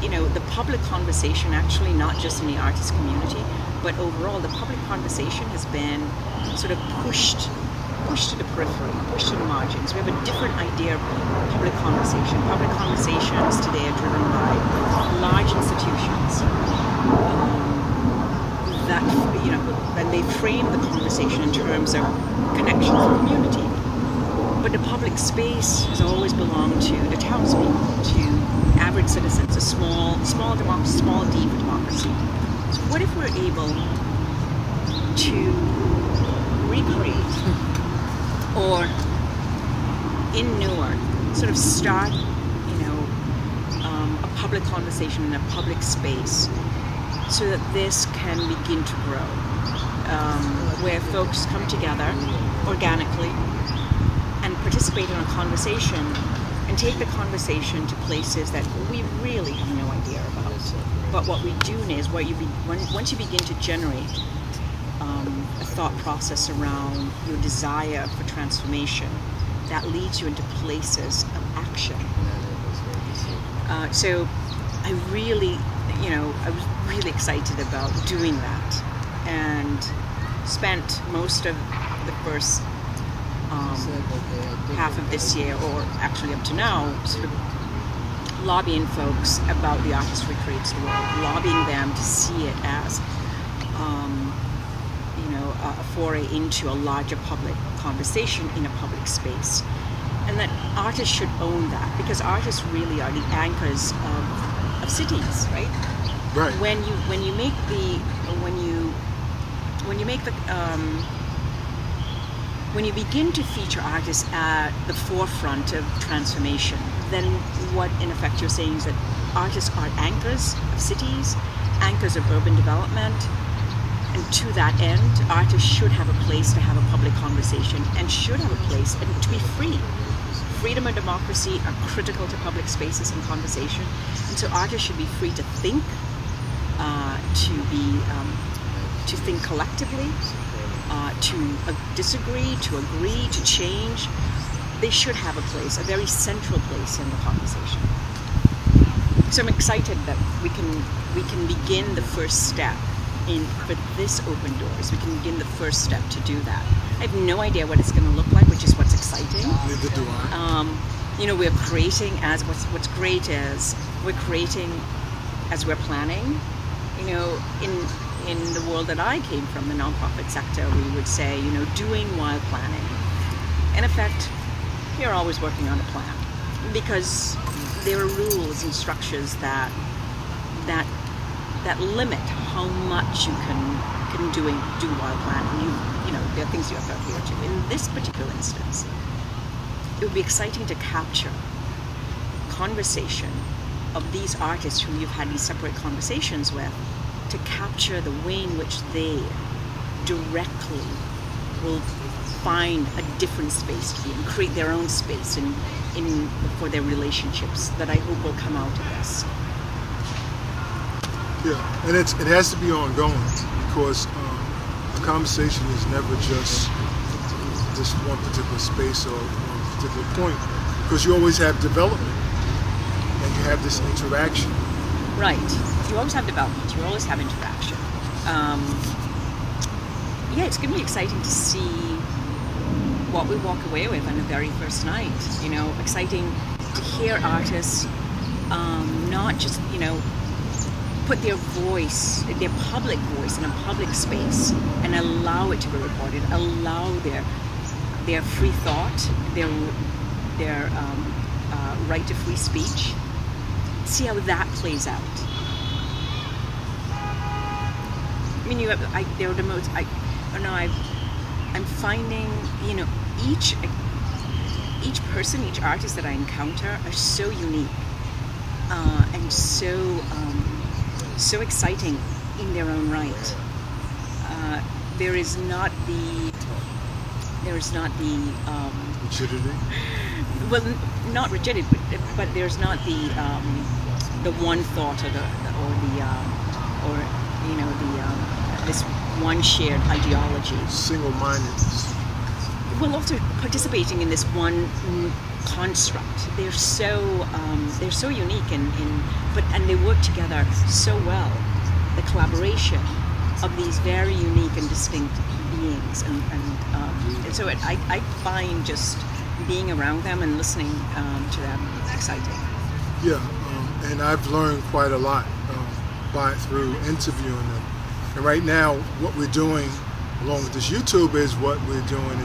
you know, the public conversation, actually, not just in the artist community, but overall, the public conversation has been sort of pushed to the periphery, pushed to the margins. We have a different idea of public conversation. Public conversations today are driven by large institutions that, you know, and they frame the conversation in terms of connections and community. But the public space has always belonged to the townspeople, to average citizens, a small democracy, small d for democracy. So what if we're able to recreate, or in Newark, sort of start, you know, a public conversation in a public space, so that this can begin to grow, where folks come together organically and participate in a conversation and take the conversation to places that we really have no idea about. But what we do know is once you begin to generate a thought process around your desire for transformation, that leads you into places of action. So I really, you know, I was really excited about doing that, and spent most of the first half of this year, or actually up to now, sort of lobbying folks about the Artist Recreates the World, lobbying them to see it as you know, a foray into a larger public conversation in a public space, and that artists should own that, because artists really are the anchors of cities, right? Right. When you begin to feature artists at the forefront of transformation, then what in effect you're saying is that artists are anchors of cities, anchors of urban development, and to that end, artists should have a place to have a public conversation, and should have a place to be free. Freedom and democracy are critical to public spaces and conversation, and so artists should be free to think, to think collectively, to disagree, to agree, to change. They should have a place, a very central place in the conversation. So I'm excited that we can begin the first step for this open doors. We can begin the first step to do that. I have no idea what it's going to look like, which is what's exciting. Neither do I. You know, we're creating as what's great is we're creating as we're planning. You know, in the world that I came from, the nonprofit sector, we would say, you know, doing while planning. In effect, you're always working on a plan, because there are rules and structures that limit how much you can do while planning. You know, there are things you have to adhere to. In this particular instance, it would be exciting to capture conversation of these artists who you've had these separate conversations with, to capture the way in which they directly will find a different space to be and create their own space for their relationships that I hope will come out of this. Yeah, and it has to be ongoing, because a conversation is never just one particular space or one particular point, because you always have development and you have this interaction. Right. You always have development. You always have interaction. Yeah, it's going to be exciting to see what we walk away with on the very first night. You know, exciting to hear artists not just, you know, put their voice, their public voice in a public space and allow it to be recorded, allow their free thought, their right to free speech. See how that plays out. I mean, they're the most. I don't know. I'm finding, you know, each person, each artist that I encounter are so unique and so exciting in their own right. There is not the Rigidity? Well, not rigidity, but there's not the one thought or this one shared ideology. Single-mindedness. well, also participating in this one construct. They're so unique and they work together so well. The collaboration of these very unique and distinct beings, and so I find just being around them and listening to them exciting. Yeah, and I've learned quite a lot through interviewing them. And right now, what we're doing, along with this YouTube, is we're doing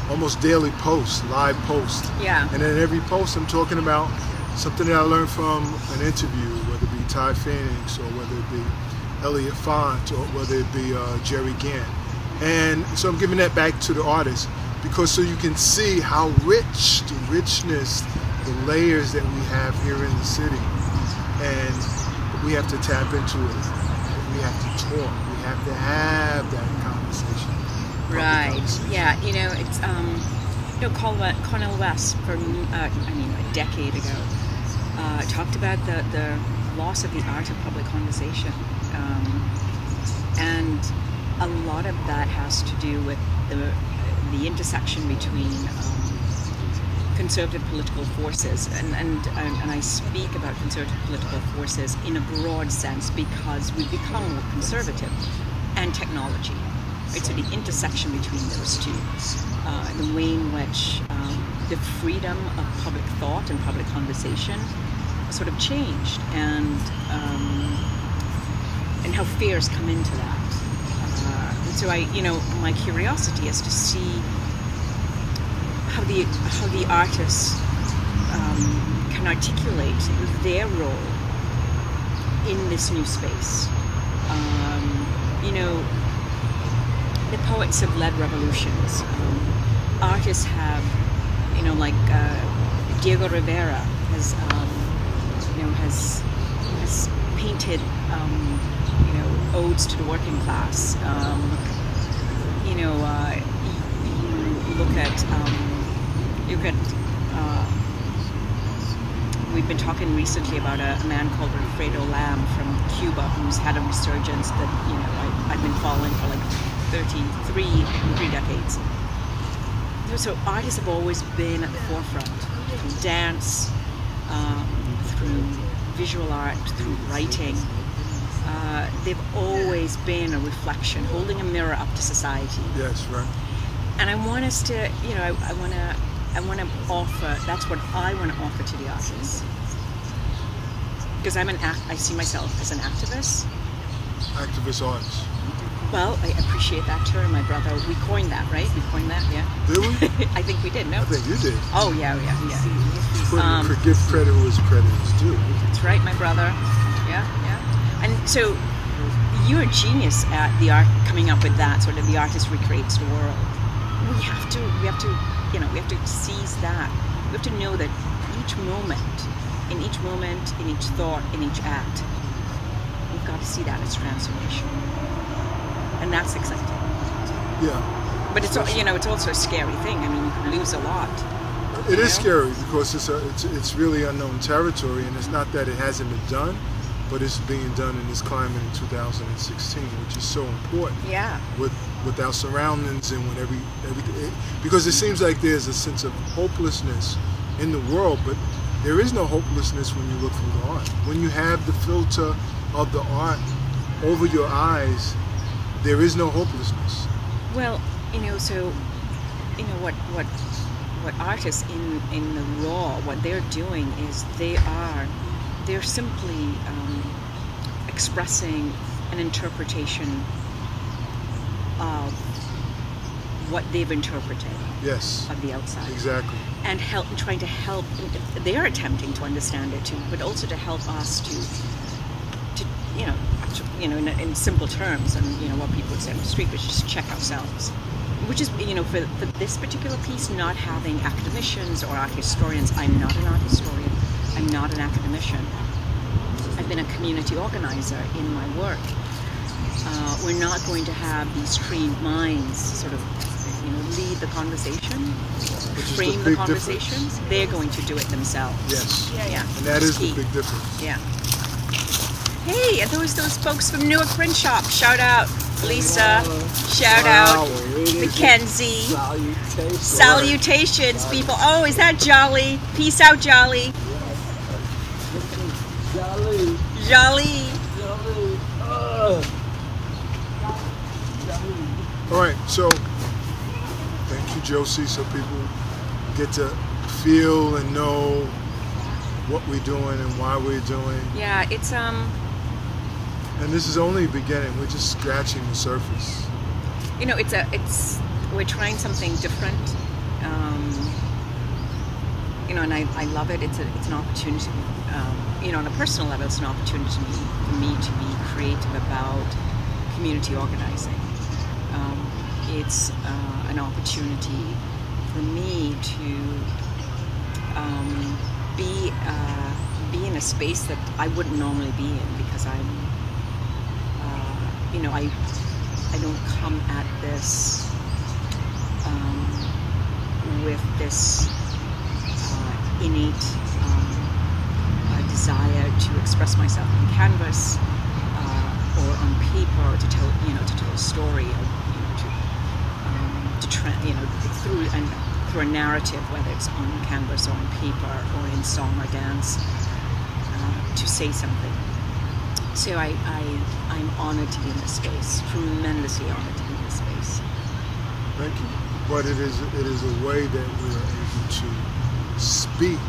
almost daily posts, live posts. Yeah. And in every post, I'm talking about something that I learned from an interview, whether it be Ty Phoenix or whether it be Elliot Font or whether it be Jerry Gant. And so I'm giving that back to the artist, because so you can see how rich, the richness, the layers that we have here in the city. And we have to tap into it. We have to talk. We have to have that conversation. Right. Yeah. It's Cornel West from a decade ago talked about the loss of the art of public conversation, and a lot of that has to do with the intersection between conservative political forces, and I speak about conservative political forces in a broad sense because we've become more conservative, and technology. Right? So the intersection between those two, the way in which the freedom of public thought and public conversation sort of changed, and how fears come into that. And so my curiosity is to see how the artists can articulate their role in this new space. The poets have led revolutions. Artists have, like Diego Rivera has painted, odes to the working class. We've been talking recently about a man called Alfredo Lam from Cuba, who's had a resurgence that I've been following for like 3 decades. So artists have always been at the forefront, through dance, through visual art, through writing. They've always been a reflection, holding a mirror up to society. Yes, right. And I want us to, I want to offer. That's what I want to offer to the artists, because I see myself as an activist. Activist artist. Well, I appreciate that term, my brother. We coined that, right? We coined that, yeah. Did we? I think we did. No. I think you did. Oh yeah. Give credit who is credit is due. That's right, my brother. Yeah. And so you're a genius at the art, coming up with that sort of the artist recreates the world. We have to seize that. We have to know that in each thought, in each act, we've got to see that as transformation, and that's exciting. Yeah. But it's also a scary thing. I mean, you can lose a lot. It is scary because it's really unknown territory, and it's not that it hasn't been done, but it's being done in this climate in 2016, which is so important. Yeah. With our surroundings and with everything, because it seems like there's a sense of hopelessness in the world, but there is no hopelessness when you look through the art. When you have the filter of the art over your eyes, there is no hopelessness. Well, what artists in the raw, what they're doing is they're simply expressing an interpretation of what they've interpreted. Yes. Of the outside. Exactly. And trying to help. They're attempting to understand it too, but also to help us to in simple terms, and what people would say on the street, which is just check ourselves. Which is, for this particular piece, not having academicians or art historians. I'm not an art historian. I'm not an academician. I've been a community organizer in my work. We're not going to have these trained minds sort of, lead the conversation, frame the conversations. Difference. They're going to do it themselves. Yes. Yeah. And that is the big difference. Yeah. Hey, and those folks from Newark Print Shop. Shout out. Lisa, shout out, Mackenzie. Salutations, people. Oh, is that Jolly? Peace out, Jolly. Jolly. All right, so thank you, Josie, so people get to feel and know what we're doing and why we're doing. Yeah, it's And this is only the beginning. We're just scratching the surface. you know, we're trying something different. You know, and I love it. It's an opportunity. You know, on a personal level, it's an opportunity for me to be creative about community organizing. It's an opportunity for me to be in a space that I wouldn't normally be in, because I'm, you know, I don't come at this with this innate desire to express myself on canvas or on paper, or to tell a story, or, you know, through a narrative, whether it's on canvas or on paper or in song or dance, to say something. So I'm honored to be in this space, tremendously honored to be in this space. Thank you. But it is a way that we are able to speak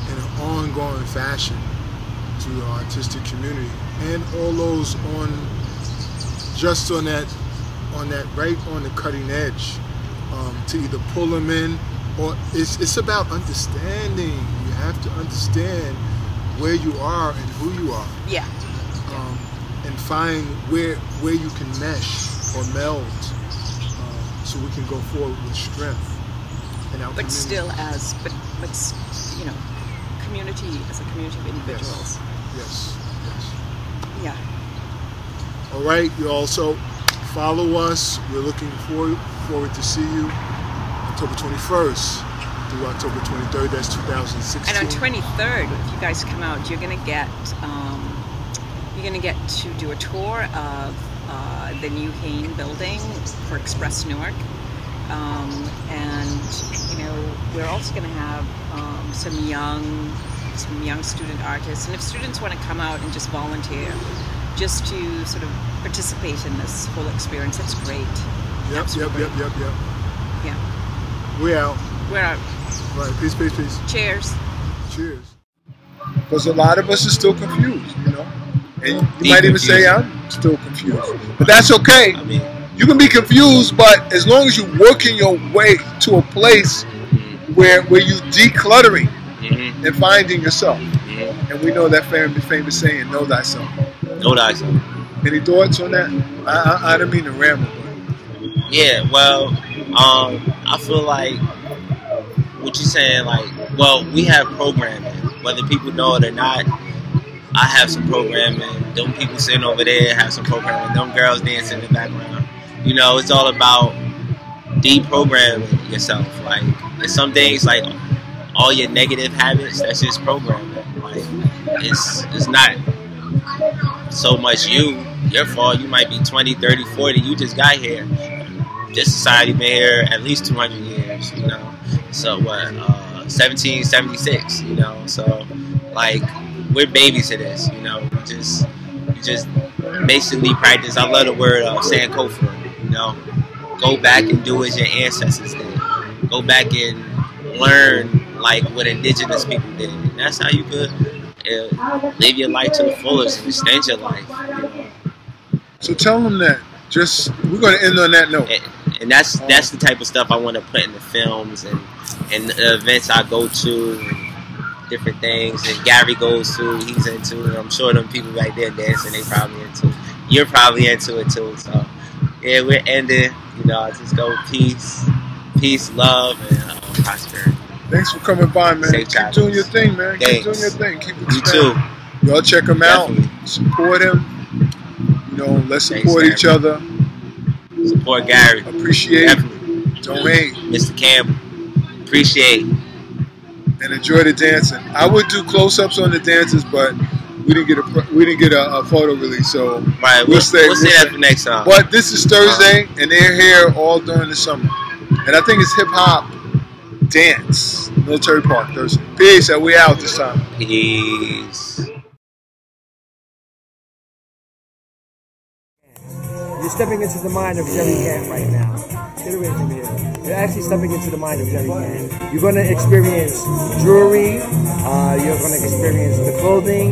in an ongoing fashion to the artistic community and all those right on the cutting edge, to either pull them in, or it's about understanding. You have to understand where you are and who you are. Yeah. And find where you can mesh or meld, so we can go forward with strength. But still but you know, community as a community of individuals. Yes. Yeah. All right, you also follow us. We're looking forward to see you October 21st through October 23rd. That's 2016. And on 23rd, if you guys come out, you're gonna get to do a tour of the new Hain building for Express Newark. And you know, we're also going to have some young student artists, and if students want to come out and just volunteer, just to sort of participate in this whole experience, that's great. Yep. Yeah. We're out. We're out. All right. Peace. Cheers. Cheers. Because a lot of us are still confused, you know, and you might even say I'm still confused, but that's okay. I mean, you can be confused, but as long as you're working your way to a place where you're decluttering and finding yourself. And we know that famous saying, know thyself. Know thyself. Any thoughts on that? I don't mean to ramble, but... Yeah, well, I feel like what you're saying, like, well, we have programming, whether people know it or not. I have some programming. Them people sitting over there have some programming. Them girls dancing in the background. You know, it's all about deprogramming yourself. Like, there's some things, like, all your negative habits, that's just programming. Like, it's not so much your fault. You might be 20, 30, 40. You just got here. This society been here at least 200 years, you know. So, 1776, you know. So, like, we're babies to this, you know. You just basically practice. I love the word Sankofa, you know. Go back and do as your ancestors did. Go back and learn, like, what indigenous people did. And that's how you could live your life to the fullest and extend your life, you know. So tell them that. We're going to end on that note. And that's the type of stuff I want to put in the films and the events I go to and different things. And Gary goes to, he's into it. I'm sure them people back there dancing, they probably into it. You're probably into it too. So, yeah, we're ending. You know, I just go peace, love, and prosperity. Thanks for coming by, man. Safe Keep doing your thing, man. Thanks. Keep doing your thing. Keep it You too. Y'all check him Definitely. out. Support him. You know, let's support Thanks, each other. Support Gary. Appreciate. Definitely. Don't hate. Mr. Campbell. Appreciate. And enjoy the dancing. I would do close-ups on the dances, but we didn't get a photo release, so Right, we'll say that for next time. But this is Thursday, and they're here all during the summer, and I think it's hip hop dance, Military Park Thursday. Peace, and we out this time. Peace. You're stepping into the mind of Jerry Gant right now. Get away from here. You're actually stepping into the mind of Jerry Gant. You're going to experience jewelry. You're going to experience the clothing,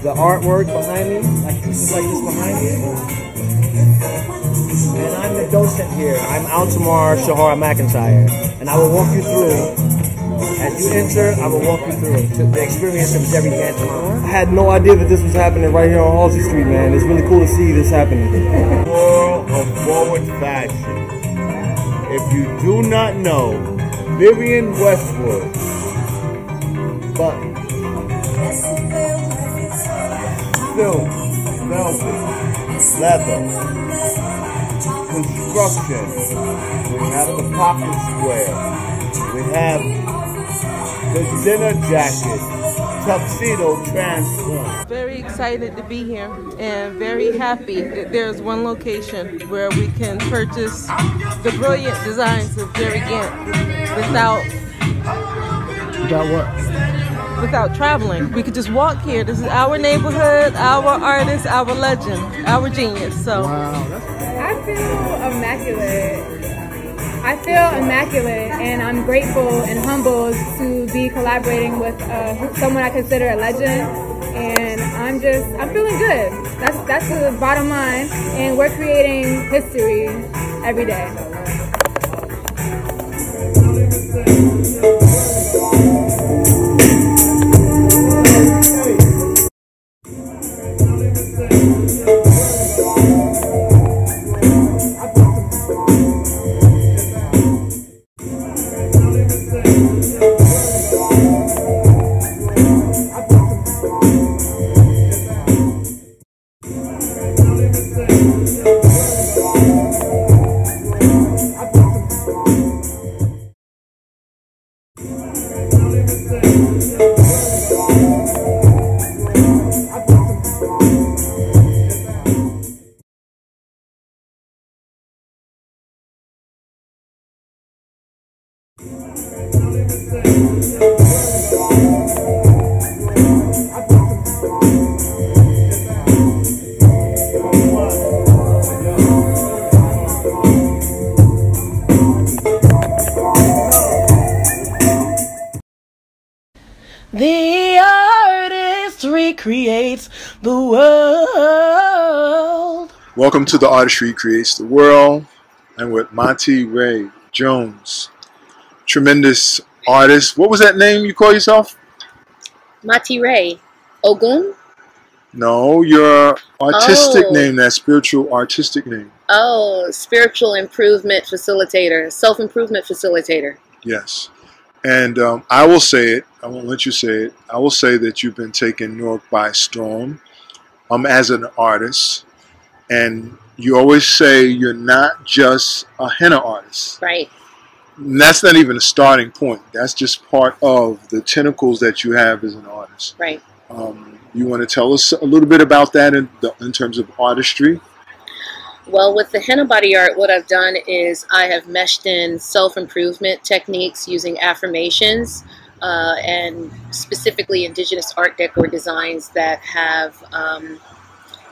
the artwork behind me, like pieces like this behind me. And I'm the docent here. I'm Altamar Shahar McIntyre. And I will walk you through. As you enter, I will walk you through to the experience of Jerry Gant. I had no idea that this was happening right here on Halsey Street, man. It's really cool to see this happening. World of forward fashion. If you do not know, Vivienne Westwood, button, silk, velvet, leather, construction. We have the pocket square. We have the dinner jacket, tuxedo transform. Very excited to be here and very happy that there's one location where we can purchase the brilliant designs of Jerry Gant without traveling. We could just walk here. This is our neighborhood, our artist, our legend, our genius. So I feel immaculate, and I'm grateful and humbled to be collaborating with someone I consider a legend, and I'm feeling good. That's the bottom line, and we're creating history every day. the artist recreates the world. Welcome to The Artistry Creates the World. I'm with Monty Ray Jones. Tremendous artist. What was that name you call yourself? Mati Ray. Ogun? No, your artistic name, that spiritual artistic name. Oh, spiritual improvement facilitator, self-improvement facilitator. Yes. And I will say it. I won't let you say it. I will say that you've been taking Newark by storm as an artist. And you always say you're not just a henna artist. Right. And that's not even a starting point. That's just part of the tentacles that you have as an artist. Right. You want to tell us a little bit about that in terms of artistry? Well, with the henna body art, what I've done is I have meshed in self-improvement techniques using affirmations and specifically indigenous art decor designs that have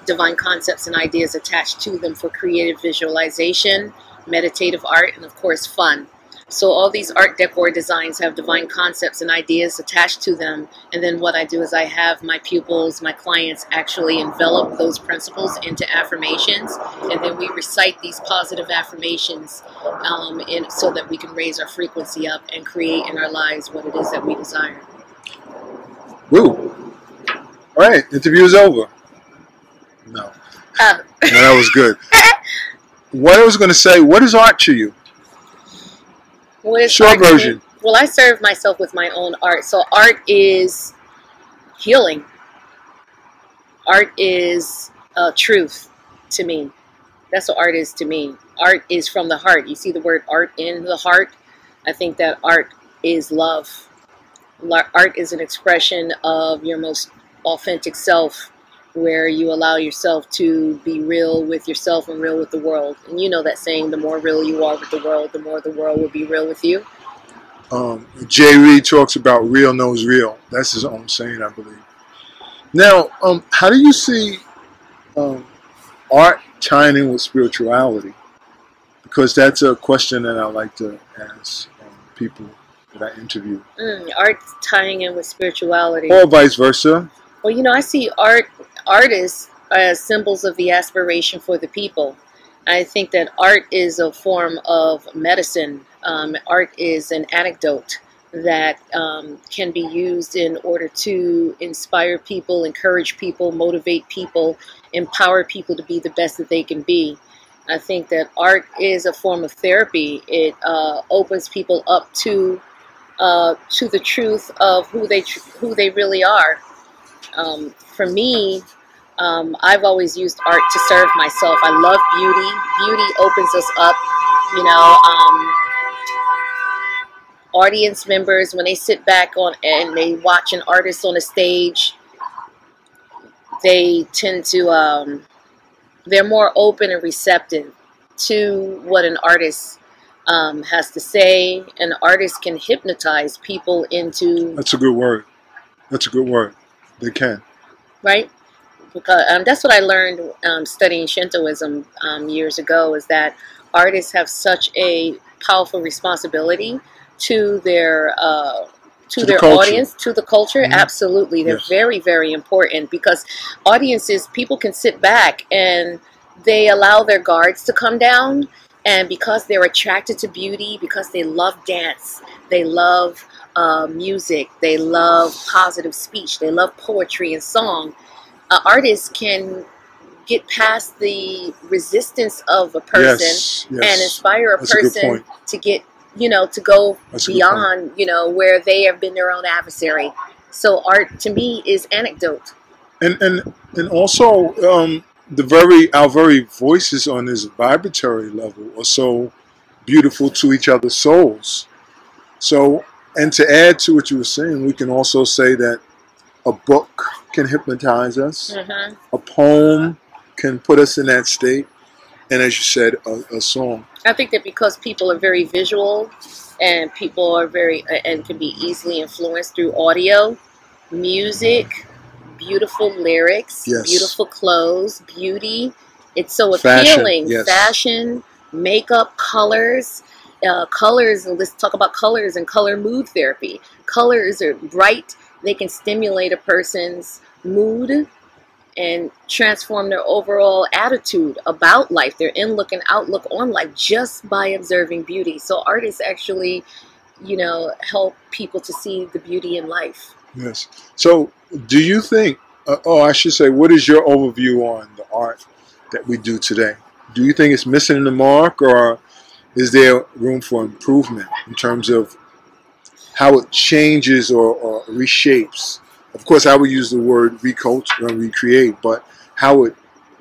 divine concepts and ideas attached to them for creative visualization, meditative art, and of course fun. So all these art decor designs have divine concepts and ideas attached to them, and then what I do is I have my pupils, my clients actually envelop those principles into affirmations, and then we recite these positive affirmations so that we can raise our frequency up and create in our lives what it is that we desire. Woo! All right, interview is over. No. No, that was good. What I was going to say, what is art to you? Short version. Well, I serve myself with my own art. So art is healing. Art is truth to me. That's what art is to me. Art is from the heart. You see the word art in the heart? I think that art is love. Art is an expression of your most authentic self, where you allow yourself to be real with yourself and real with the world. And you know that saying, the more real you are with the world will be real with you. Jay Reed talks about real knows real. That's his own saying, I believe. Now, how do you see art tying in with spirituality? Because that's a question that I like to ask people that I interview. Art tying in with spirituality. Or vice versa. Well, you know, I see artists as symbols of the aspiration for the people. I think that art is a form of medicine. Art is an anecdote that can be used in order to inspire people, encourage people, motivate people, empower people to be the best that they can be. I think that art is a form of therapy. It opens people up to the truth of who they really are. For me, I've always used art to serve myself. I love beauty. Beauty opens us up. You know, audience members, when they sit back on and they watch an artist on a stage, they tend to, they're more open and receptive to what an artist has to say. An artist can hypnotize people into... That's a good word. That's a good word. They can. Right? Because that's what I learned studying Shintoism years ago, is that artists have such a powerful responsibility to their audience, to the culture. Mm-hmm. Absolutely. They're very, very important, because audiences, people can sit back and they allow their guards to come down, and because they're attracted to beauty, because they love dance, they love music, they love positive speech, they love poetry and song, artists can get past the resistance of a person and inspire a person to get, you know, to go beyond, you know, where they have been their own adversary. So art to me is anecdote. And also our very voices on this vibratory level are so beautiful to each other's souls. So, and to add to what you were saying, we can also say that a book can hypnotize us. Mm-hmm. A poem can put us in that state. And as you said, a song. I think that because people are very visual, and people are and can be easily influenced through audio, music, beautiful lyrics, beautiful clothes, beauty. It's so appealing. Fashion, makeup, colors. Let's talk about colors and color mood therapy. Colors are bright. They can stimulate a person's mood and transform their overall attitude about life, their inlook and outlook on life, just by observing beauty. So artists actually, you know, help people to see the beauty in life. Yes. So do you think, I should say, what is your overview on the art that we do today? Do you think it's missing the mark, or is there room for improvement in terms of how it changes or reshapes? Of course, I would use the word reculture and recreate, but how it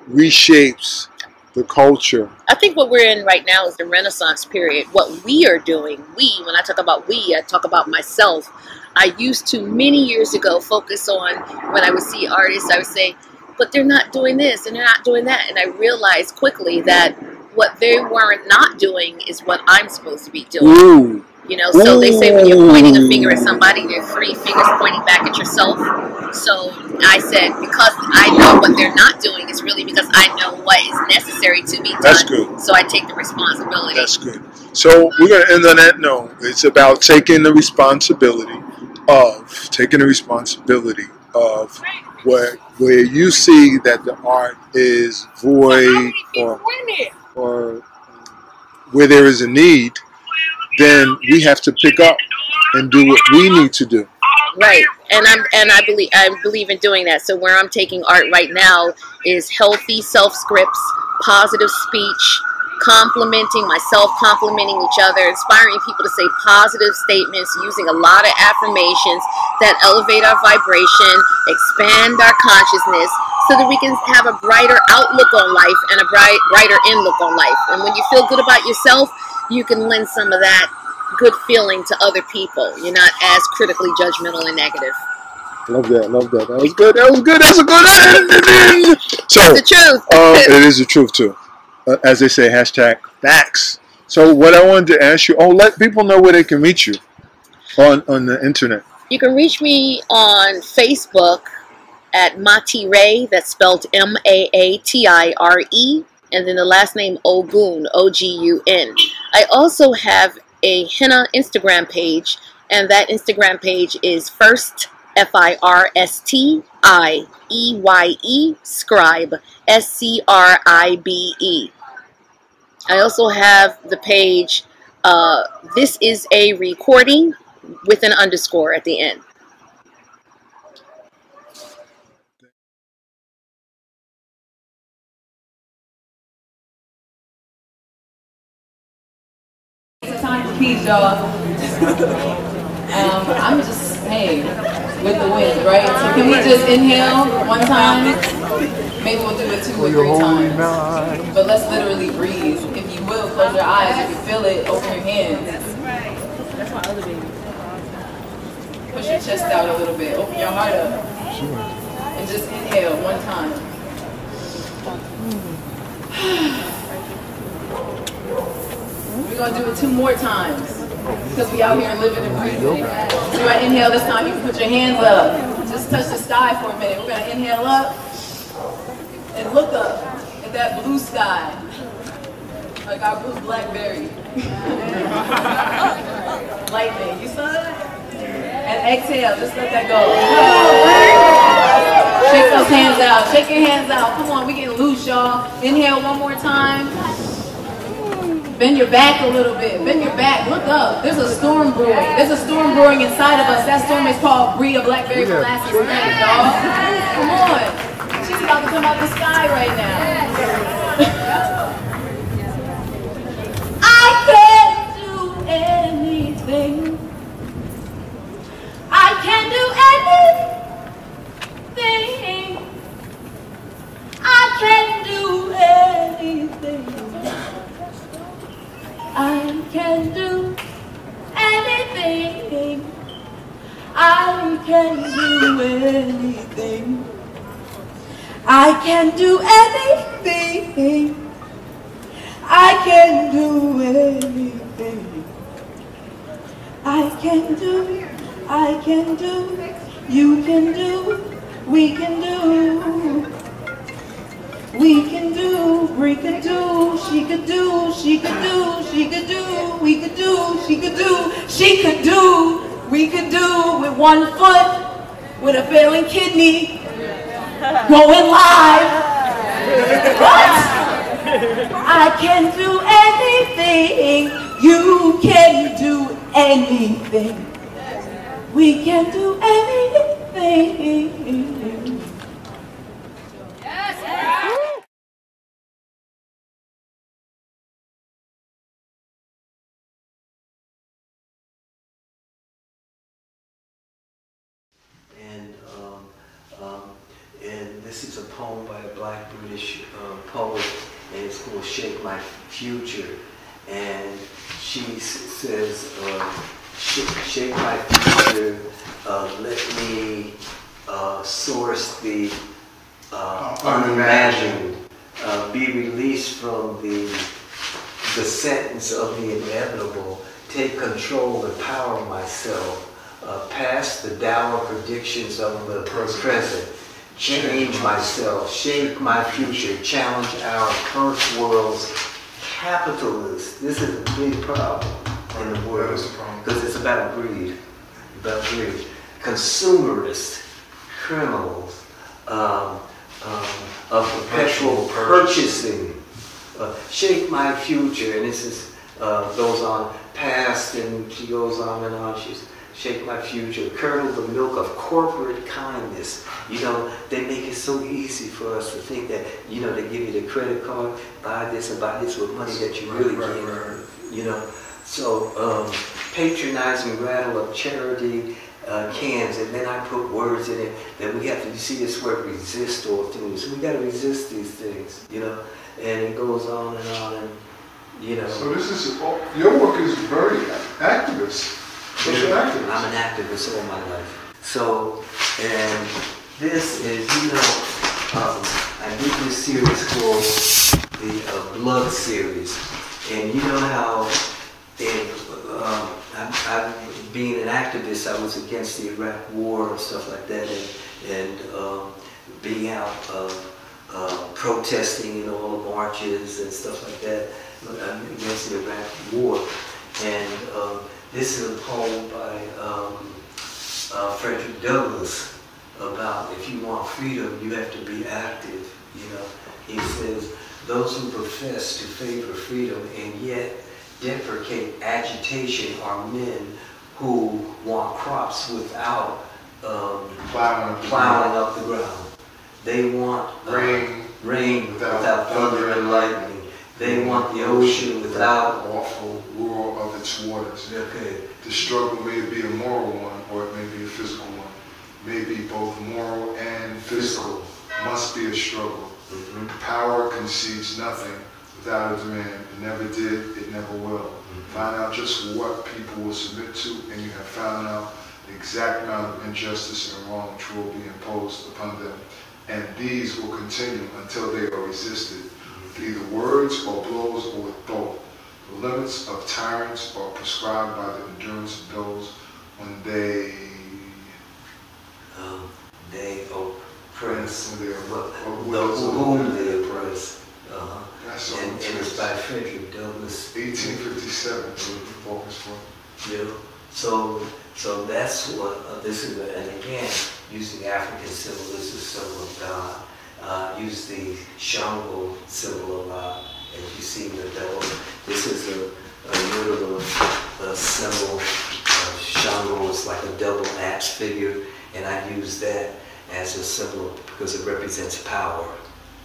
reshapes the culture. I think what we're in right now is the Renaissance period. What we are doing, when I talk about we, I talk about myself. I used to, many years ago, focus on, when I would see artists, I would say, but they're not doing this and they're not doing that. And I realized quickly that what they weren't not doing is what I'm supposed to be doing. Ooh. You know, so they say when you're pointing a finger at somebody, there are 3 fingers pointing back at yourself. So I said, because I know what they're not doing, it's really because I know what is necessary to be done. That's good. So I take the responsibility. That's good. So we're going to end on that note. It's about taking the responsibility of where you see that the art is void, or where there is a need, then we have to pick up and do what we need to do. Right, and I believe in doing that. So where I'm taking art right now is healthy self scripts, positive speech, complimenting myself, complimenting each other, inspiring people to say positive statements, using a lot of affirmations that elevate our vibration, expand our consciousness, so that we can have a brighter outlook on life and a brighter inlook on life. And when you feel good about yourself, you can lend some of that good feeling to other people. You're not as critically judgmental and negative. Love that. Love that. That was good. That was good. That's a good ending. So, It's the truth. It is the truth too. As they say, hashtag facts. So what I wanted to ask you, let people know where they can reach you on the internet. You can reach me on Facebook at Matire, that's spelled M-A-A-T-I-R-E, and then the last name Ogun, O-G-U-N. I also have a henna Instagram page, and that Instagram page is first, F-I-R-S-T-I-E-Y-E, scribe, S-C-R-I-B-E. I also have the page, this is a recording, with an underscore at the end. Time for peace, y'all. I'm just, hey, with the wind, right? So can we just inhale one time? Maybe we'll do it 2 or 3 times. But let's literally breathe. If you will, close your eyes. If you feel it, open your hands. That's my other baby. Push your chest out a little bit. Open your heart up. And just inhale one time. We're going to do it 2 more times. Because we out here living and breathing. So you're going to inhale this time. You can put your hands up. Just touch the sky for a minute. We're going to inhale up. And look up at that blue sky. Like our blue blackberry. Lightning. You saw that? And exhale. Just let that go. Shake those hands out. Shake your hands out. Come on. We getting loose, y'all. Inhale one more time. Bend your back a little bit. Bend your back. Look up. There's a storm brewing. There's a storm brewing inside of us. That storm is called Bria Blackberry Molasses Night, y'all. Come on. She's about to come out the sky right now. I can't do anything. I can't do anything. I can't do anything. I can do anything. I can do anything. I can do anything. I can do anything. I can do, you can do, we can do. We can do, we could do, she could do, she could do, she could do, we could do, she could do, she could do, we could do with 1 foot, with a failing kidney, going live. What? I can do anything, you can do anything, we can do anything. And this is a poem by a black British poet, and it's called Shape My Future. And she says, shape my future, let me source the unimagined, be released from the sentence of the inevitable, take control and power myself, past the dour predictions of the present, change myself, shape my future, challenge our first world's capitalists. This is a big problem in the world because it's about greed, Consumerist criminals of perpetual purchasing. Shape my future, and this is goes on past, and she goes on and on. She's shape my future, curdle the milk of corporate kindness. You know, they make it so easy for us to think that, you know, they give you the credit card, buy this and buy this with money that you really can't, you know. So, patronizing rattle of charity cans, and then I put words in it that we have to, you see this word resist all things. We got to resist these things, you know, and it goes on, and you know. So this is, your work is very activist. I'm an activist all my life. So, and this is, I did this series called the Blood series. And you know how being an activist, I was against the Iraq War and stuff like that, and being out protesting in all the marches and stuff like that against the Iraq War. And this is a poem by Frederick Douglass about if you want freedom, you have to be active. He says, those who profess to favor freedom and yet deprecate agitation are men who want crops without plowing up the ground. They want rain without thunder and lightning. They want the ocean without awful roar of its waters. Okay. The struggle may be a moral one, or it may be a physical one. May be both moral and physical. Must be a struggle. Mm-hmm. Power concedes nothing without a demand. It never did, it never will. Mm-hmm. Find out just what people will submit to, and you have found out the exact amount of injustice and wrong which will be imposed upon them. And these will continue until they are resisted, with either words or blows or with both. The limits of tyrants are prescribed by the endurance of those when they oppress, those whom they oppress. That's and it's by Frederick Douglass. 1857, August 4th. Yeah. So that's what this is, and again, using African symbol, this is symbol of God. Use the Shango symbol a lot, as you see the devil. This is a literal symbol of Shango. It's like a double axe figure, and I use that as a symbol because it represents power,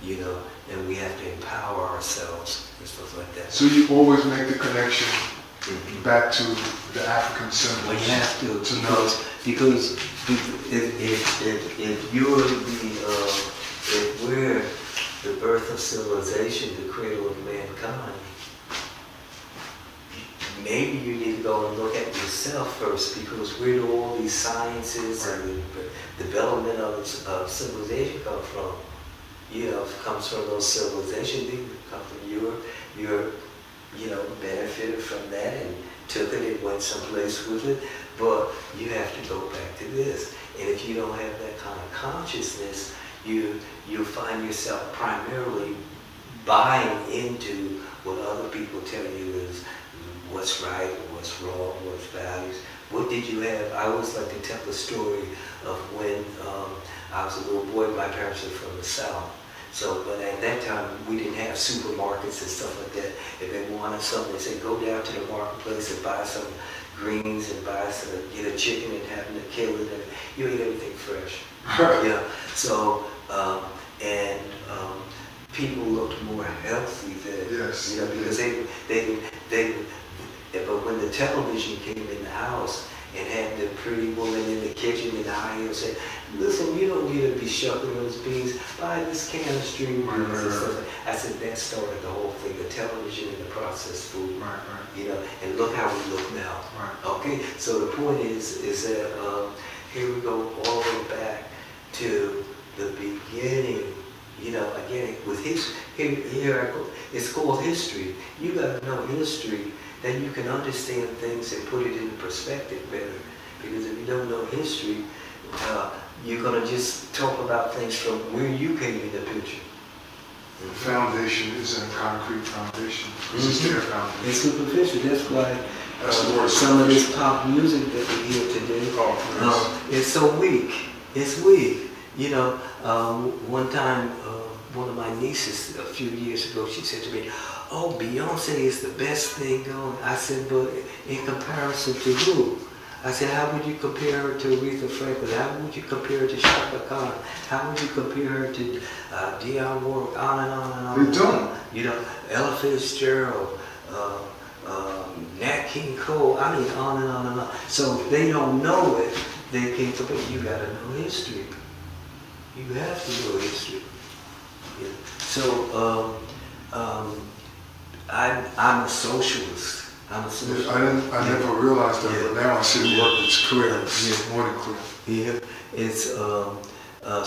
and we have to empower ourselves and stuff like that. So you always make the connection back to the African symbol. Well, you have to know, because if you're if we're the birth of civilization, the cradle of mankind, maybe you need to go and look at yourself first, because where do all these sciences and the development of civilization come from? Comes from those civilizations. They come from Europe, benefited from that and took it and went someplace with it. But you have to go back to this. And if you don't have that kind of consciousness, you'll find yourself primarily buying into what other people tell you is what's right, what's wrong, what's values. What did you have? I always like to tell the story of when I was a little boy. My parents are from the South. But at that time, we didn't have supermarkets and stuff like that. If they wanted something, they said, go down to the marketplace and buy some greens and get a chicken and have them kill it. And you eat everything fresh. People looked more healthy then. Yes. Because but when the television came in the house and had the pretty woman in the kitchen in the high heels said, listen, you don't need to be shucking those beans, buy this can of string beans and stuff. I said, that started the whole thing, the television and the processed food. And look how we look now. Okay, so the point is that here we go all the way back to the beginning. Again, with here it's called history. You got to know history, then you can understand things and put it in perspective better. Because if you don't know history, you're going to just talk about things from where you came in the picture. The foundation isn't a concrete foundation. It's their foundation. It's superficial. That's why some of this pop music that we hear today is so weak. It's weak. One time, one of my nieces a few years ago, she said to me, oh, Beyonce is the best thing going. I said, but in comparison to who? I said, how would you compare her to Aretha Franklin? How would you compare her to Shaka Khan? How would you compare her to Dionne Warwick? On and on and on. They don't. Ella Fitzgerald, Nat King Cole, I mean, on and on and on. So if they don't know it, they can't compare. You got to know history. You have to know history. So I'm a socialist. I'm a social. I never realized that, but now I see the work. It's clear. It's more than clear. Yeah, it's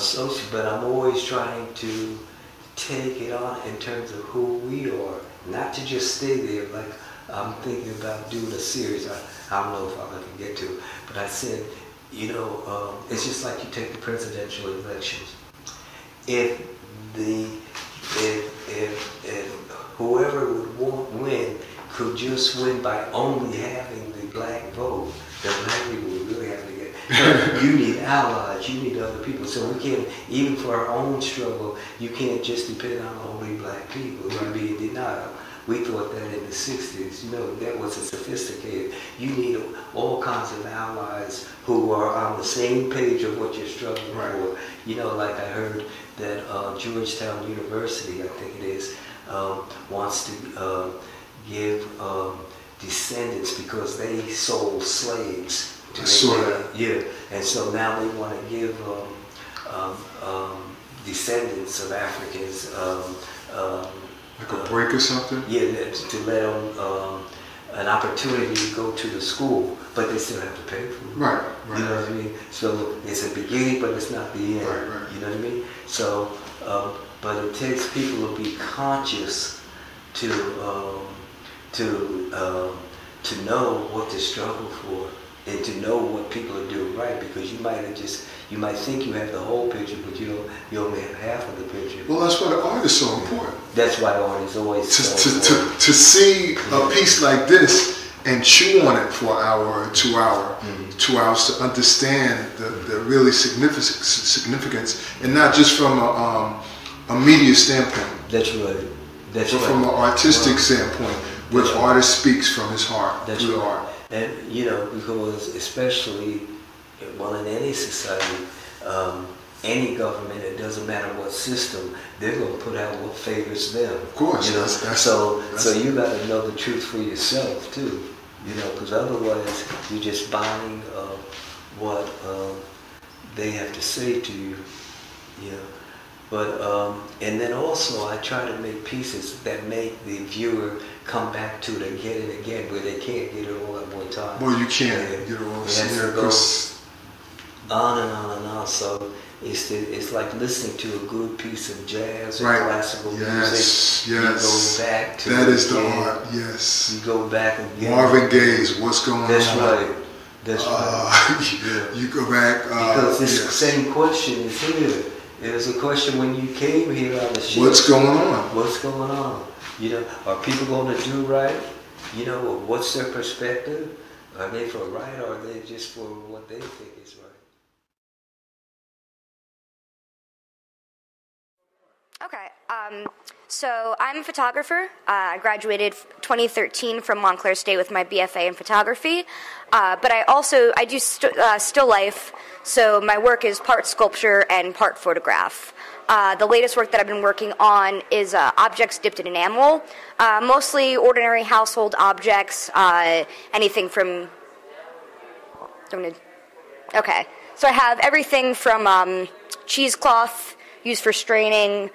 social, but I'm always trying to take it on in terms of who we are, not to just stay there. Like I'm thinking about doing a series. I don't know if I'm going to get to it, but I said, it's just like you take the presidential elections. If whoever would win could just win by only having the black vote, the black people would really have to get. You need allies, you need other people. So we can't, even for our own struggle, you can't just depend on only black people. It would be in denial. We thought that in the 60s, that wasn't sophisticated. You need all kinds of allies who are on the same page of what you're struggling for. Like I heard that Georgetown University, I think it is, wants to give descendants because they sold slaves. And so now they want to give descendants of Africans like a break or something? Yeah, to let them an opportunity to go to the school, but they still have to pay for it. Right. You know what I mean? So it's a beginning, but it's not the end. Right. You know what I mean? So, but it takes people to be conscious to know what to struggle for and to know what people are doing right, because you might think you have the whole picture, but you only have half of the picture. Well, that's why the art is so important. That's why art is always so important. To see a piece like this and chew on it for an hour or 2 hours to understand the really significance, and not just from a media standpoint. That's right. That's but from an artistic standpoint, where the artist speaks from his heart through the art. And because especially, in any society, any government, it doesn't matter what system, they're going to put out what favors them. Of course. So you got to know the truth for yourself too. Because otherwise you're just buying what they have to say to you. But and then also I try to make pieces that make the viewer come back to it again and again, where they can't get it all at one time. Well, you can't get it all. It goes on and on and on. So it's like listening to a good piece of jazz or classical music. You go back to that is the art. Yes. You go back and get Marvin Gaye's "What's Going On." That's right. That's right. You go back because this same question is here. It was a question when you came here on the ship. What's going on? What's going on? Are people going to do right? What's their perspective? Are they for right, or are they just for what they think is right? Okay, so I'm a photographer. I graduated 2013 from Montclair State with my BFA in photography, but I do still life, so my work is part sculpture and part photograph. The latest work that I've been working on is objects dipped in enamel, mostly ordinary household objects, anything from... Okay, so I have everything from cheesecloth, used for straining,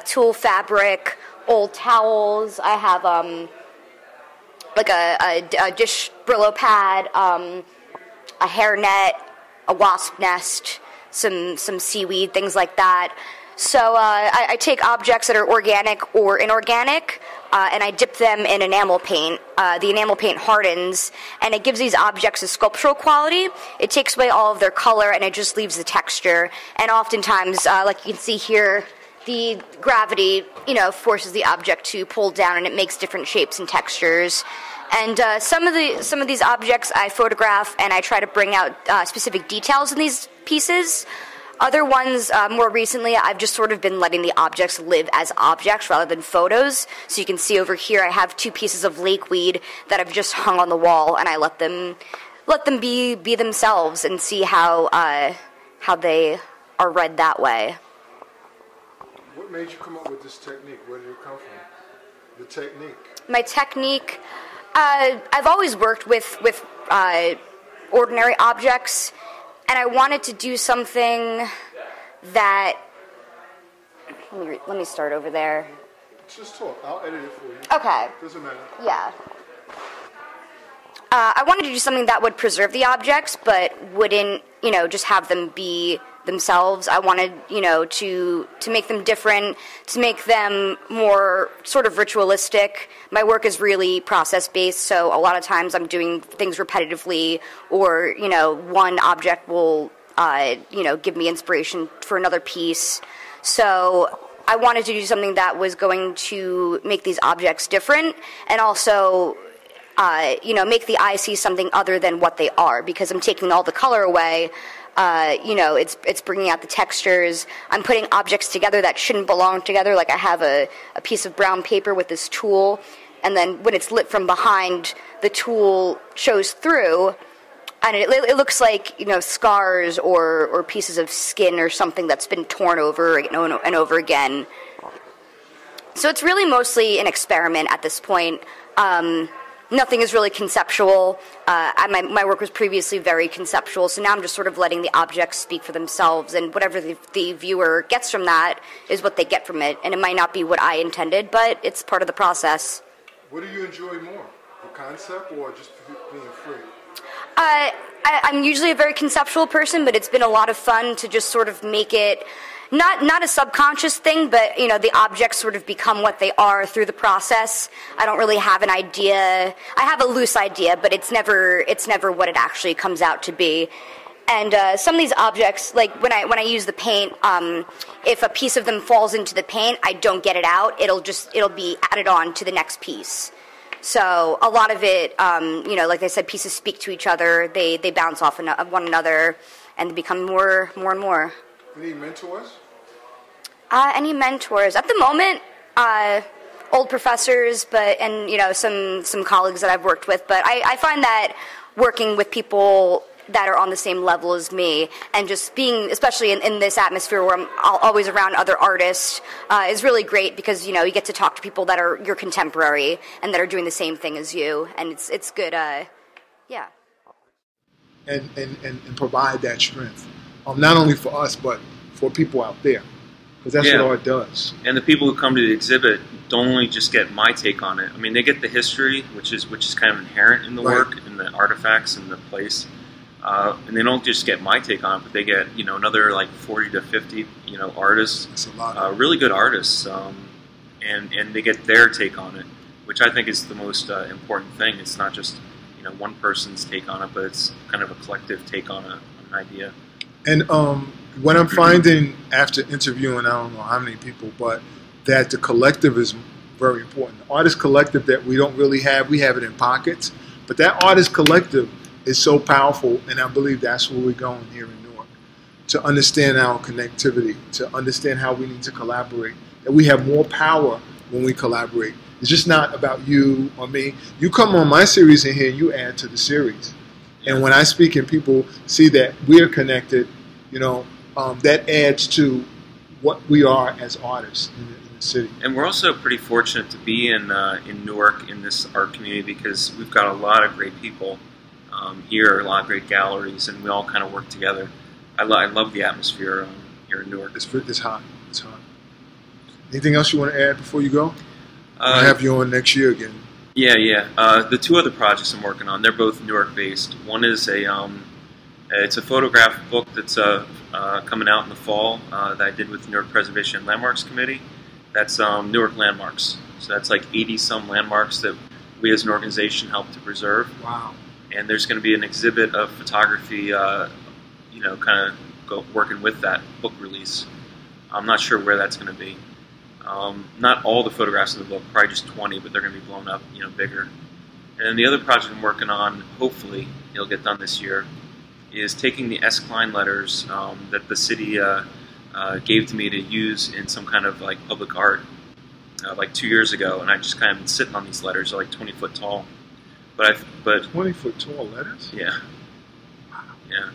tulle fabric, old towels. I have like a dish Brillo pad, a hairnet, a wasp nest, some seaweed, things like that. So I take objects that are organic or inorganic, and I dip them in enamel paint. The enamel paint hardens, and it gives these objects a sculptural quality. It takes away all of their color, and it just leaves the texture. And oftentimes, like you can see here, the gravity, forces the object to pull down, and it makes different shapes and textures. And some of these objects I photograph, and I try to bring out specific details in these pieces. Other ones, more recently, I've just sort of been letting the objects live as objects rather than photos. So you can see over here I have 2 pieces of lakeweed that I've just hung on the wall, and I let them be themselves and see how they are read that way. What made you come up with this technique? Where did it come from? The technique. My technique, I've always worked with ordinary objects. And I wanted to do something that... Let me start over there. Just talk. I'll edit it for you. Okay. Doesn't matter. Yeah. I wanted to do something that would preserve the objects, but wouldn't, just have them be themselves. I wanted, to make them different, to make them more sort of ritualistic. My work is really process-based, so a lot of times I'm doing things repetitively, or, one object will, give me inspiration for another piece. So I wanted to do something that was going to make these objects different, and also make the eye see something other than what they are, because I'm taking all the color away. It's bringing out the textures. I'm putting objects together that shouldn't belong together. Like I have a piece of brown paper with this tool, and then when it's lit from behind, the tool shows through, and it looks like, scars or pieces of skin or something that's been torn over and over again. So it's really mostly an experiment at this point. Nothing is really conceptual. My work was previously very conceptual, so now I'm just sort of letting the objects speak for themselves, and whatever the viewer gets from that is what they get from it. And it might not be what I intended, but it's part of the process. What do you enjoy more, the concept or just being free? I'm usually a very conceptual person, but it's been a lot of fun to just sort of make it not a subconscious thing, but the objects sort of become what they are through the process. I don't really have an idea. I have a loose idea, but it's never what it actually comes out to be. And some of these objects, like when I use the paint, if a piece of them falls into the paint, I don't get it out. It'll be added on to the next piece. So a lot of it, like I said, pieces speak to each other. They bounce off one another, and they become more and more. Any mentors? Any mentors? At the moment, old professors, and some colleagues that I've worked with. But I find that working with people that are on the same level as me, and just being, especially in this atmosphere where I'm always around other artists, is really great, because you get to talk to people that are your contemporary and that are doing the same thing as you, and it's good. Yeah. And provide that strength, not only for us but for people out there, because that's what art does. And the people who come to the exhibit don't only just get my take on it. I mean, they get the history, which is kind of inherent in the work, in the artifacts and the place. And they don't just get my take on it, but they get another like 40 to 50 artists. That's a lot. Really good artists, and they get their take on it, which I think is the most important thing. It's not just one person's take on it, but it's kind of a collective take on an idea. And what I'm finding after interviewing, I don't know how many people, but that the collective is very important. The artist collective that we don't really have, we have it in pockets, but that artist collective is so powerful, and I believe that's where we're going here in Newark, to understand our connectivity, to understand how we need to collaborate, that we have more power when we collaborate. It's just not about you or me. You come on my series in here, you add to the series. And when I speak and people see that we're connected, that adds to what we are as artists in the city. And we're also pretty fortunate to be in Newark, in this art community, because we've got a lot of great people here, a lot of great galleries, and we all kind of work together. I love the atmosphere here in Newark. It's hot. It's hot. Anything else you want to add before you go? I'll have you on next year again. Yeah. The two other projects I'm working on, they're both Newark-based. One is it's a photograph book that's coming out in the fall that I did with the Newark Preservation and Landmarks Committee. That's Newark landmarks. So that's like 80-some landmarks that we as an organization help to preserve. Wow. And there's going to be an exhibit of photography, kind of working with that book release. I'm not sure where that's going to be. Not all the photographs in the book, probably just 20, but they're going to be blown up, bigger. And the other project I'm working on, hopefully it'll get done this year, is taking the S. Klein letters that the city gave to me to use in some kind of like public art like 2 years ago, and I just kind of been sitting on these letters. They're like 20 foot tall. But 20 foot tall letters? Yeah. Yeah.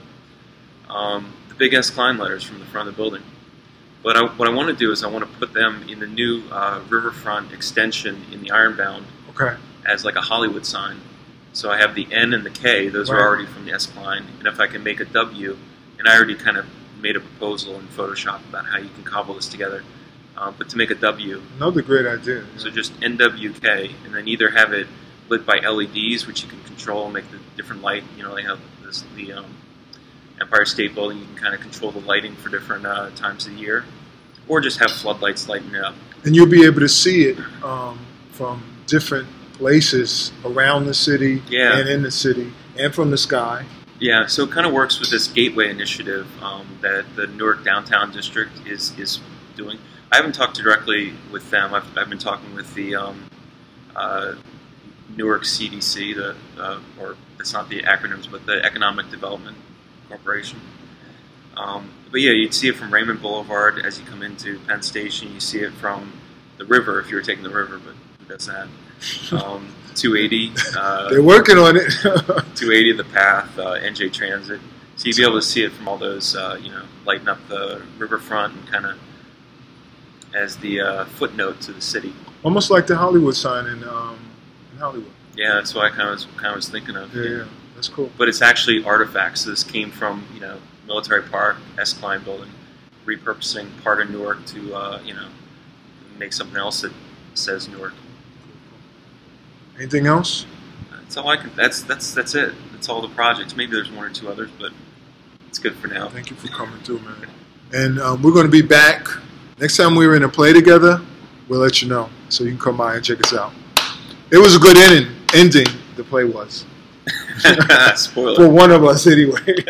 The big S. Klein letters from the front of the building. But what I want to do is I want to put them in the new riverfront extension in the Ironbound as like a Hollywood sign. So I have the N and the K, those are already from the S. Klein, and if I can make a W, and I already kind of made a proposal in Photoshop about how you can cobble this together, but to make a W. Another great idea. So just NWK, and then either have it lit by LEDs, which you can control and make the different light. You know, they have the Empire State Building. You can kind of control the lighting for different times of the year, or just have floodlights lighting it up. And you'll be able to see it from different places around the city and in the city and from the sky. Yeah, so it kind of works with this Gateway initiative that the Newark Downtown District is doing. I haven't talked directly with them. I've been talking with the Newark CDC, or that's not the acronyms, but the Economic Development Corporation. But yeah, you'd see it from Raymond Boulevard as you come into Penn Station. You see it from the river, if you were taking the river, but who does that? 280. They're working on it. 280, the path, NJ Transit. So you'd be able to see it from all those, lighting up the riverfront and kind of as the footnote to the city. Almost like the Hollywood sign in Hollywood. Yeah, that's what I kind of was thinking of. Yeah, that's cool. But it's actually artifacts. So this came from, Military Park, S. Klein Building, repurposing part of Newark to, make something else that says Newark. Anything else? That's all I can. That's it. That's all the projects. Maybe there's one or two others, but it's good for now. Thank you for coming through, man. And we're going to be back next time we're in a play together. We'll let you know, so you can come by and check us out. It was a good ending. The play was. Spoiler. For one of us, anyway.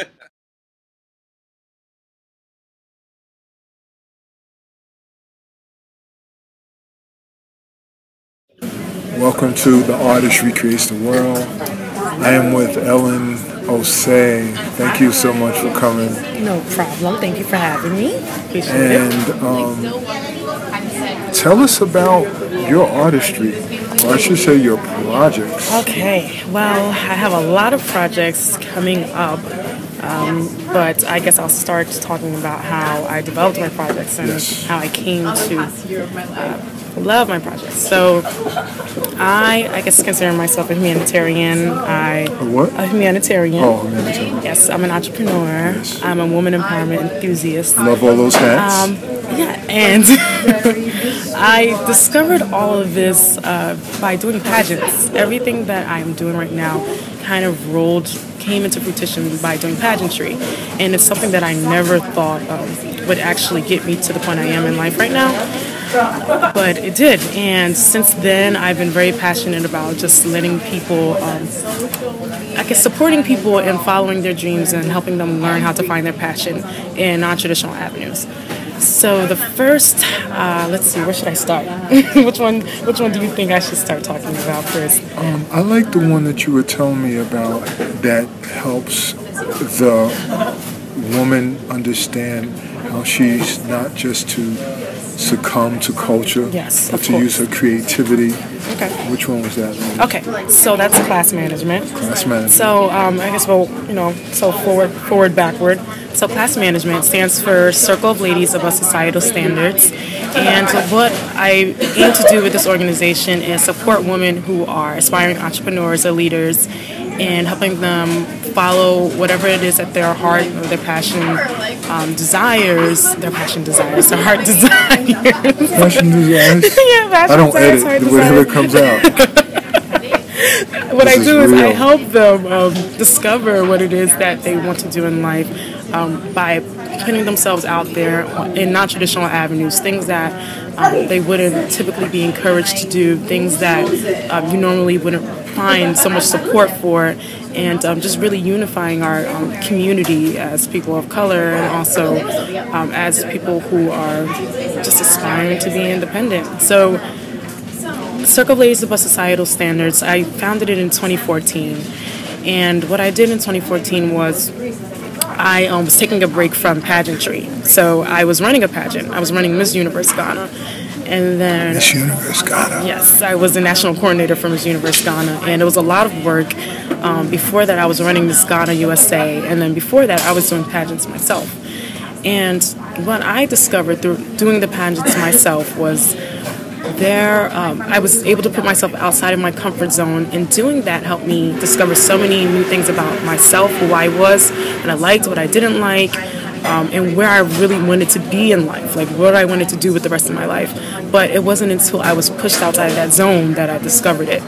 Welcome to The Artist Recreates the World. I am with Ellen Osei. Thank you so much for coming. No problem. Thank you for having me. Appreciate it. Tell us about your artistry, or I should say your projects. Okay. Well, I have a lot of projects coming up, but I guess I'll start talking about how I developed my projects and how I came to love my projects. So I guess consider myself a humanitarian. A humanitarian. Oh, humanitarian. Yes, I'm an entrepreneur. Yes. I'm a woman empowerment enthusiast. Love all those hats. And I discovered all of this by doing pageants. Everything that I'm doing right now kind of came into fruition by doing pageantry. And it's something that I never thought would actually get me to the point I am in life right now. But it did, and since then I've been very passionate about just letting people, supporting people and following their dreams and helping them learn how to find their passion in non-traditional avenues. So the first, let's see, where should I start? Which one do you think I should start talking about first? I like the one that you were telling me about that helps the woman understand how she's not just to succumb to culture, but to use her creativity. Okay. Which one was that? Okay, so that's class management. Class management. So I guess so forward, backward. So class management stands for Circle of Ladies Above Societal Standards. And what I aim to do with this organization is support women who are aspiring entrepreneurs or leaders and helping them follow whatever it is that their heart or their passion desires, their heart desires. Passion desires? Yeah, passion I don't desires, edit whatever it comes out. What I do is I help them discover what it is that they want to do in life by putting themselves out there in non-traditional avenues, things that they wouldn't typically be encouraged to do, things that you normally wouldn't find so much support for, and just really unifying our community as people of color and also as people who are just aspiring to be independent. So Circle of Ladies Above Societal Standards, I founded it in 2014, and what I did in 2014 was I was taking a break from pageantry. So I was running a pageant. I was running Miss Universe Ghana. And then Miss Universe Ghana. Yes, I was the national coordinator for Miss Universe Ghana, and it was a lot of work. Before that, I was running Miss Ghana USA, and then before that, I was doing pageants myself. And what I discovered through doing the pageants myself was I was able to put myself outside of my comfort zone, and doing that helped me discover so many new things about myself, who I was, what I liked, what I didn't like, and where I really wanted to be in life, like what I wanted to do with the rest of my life. But it wasn't until I was pushed outside of that zone that I discovered it.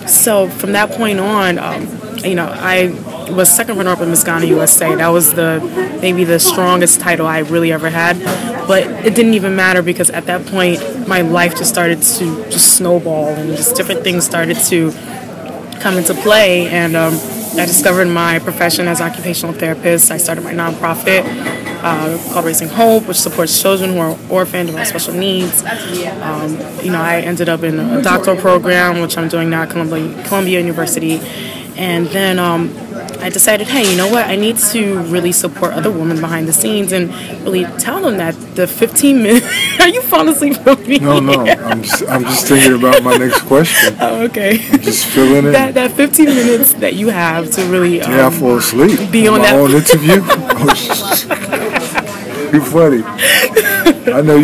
So from that point on, I was second runner-up in Miss Ghana USA. That was maybe the strongest title I really ever had. But it didn't even matter because at that point, my life just started to just snowball and just different things started to come into play. And I discovered my profession as an occupational therapist. I started my nonprofit called Raising Hope, which supports children who are orphaned or have special needs. I ended up in a doctoral program, which I'm doing now at Columbia University. And then I decided, hey, you know what? I need to really support other women behind the scenes and really tell them that the 15 minutes. Are you falling asleep from me? No. I'm just thinking about my next question. Oh, okay. I'm just filling in. That 15 minutes that you have to really. I fall asleep. Be on my that own interview. You're funny. I know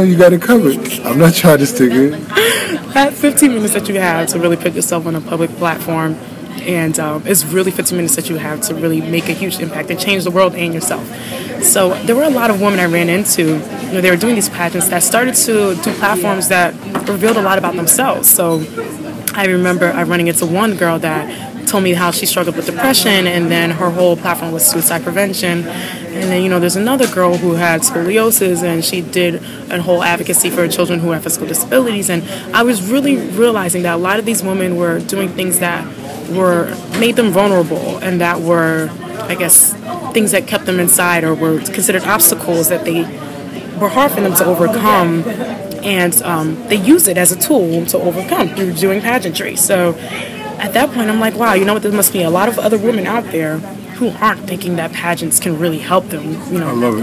you got it covered. I'm not trying to stick it. That 15 minutes that you have to really put yourself on a public platform. And it's really 15 minutes that you have to really make a huge impact and change the world and yourself. So there were a lot of women I ran into. They were doing these pageants that started to do platforms that revealed a lot about themselves. So I remember running into one girl that told me how she struggled with depression, and then her whole platform was suicide prevention. And then, there's another girl who had scoliosis, and she did a whole advocacy for children who have physical disabilities. And I was really realizing that a lot of these women were doing things that made them vulnerable, and that were, I guess, things that kept them inside or were considered obstacles that they were hard for them to overcome, and they used it as a tool to overcome through doing pageantry. So at that point, I'm like, wow, you know what? There must be a lot of other women out there who aren't thinking that pageants can really help them,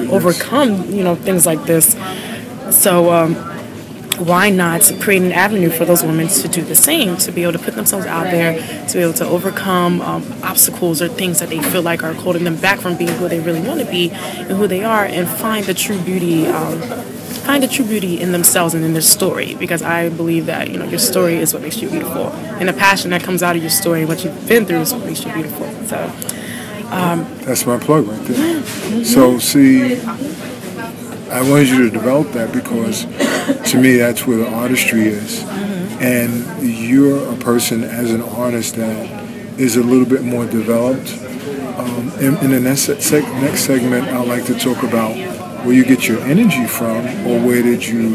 overcome, things like this. So why not create an avenue for those women to do the same, to be able to put themselves out there, to be able to overcome obstacles or things that they feel like are holding them back from being who they really want to be and who they are, and find the true beauty in themselves and in their story. Because I believe that your story is what makes you beautiful, and the passion that comes out of your story and what you've been through is what makes you beautiful. So that's my plug right there. So see, I wanted you to develop that because to me that's where the artistry is. And you're a person as an artist that is a little bit more developed. In the next segment, I'd like to talk about where you get your energy from, or where did you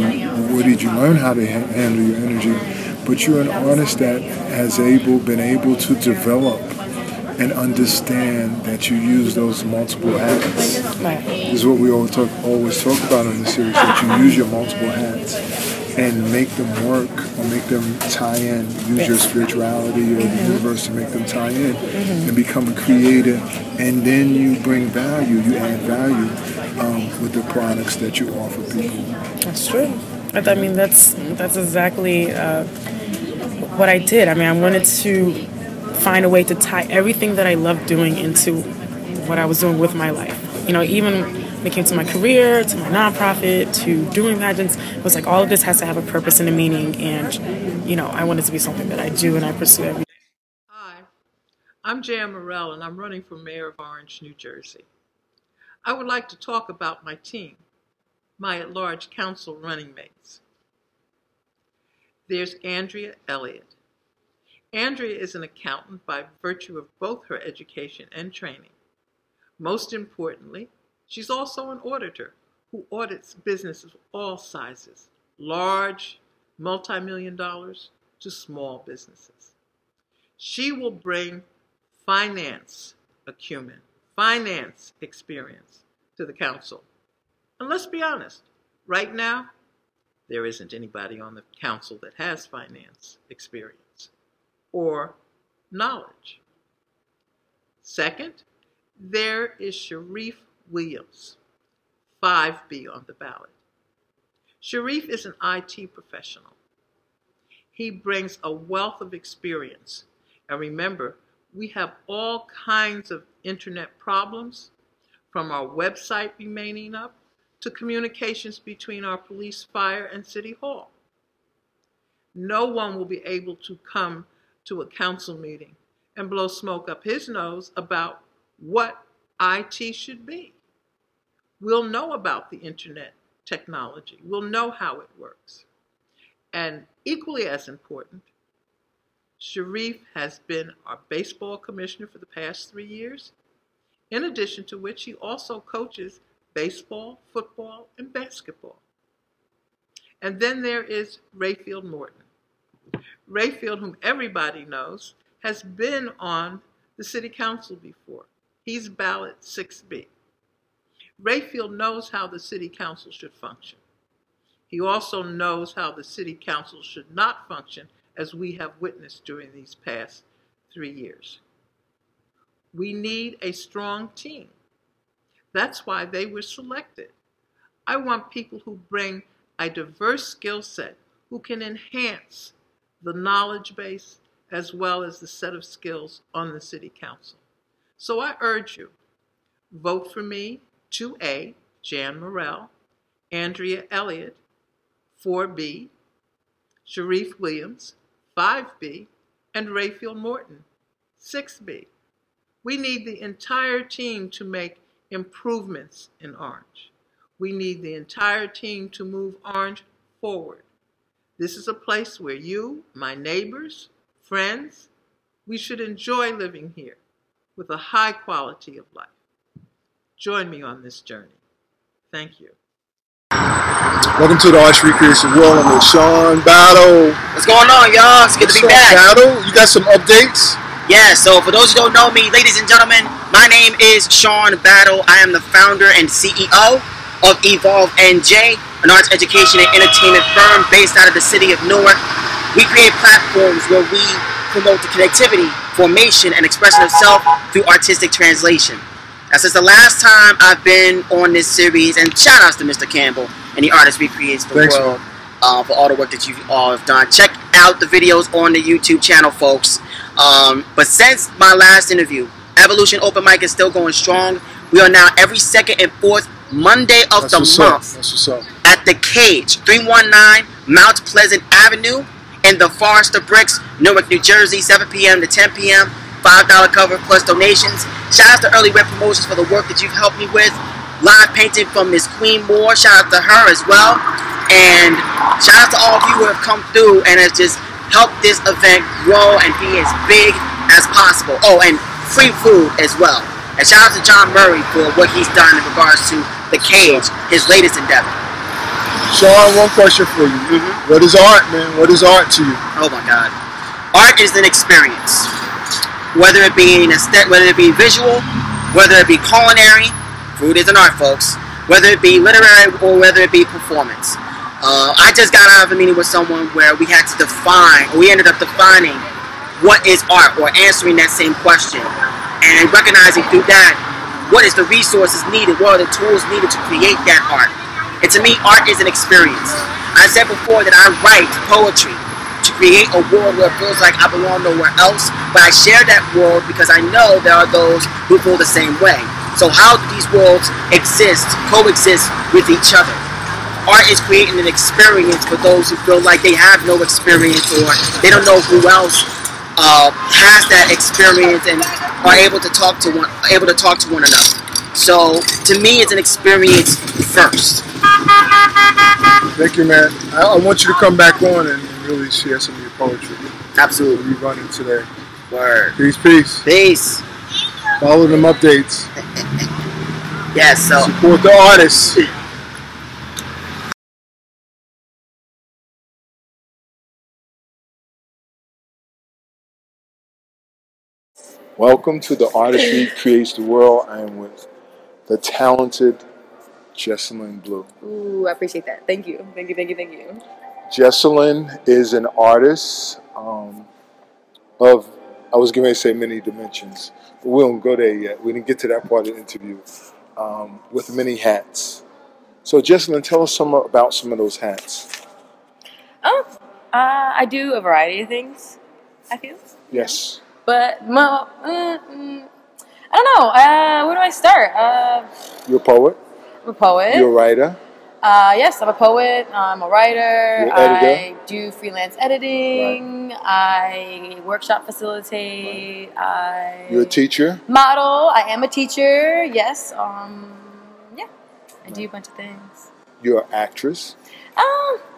learn how to handle your energy. But you're an artist that has been able to develop and understand that you use those multiple hats. This is what we always talk about in the series, that you use your multiple hats and make them work or make them tie in. Use your spirituality or the universe to make them tie in and become a creator. And then you bring value, you add value with the products that you offer people. That's true. I mean, that's exactly what I did. I mean, I wanted to find a way to tie everything that I love doing into what I was doing with my life. Even when it came to my career, to my nonprofit, to doing pageants, it was like all of this has to have a purpose and a meaning, and I want it to be something that I do and I pursue every day. Hi, I'm Jan Morrell, and I'm running for mayor of Orange, New Jersey. I would like to talk about my team, my at-large council running mates. There's Andrea Elliott. Andrea is an accountant by virtue of both her education and training. Most importantly, she's also an auditor who audits businesses of all sizes, large, multi-million dollars, to small businesses. She will bring finance acumen, finance experience to the council. And let's be honest, right now, there isn't anybody on the council that has finance experience or knowledge. Second, there is Sharif Williams, 5B on the ballot. Sharif is an IT professional. He brings a wealth of experience. And remember, we have all kinds of internet problems, from our website remaining up to communications between our police, fire, and city hall. No one will be able to come to a council meeting and blow smoke up his nose about what IT should be. We'll know about the internet technology. We'll know how it works. And equally as important, Sharif has been our baseball commissioner for the past 3 years, in addition to which he also coaches baseball, football, and basketball. And then there is Rayfield Morton. Rayfield, whom everybody knows, has been on the city council before. He's ballot 6B. Rayfield knows how the city council should function. He also knows how the city council should not function, as we have witnessed during these past 3 years. We need a strong team. That's why they were selected. I want people who bring a diverse skill set, who can enhance the knowledge base as well as the set of skills on the city council. So I urge you, vote for me, 2A, Jan Morrell, Andrea Elliott, 4B, Sharif Williams, 5B, and Rayfield Morton, 6B. We need the entire team to make improvements in Orange. We need the entire team to move Orange forward. This is a place where you, my neighbors, friends, we should enjoy living here with a high quality of life. Join me on this journey. Thank you. Welcome to the Arts Recreation World. I'm with Sean Battle. What's going on, y'all? It's good to be back. Battle, you got some updates? Yeah, so for those who don't know me, ladies and gentlemen, my name is Sean Battle. I am the founder and CEO of Evolve NJ, an arts education and entertainment firm based out of the city of Newark. We create platforms where we promote the connectivity, formation, and expression of self through artistic translation. Now, since the last time I've been on this series, and shout outs to Mr. Campbell and the Artist Recreates the World for all the work that you've all have done. Check out the videos on the YouTube channel, folks. But since my last interview, Evolution Open Mic is still going strong. We are now every second and fourth Monday of the month at The Cage, 319 Mount Pleasant Avenue in the Forester Bricks, Newark, New Jersey, 7 p.m. to 10 p.m. $5 cover plus donations. Shout out to Early Red Promotions for the work that you've helped me with. Live painting from Miss Queen Moore. Shout out to her as well. And shout out to all of you who have come through and have just helped this event grow and be as big as possible. Oh, and free food as well. And shout out to John Murray for what he's done in regards to The Cage, his latest endeavor. Sean, one question for you. What is art, man? What is art to you? Oh my God. Art is an experience. Whether it be whether it be visual, whether it be culinary, food is an art, folks. Whether it be literary or whether it be performance. I just got out of a meeting with someone where we had to define, or we ended up defining what is art, or answering that same question, and recognizing through that what is the resources needed, what are the tools needed to create that art. And to me, art is an experience. I said before that I write poetry to create a world where it feels like I belong nowhere else, but I share that world because I know there are those who feel the same way. So how do these worlds exist, coexist with each other? Art is creating an experience for those who feel like they have no experience, or they don't know who else has that experience and are able to talk to one another. So to me, it's an experience first. Thank you, man. I want you to come back on and really share some of your poetry. Absolutely. We running today. Word. Peace, peace. Peace. Follow them updates. Yes, so support the artists. Welcome to the Artist Creates the World. I am with the talented Jesselyn Blue. Ooh, I appreciate that. Thank you. Thank you, thank you, thank you. Jesselyn is an artist of, I was going to say many dimensions, but we don't go there yet. We didn't get to that part of the interview, with many hats. So Jesselyn, tell us about some of those hats. I do a variety of things, I feel. Yes. But, I don't know. Where do I start? You're a poet? I'm a poet. You're a writer? Yes, I'm a poet. I'm a writer. You're an editor? I do freelance editing. Right. I workshop facilitate. Right. You're a teacher? Model. I am a teacher. Yes. Yeah. I do a bunch of things. You're an actress.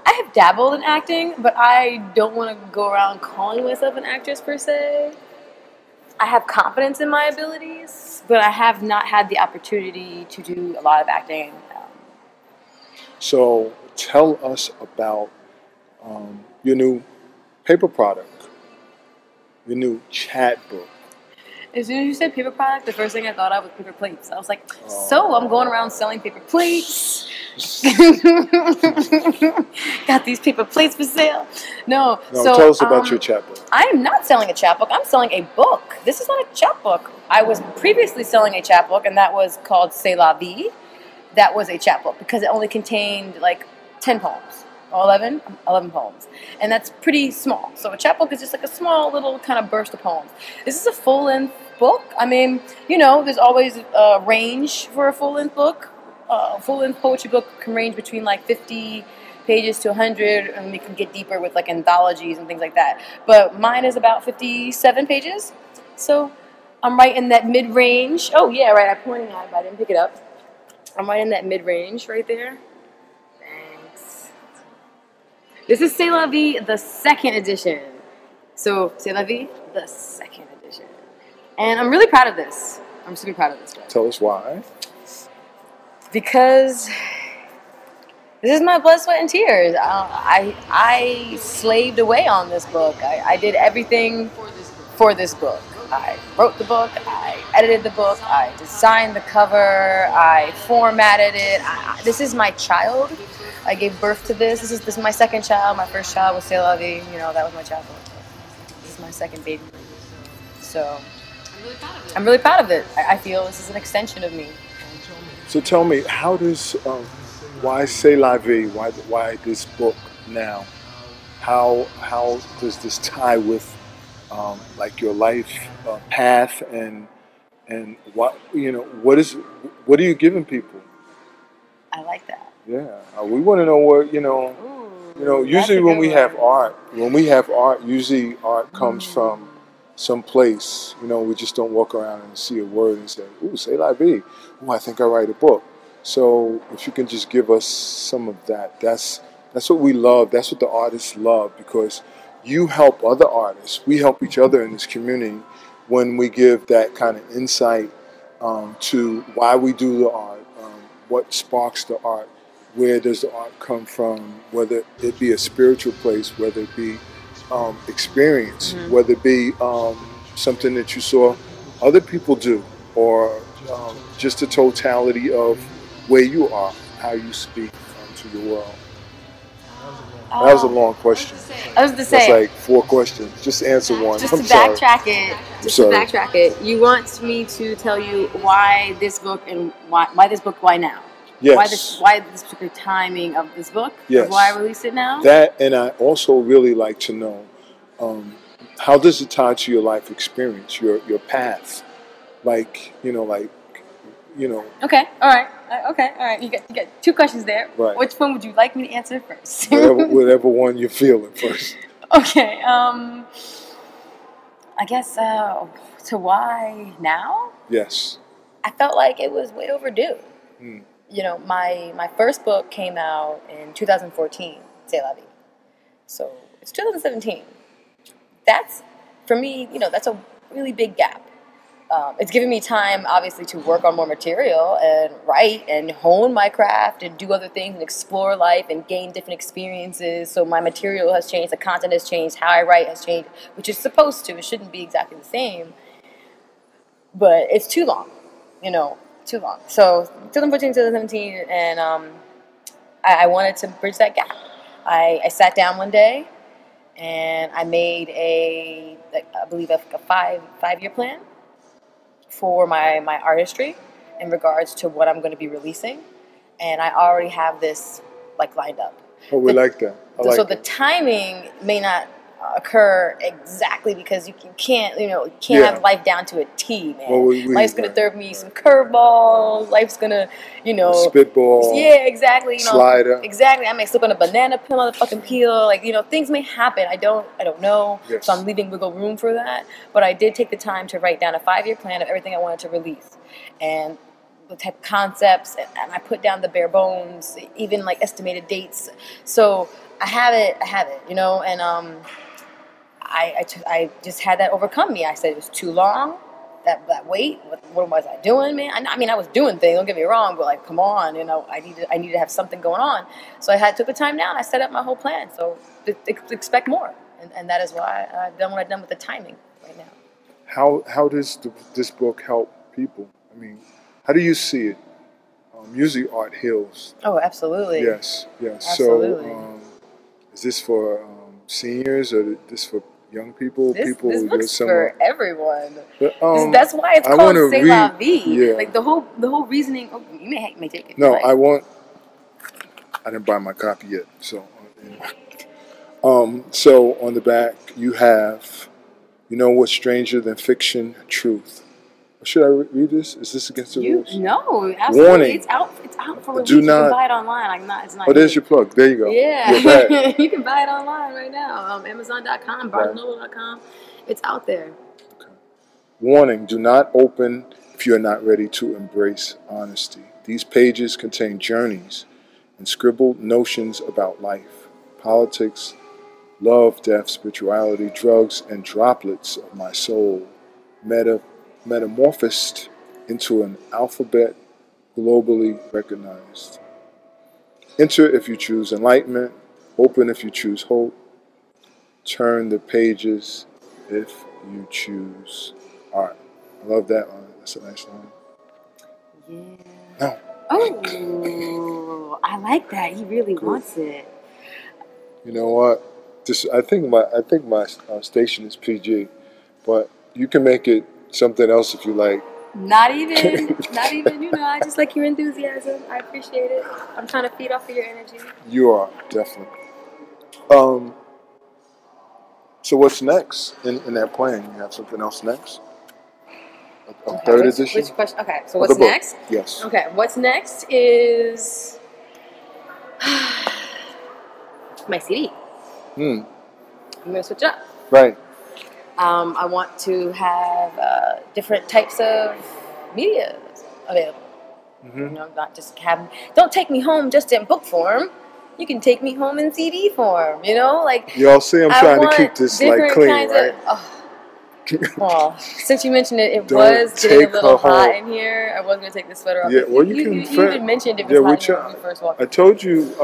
I have dabbled in acting, but I don't want to go around calling myself an actress per se. I have confidence in my abilities, but I have not had the opportunity to do a lot of acting. So tell us about your new paper product, your new chat book. As soon as you said paper product, the first thing I thought of was paper plates. I was like, so I'm going around selling paper plates. Got these paper plates for sale. No, so tell us about your chat book. I am not selling a chat book. I'm selling a book. This is not a chat book. I was previously selling a chat book, and that was called C'est la vie. That was a chat book because it only contained like 10 poems. 11 poems, and that's pretty small. So a chapbook is just like a small little kind of burst of poems. This is a full-length book. I mean, you know, there's always a range for a full-length book. A full-length poetry book can range between like 50 pages to 100, and we can get deeper with like anthologies and things like that. But mine is about 57 pages, so I'm right in that mid-range. Oh yeah, right. I'm pointing at it, but I didn't pick it up. I'm right in that mid-range right there. This is C'est la vie, the second edition. So, C'est la vie, the second edition. And I'm really proud of this. I'm super proud of this book. Tell us why. Because this is my blood, sweat, and tears. I slaved away on this book. I did everything for this book. I wrote the book, I edited the book, I designed the cover, I formatted it. This is my child. I gave birth to this. This is my second child. My first child was C'est la vie. You know, that was my child. This is my second baby. So I'm really proud of it. I feel this is an extension of me. So tell me, how does why C'est la vie? Why this book now? How does this tie with like your life path and what what are you giving people? I like that. Yeah, we want to know what usually when we have art, usually art comes from some place. We just don't walk around and see a word and say, "Ooh, c'est la vie." Ooh, I think I write a book. So if you can just give us some of that, that's what we love. That's what the artists love, because you help other artists. We help each other in this community when we give that kind of insight to why we do the art, what sparks the art. Where does the art come from? Whether it be a spiritual place, whether it be experience, whether it be something that you saw other people do, or just the totality of where you are, how you speak to the world. That was a long question. I was to say, that's like 4 questions. Just answer one. Just to backtrack it. You want me to tell you why this book and why this book? Why now? Yes. Why this particular timing of this book? Yes. Why I released it now? That, and I also really like to know how does it tie to your life experience, your path, Okay. All right. You got 2 questions there. Right. Which one would you like me to answer first? whatever one you're feeling first. Okay. I guess to why now? Yes. I felt like it was way overdue. My first book came out in 2014, C'est la vie. So it's 2017. That's, for me, that's a really big gap. It's given me time, obviously, to work on more material and write and hone my craft and do other things and explore life and gain different experiences. So my material has changed, the content has changed, how I write has changed, which is supposed to. It shouldn't be exactly the same. But it's too long, too long. So 2014, 2017, and I wanted to bridge that gap. I sat down one day and I made I believe a 5-year plan for my artistry in regards to what I'm going to be releasing, and I already have this lined up. Oh, we like that. The timing may not occur exactly because you can't have life down to a T, man. Well, life's gonna throw me some curveballs. Life's gonna, spitball. Yeah, exactly. Slider. Exactly. I may slip on a banana peel on the fucking peel. Things may happen. I don't know. Yes. So I'm leaving wiggle room for that. But I did take the time to write down a 5-year plan of everything I wanted to release, and the type of concepts, and I put down the bare bones, even like estimated dates. So I have it, you know, and I just had that overcome me. I said it was too long. That wait, what was I doing, man? I mean, I was doing things. Don't get me wrong, but like, come on, you know, I needed to have something going on. So I took the time down. I set up my whole plan. So expect more, and that is why I've done what I've done with the timing right now. How does this book help people? I mean, how do you see it? Usually, art heals. Oh, absolutely. Yes, yes. Absolutely. So, is this for seniors or this for young people? This book's for everyone. But, that's why it's I called wanna C'est La Vie. yeah. Like the whole reasoning. Oh, you may take it. No, Right. I didn't buy my copy yet. So, so on the back you have, you know what's stranger than fiction? Truth. Should I read this? Is this against the rules? No, absolutely. Warning. It's out for release. Do You not- can buy it online. It's not. Oh, there's your plug. There you go. Yeah, Yeah, you can buy it online right now. Amazon.com, BarnesandNoble.com. It's out there. Warning, do not open if you are not ready to embrace honesty. These pages contain journeys and scribbled notions about life, politics, love, death, spirituality, drugs, and droplets of my soul, metamorphosed into an alphabet globally recognized. Enter if you choose enlightenment, open if you choose hope, turn the pages if you choose art. I love that line. That's a nice line. Yeah. No. Oh, I like that. He really wants it. You know what? I think my station is PG, but you can make it something else if you like. Not even. You know, I just like your enthusiasm. I appreciate it. I'm trying to feed off of your energy. You are definitely. So what's next in that plan? You have something else next? A third edition? Which question? Okay, so Of what's the book. next? Yes. Okay, what's next is my CD. I'm going to switch it up. Right. I want to have different types of media available. You know, not just don't take me home just in book form. You can take me home in CD form. You know, like Y'all see, I'm trying to keep this like clean, right? Well, since you mentioned it, it Don't was getting a take little her hot home. in here. I was going to take the sweater off. Yeah, well, you you can. even mentioned it was hot in here when we first walked in. I told you.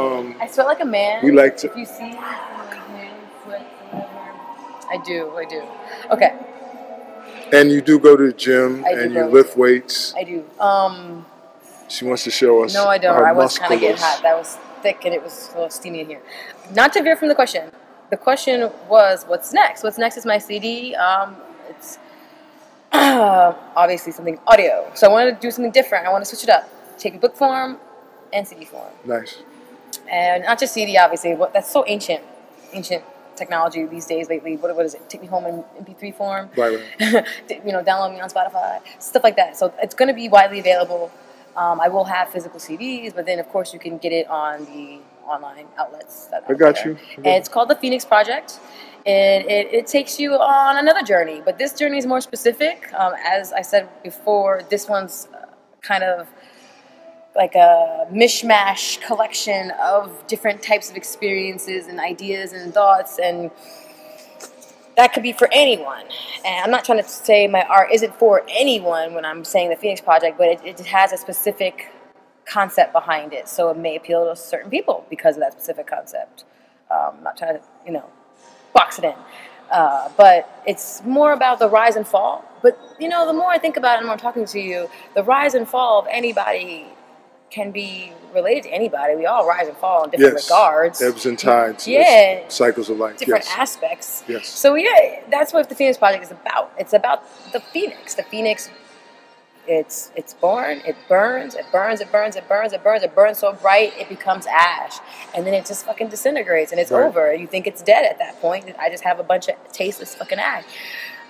I sweat like a man. We like to. If you see me, sweat or whatever. I do. Okay. And you do go to the gym and you lift weights. I do. She wants to show us. No, I don't. her I was kind of getting musculars. hot. That was thick and it was a little steamy in here. Not to veer from the question. The question was, what's next? What's next is my CD. It's obviously something audio. So I wanted to do something different. I want to switch it up. Take book form and CD form. Nice. And not just CD, obviously. That's so ancient technology these days lately. What is it? Take me home in MP3 form. Right. You know, download me on Spotify, stuff like that. So it's going to be widely available. I will have physical CDs, but then of course you can get it on the online outlets. I got you. And it's called the Phoenix Project, and it takes you on another journey. But this journey is more specific. As I said before, this one's kind of like a mishmash collection of different types of experiences and ideas and thoughts, and that could be for anyone. And I'm not trying to say my art isn't for anyone when I'm saying the Phoenix Project, but it has a specific concept behind it, so it may appeal to certain people because of that specific concept. I'm not trying to, box it in. But it's more about the rise and fall. But, the more I think about it and when I'm talking to you, the rise and fall of anybody can be related to anybody. We all rise and fall in different regards. Ebbs and tides. Yeah. Cycles of life. Different aspects. Yes. So, yeah, that's what the Phoenix Project is about. It's about the Phoenix. The Phoenix, it's born, it burns so bright it becomes ash. And then it just fucking disintegrates and it's over. You think it's dead at that point. I just have a bunch of tasteless fucking ash.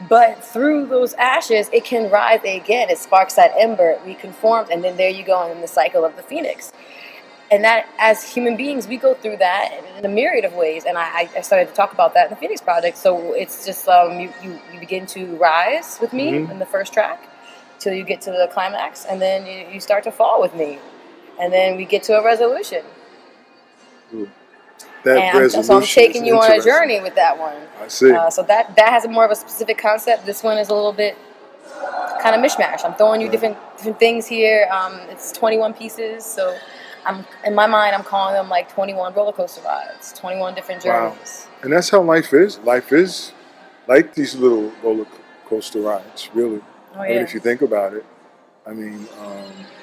But through those ashes, it can rise again. It sparks that ember, it reconforms, and then there you go in the cycle of the Phoenix. And that, as human beings, we go through that in a myriad of ways. And I started to talk about that in the Phoenix Project. So it's just you begin to rise with me in the first track. till you get to the climax, and then you start to fall with me, and then we get to a resolution. So I'm taking you on a journey with that one. I see. So that has more of a specific concept. This one is a little bit kind of mishmash. I'm throwing you different things here. It's 21 pieces, so in my mind I'm calling them like 21 roller coaster rides, 21 different journeys. Wow. And that's how life is. Life is like these little roller coaster rides, really. Oh, I mean, if you think about it, I mean,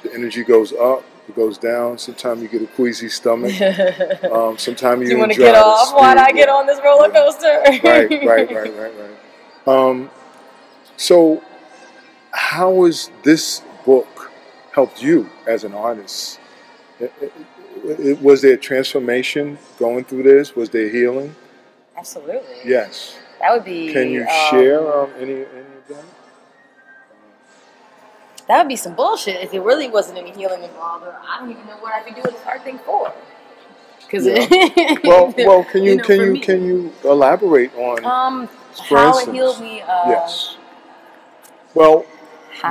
the energy goes up, it goes down. Sometimes you get a queasy stomach. Sometimes you want to get off? Why'd I get on this roller coaster? right. So, how has this book helped you as an artist? Was there a transformation going through this? Was there healing? Absolutely. Yes. That would be. Can you share any of them? That would be some bullshit if there really wasn't any healing involved. Or I don't even know what I'd be doing this art thing for. Well, can you elaborate on how it healed me? Yes. Well,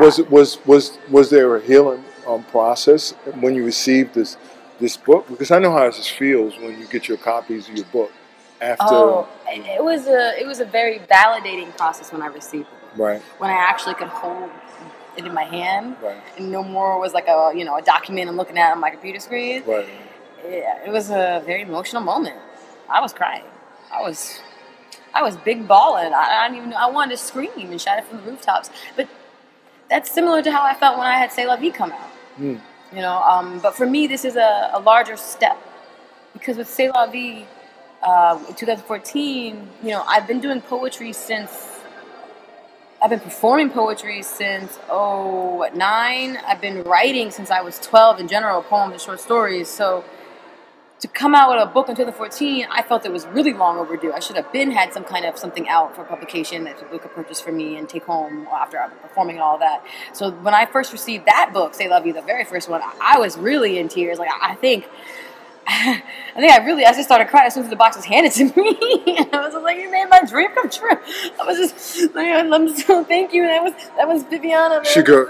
was there a healing process when you received this book? Because I know how this feels when you get your copies of your book after. It was a very validating process when I received it. Right. When I actually could hold it in my hand, right. And no more was like a document I'm looking at on my computer screen. Right. Yeah, it was a very emotional moment. I was crying. I was big balling. I didn't even know. I wanted to scream and shout it from the rooftops. But that's similar to how I felt when I had C'est La Vie come out. Mm. But for me, this is a larger step because with C'est La Vie, in 2014, I've been doing poetry since. I've been performing poetry since 2009. I've been writing since I was 12 in general, poems and short stories. So to come out with a book in 2014, I felt it was really long overdue. I should have had some kind of something out for publication that people could purchase for me and take home after I've been performing and all that. So when I first received that book, C'est La Vie, the very first one, I was really in tears. Like I think I just started crying as soon as the box was handed to me. And I was just like, you made my dream come true. I was just like, I'm so thank you. And that was Viviana. She go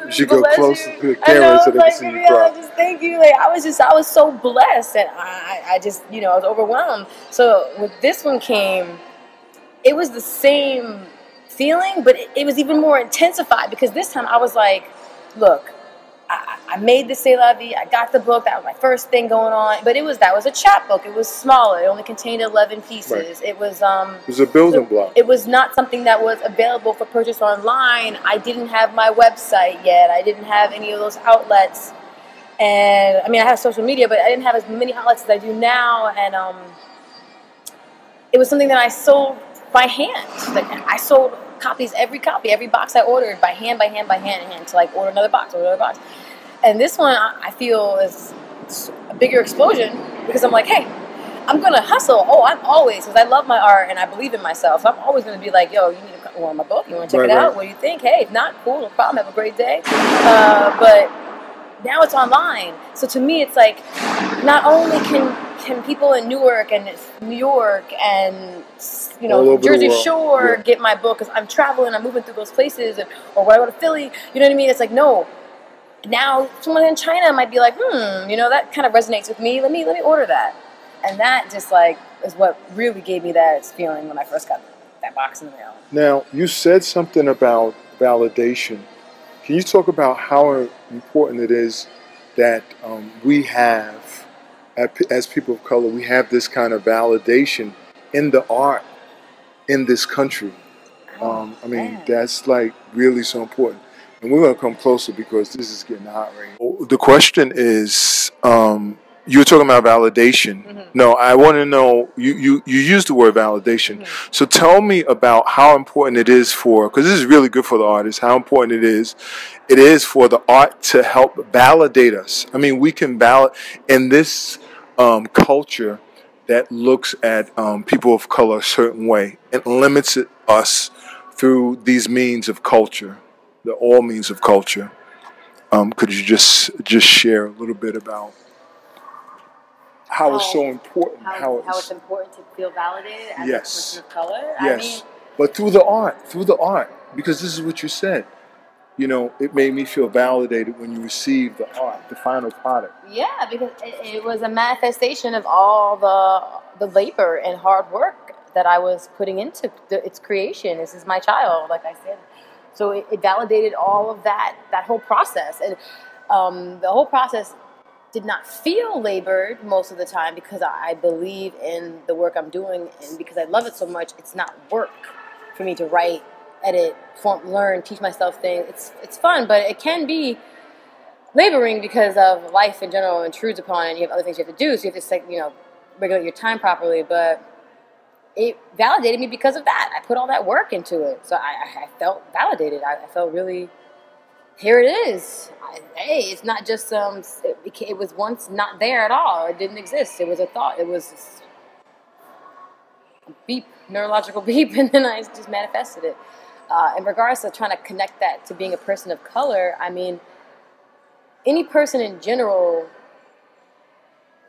close to the camera so they can see you cry. Just thank you. Like I was so blessed, and I just I was overwhelmed. So when this one came, it was the same feeling, but it was even more intensified because this time I was like, look. I made the C'est La Vie. I got the book. That was my first thing going on. But that was a chapbook. It was smaller. It only contained 11 pieces. Right. It was a building block. It was not something that was available for purchase online. I didn't have my website yet. I didn't have any of those outlets. And I have social media, but I didn't have as many outlets as I do now. And it was something that I sold by hand. Like I sold copies, every box I ordered by hand to like order another box. And this one I feel is a bigger explosion because I'm like, hey, I'm gonna hustle. I'm always, because I love my art and I believe in myself. So I'm always gonna be like, yo, you need to want my book. You want to check it out? What do you think? Hey, if not, cool, no problem. Have a great day. But now it's online. So to me, it's like not only can people in Newark and New York and Jersey Shore get my book because I'm traveling, I'm moving through those places, or when I go to Philly, you know what I mean? It's like no. Now someone in China might be like, that kind of resonates with me. Let me order that, and that just like is what really gave me that feeling when I first got that box in the mail. Now you said something about validation. Can you talk about how important it is that we have, as people of color, we have this kind of validation in the art in this country? That's like really so important. And we're going to come closer because this is getting hot right now. The question is, you were talking about validation. Mm-hmm. No, I want to know, you used the word validation. Mm-hmm. So tell me about how important it is because this is really good for the artist, how important it is for the art to help validate us. We can validate in this culture that looks at people of color a certain way and limits us through these means of culture. All means of culture. Could you just share a little bit about how it's so important? How it's important to feel validated as a person of color? Yes. But through the art, because this is what you said. you know, it made me feel validated when you received the art, the final product. Yeah, because it was a manifestation of all the labor and hard work that I was putting into its creation. This is my child, like I said. So it validated all of that whole process. And the whole process did not feel labored most of the time because I believe in the work I'm doing, and because I love it so much, it's not work for me to write, edit, learn, teach myself things. It's fun, but it can be laboring because of life in general intrudes upon it, and you have other things you have to do, so you have to, you know, regulate your time properly. But it validated me because of that. I put all that work into it, so I felt validated. I felt really, here it is. Hey, it's not just it was once not there at all. It didn't exist. It was a thought. It was a beep, neurological beep, and then I just manifested it. In regards to trying to connect that to being a person of color, I mean, any person in general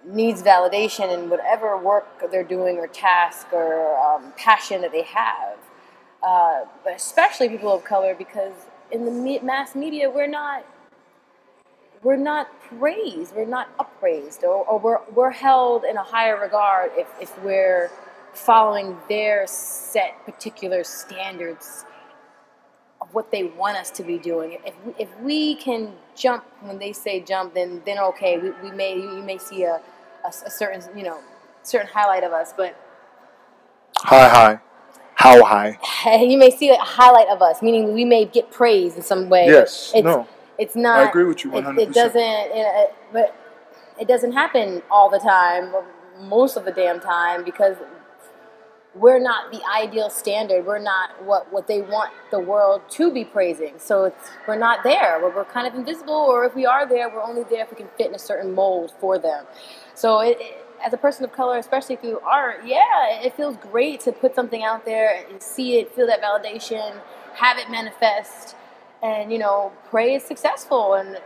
needs validation in whatever work they're doing or task or passion that they have. But especially people of color, because in the mass media, we're not praised, we're not upraised, or we're held in a higher regard if we're following their set particular standards of what they want us to be doing. If we can jump when they say jump, then okay, you may see a certain, you know, certain highlight of us, but How high? you may see a highlight of us, meaning we may get praise in some way. Yes, it's not. I agree with you 100%. It doesn't, but it doesn't happen all the time, or most of the damn time, because we're not the ideal standard. We're not what they want the world to be praising. So we're not there. We're kind of invisible, or if we are there, we're only there if we can fit in a certain mold for them. So as a person of color, especially through art, yeah, it feels great to put something out there and see it, feel that validation, have it manifest, and, you know, pray it's successful, and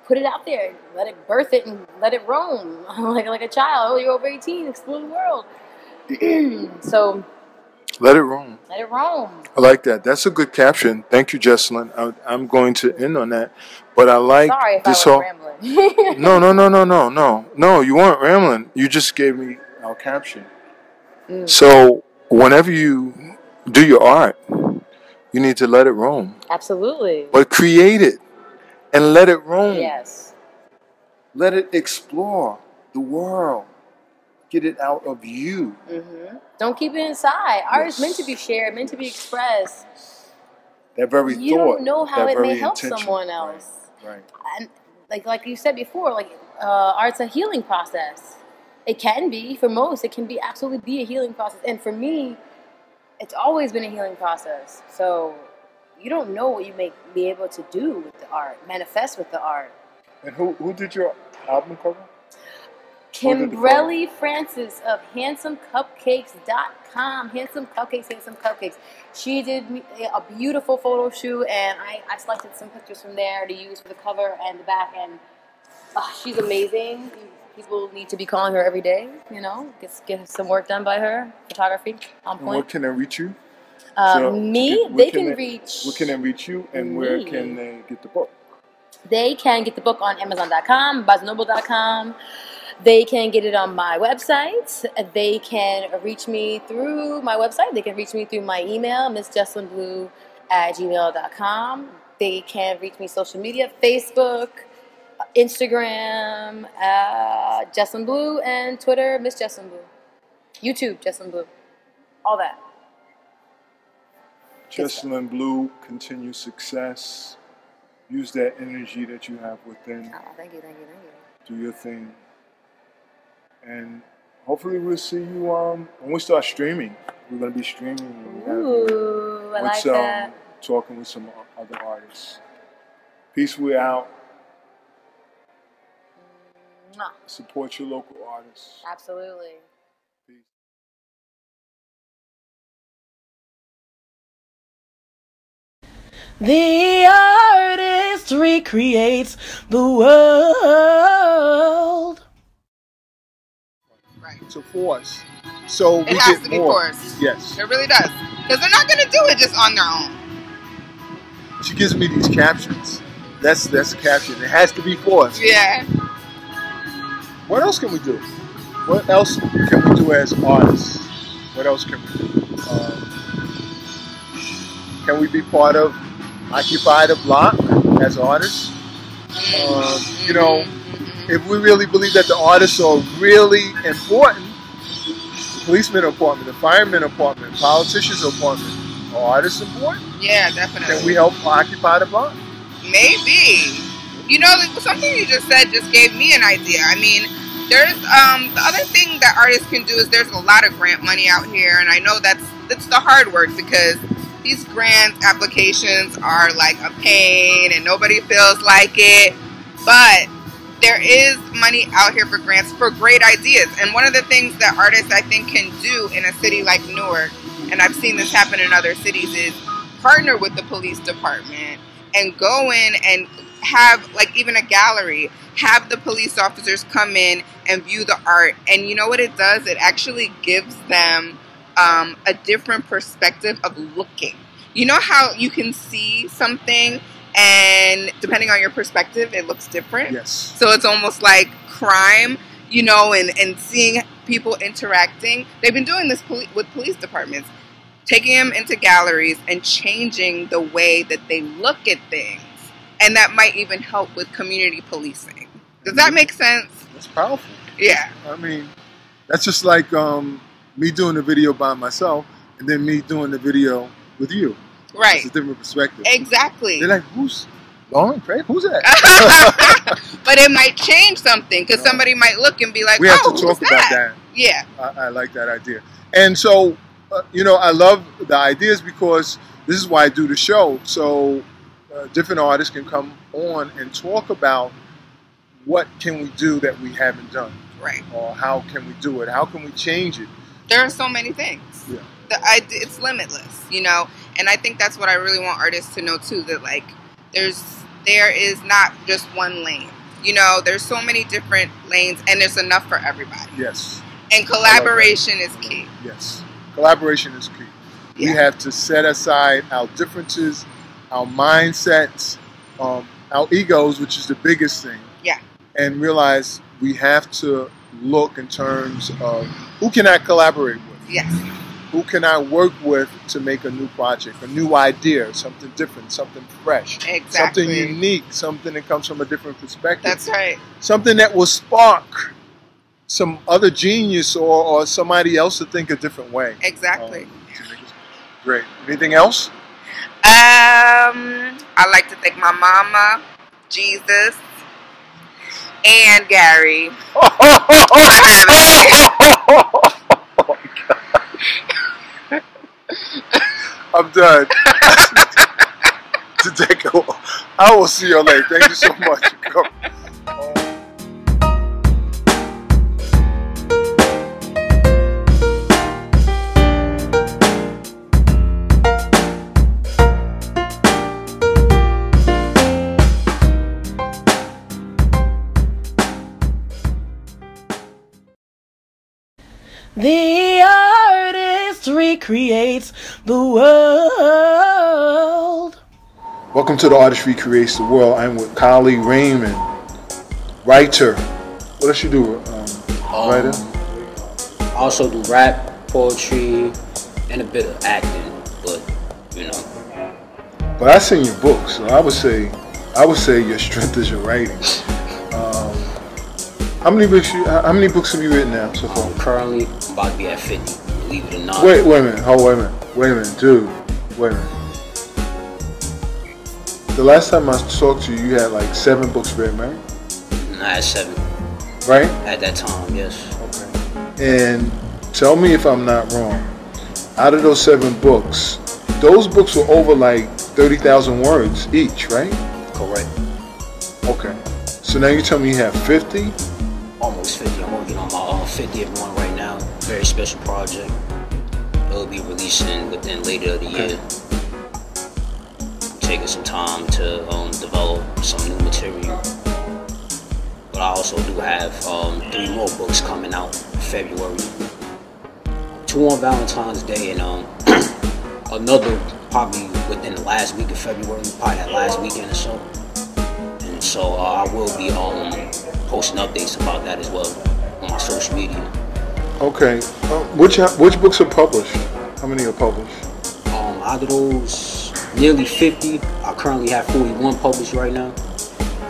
put it out there, let it birth it, and let it roam like a child. Oh, you're over 18, explore the world. So let it roam. Let it roam. I like that. That's a good caption. Thank you, Jesselyn. I'm going to end on that. But I like Sorry if this I was whole. rambling. No. You weren't rambling. You just gave me our caption. So whenever you do your art, you need to let it roam. Absolutely. But create it and let it roam. Yes. Let it explore the world. Get it out of you. Mm-hmm. Don't keep it inside. Art is meant to be shared, meant to be expressed. That very you thought. Don't know how it may help intention. Someone else. Right. And like you said before, art's a healing process. It can be for most. It can absolutely be a healing process. And for me, it's always been a healing process. So you don't know what you may be able to do with the art, manifest with the art. And who did your album cover? Kimberly Francis of handsomecupcakes.com. Handsome Cupcakes. She did a beautiful photo shoot, and I selected some pictures from there to use for the cover and the back, and she's amazing. People need to be calling her every day, you know, get some work done by her. Photography on point. And where can they reach you? They can reach... Where can they reach you, and where can they get the book? They can get the book on Amazon.com, BarnesandNoble.com. They can get it on my website. They can reach me through my website. They can reach me through my email, missjesselynblue@gmail.com. They can reach me social media, Facebook, Instagram, Jesselyn Blue, and Twitter, Miss Jesselyn Blue. YouTube, Jesselyn Blue. All that. Jesselyn Blue, continue success. Use that energy that you have within. Oh, thank you. Do your thing. And hopefully we'll see you when we start streaming. We're going to be streaming. Ooh, I like that. Talking with some other artists. Peace, we're out. Support your local artists. Absolutely. Peace. The artist recreates the world. Right. It's a force. So it has to be forced. Yes. It really does. Because they're not going to do it just on their own. she gives me these captions. That's a caption. It has to be for us. Yeah. What else can we do? What else can we do as artists? What else can we do? Can we be part of Occupy the Block as artists? You know, if we really believe that the artists are really important, the policemen are important, the firemen are important, politicians are important, are artists important? Yeah, definitely. Can we help Occupy the Block? Maybe. You know, something you just said just gave me an idea. I mean, there's the other thing that artists can do is there's a lot of grant money out here, and I know that's the hard work because these grant applications are like a pain and nobody feels like it, but there is money out here for grants for great ideas. And one of the things that artists I think can do in a city like Newark, and I've seen this happen in other cities, is partner with the police department and go in and have like even a gallery, have the police officers come in and view the art. And you know what it does? It actually gives them a different perspective of looking. You know how you can see something and depending on your perspective, it looks different? Yes. So it's almost like crime, you know, and seeing people interacting. They've been doing this with police departments, taking them into galleries and changing the way that they look at things. And that might even help with community policing. Does that make sense? That's powerful. Yeah. I mean, that's just like me doing a video by myself and then me doing the video with you. Right. It's a different perspective. Exactly. They're like, who's Lauren Craig? Who's that? But it might change something because somebody might look and be like, we have oh, to talk who's about that? Yeah. I like that idea. And so, you know, I love the ideas because this is why I do the show. So different artists can come on and talk about what can we do that we haven't done. Right. Or how can we do it? How can we change it? There are so many things. Yeah. It's limitless, you know, and I think that's what I really want artists to know too, that like there is not just one lane, you know, there's so many different lanes and there's enough for everybody. Yes. And collaboration is key. Yes. Collaboration is key. Yeah. We have to set aside our differences, our mindsets, our egos, which is the biggest thing. Yeah. And realize we have to look in terms of who can I collaborate with? Yes. Who can I work with to make a new project, a new idea, something different, something fresh, exactly. something unique, something that comes from a different perspective. That's right. Something that will spark some other genius or somebody else to think a different way. Exactly. Great. Anything else? I'd like to thank my mama, Jesus, and Gary. I'm done. I will see you later. Thank you so much. The artist recreates the world. Welcome to The Artist Recreates the World. I'm with Kali Raymond, writer. What else you do, writer? I also do rap, poetry, and a bit of acting, but you know. But I seen your books, so I would say your strength is your writing. How many books have you written now so far? Currently, I'm about to be at 50. Believe it or not. Wait a minute. Wait a minute, dude. Wait a minute. The last time I talked to you, you had like 7 books written, right? I had 7. Right? At that time, yes. Okay. And tell me if I'm not wrong. Out of those 7 books, those books were over like 30,000 words each, right? Correct. Okay. So now you tell me you have 50? Almost 50. I'm working on my 50th one right now. Very special project. It'll be releasing within later of the year. I'm taking some time to develop some new material. But I also do have 3 more books coming out in February. 2 on Valentine's Day, and another probably within the last week of February, probably that last weekend or so. And so I will be posting updates about that as well on my social media. Okay. Which books are published? How many are published? Out of those nearly 50, I currently have 41 published right now.